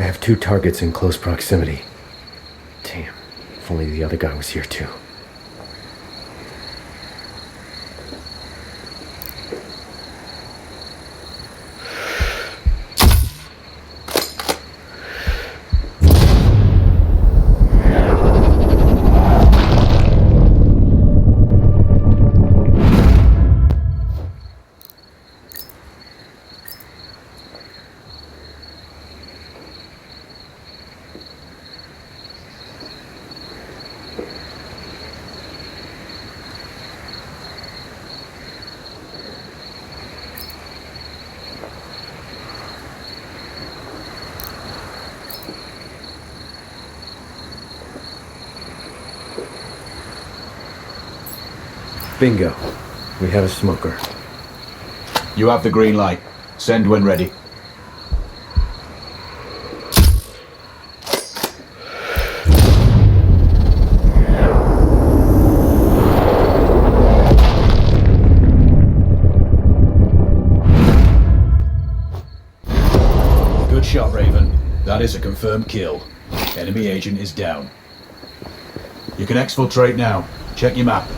I have 2 targets in close proximity. Damn, if only the other guy was here too. Bingo. We have a smoker. You have the green light. Send when ready. Good shot, Raven. That is a confirmed kill. Enemy agent is down. You can exfiltrate now. Check your map.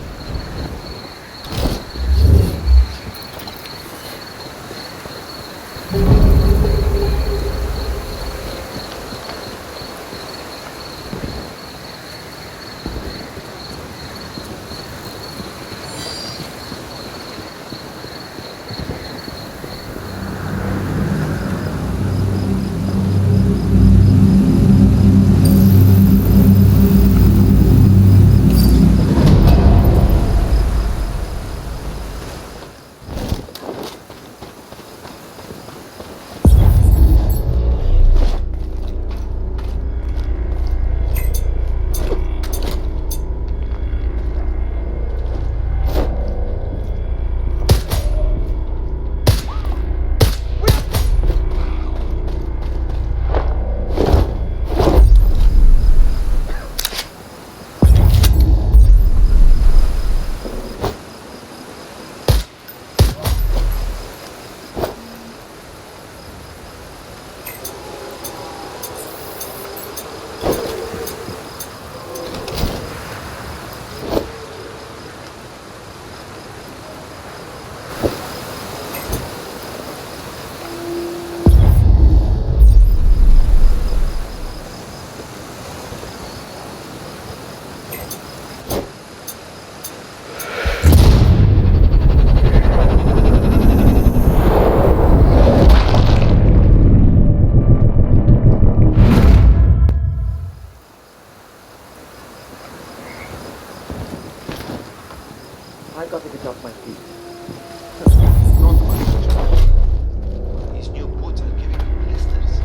I gotta get off my feet. These new boots are giving me blisters.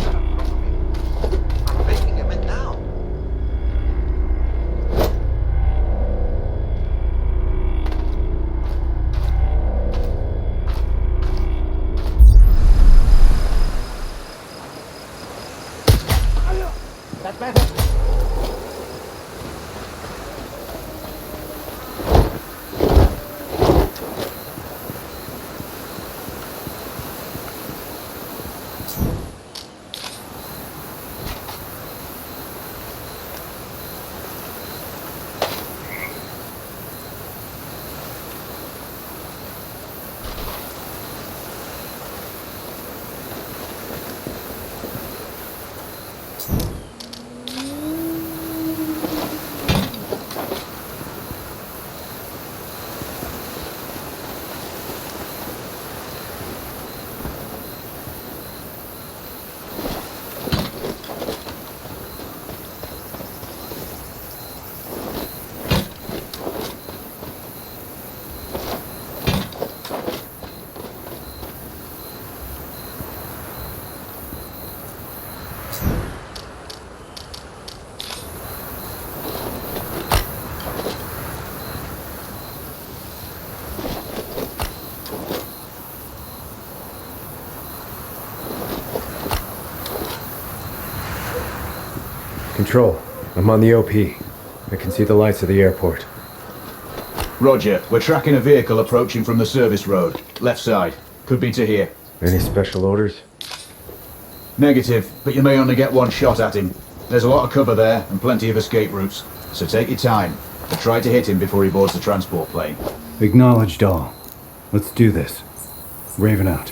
Shut up, probably. I'm breaking them in now. That's better. Control, I'm on the OP. I can see the lights of the airport. Roger, we're tracking a vehicle approaching from the service road. Left side. Could be to here. Any special orders? Negative, but you may only get one shot at him. There's a lot of cover there, and plenty of escape routes. So take your time, but try to hit him before he boards the transport plane. Acknowledged all. Let's do this. Raven out.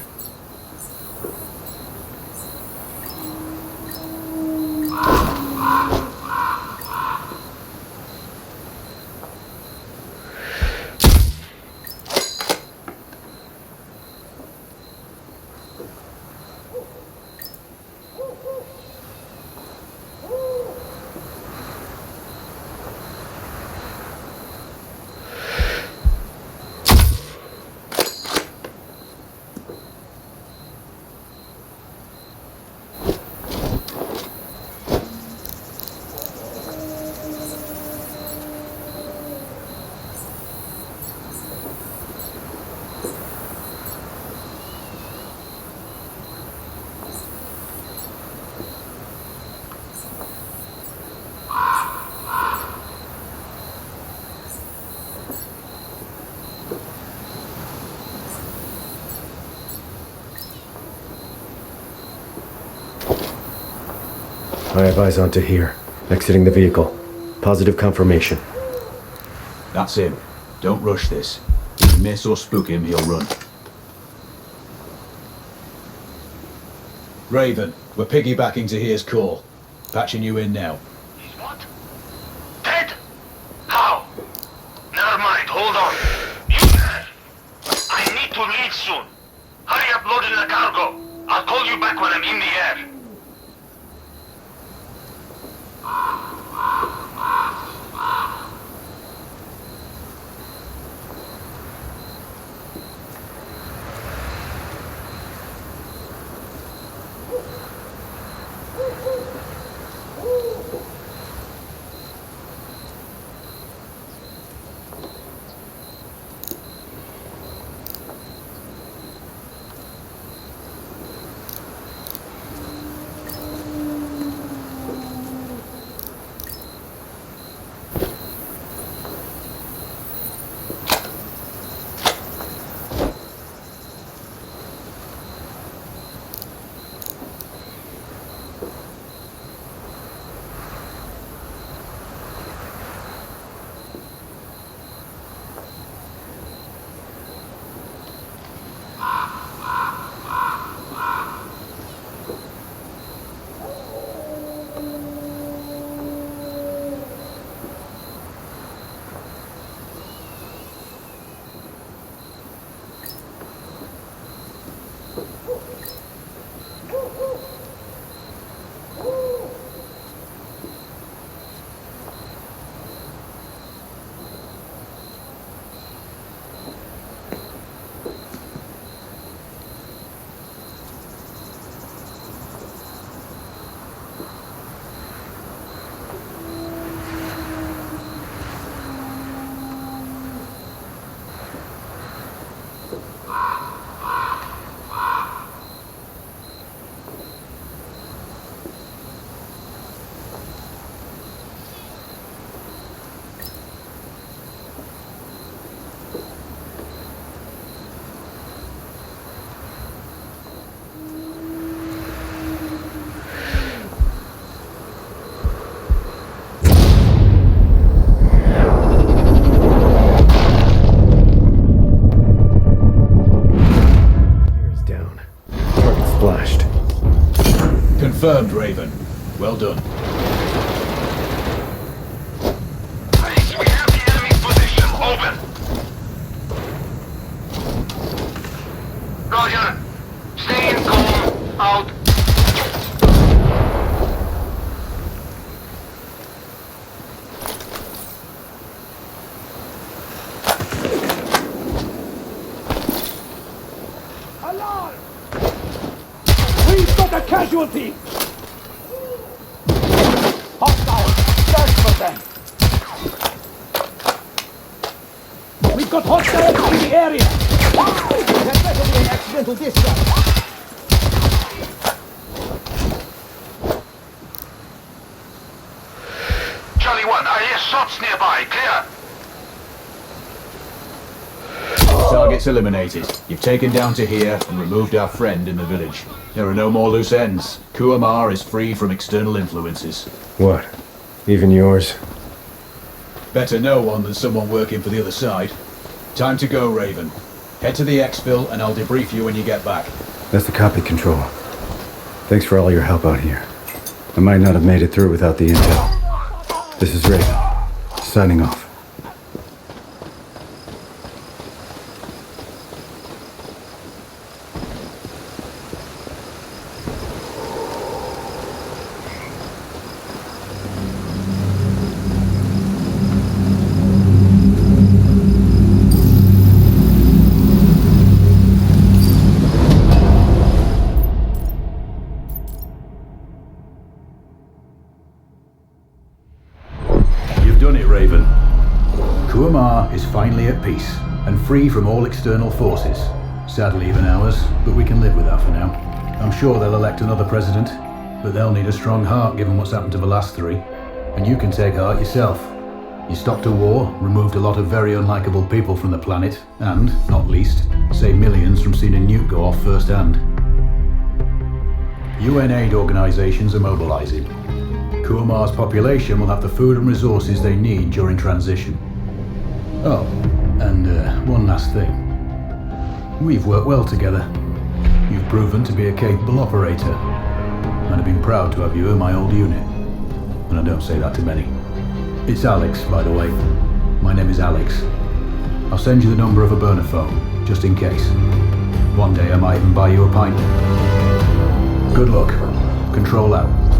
I have eyes on Tahir, exiting the vehicle. Positive confirmation. That's him. Don't rush this. If you miss or spook him, he'll run. Raven, we're piggybacking Tahir's call. Patching you in now. He's what? Dead? How? Never mind, hold on. You there? I need to leave soon. Hurry up loading the cargo. I'll call you back when I'm in the air. Confirmed, Raven. Well done. We have the enemy's position. Over. Roger. Stay in calm. Out. Alarm! We've got a casualty! Hostile! Search for them! We've got hostiles in the area! There better be an accidental discharge! anyone. I hear shots nearby. Clear. Targets eliminated. You've taken down Tahir and removed our friend in the village. There are no more loose ends. Kuamar is free from external influences. What? Even yours? Better know one than someone working for the other side. Time to go, Raven. Head to the exfil and I'll debrief you when you get back. That's the copy, Control. Thanks for all your help out here. I might not have made it through without the intel. This is Raven. Signing off. Kuamar is finally at peace and free from all external forces. Sadly even ours, but we can live with that for now. I'm sure they'll elect another president, but they'll need a strong heart given what's happened to the last three. And you can take heart yourself. You stopped a war, removed a lot of very unlikable people from the planet, and, not least, saved millions from seeing a nuke go off firsthand. UN aid organizations are mobilizing. Kuamar's population will have the food and resources they need during transition. Oh, and one last thing. We've worked well together. You've proven to be a capable operator. I'd have been proud to have you in my old unit. And I don't say that to many. It's Alex, by the way. My name is Alex. I'll send you the number of a burner phone, just in case. One day I might even buy you a pint. Good luck. Control out.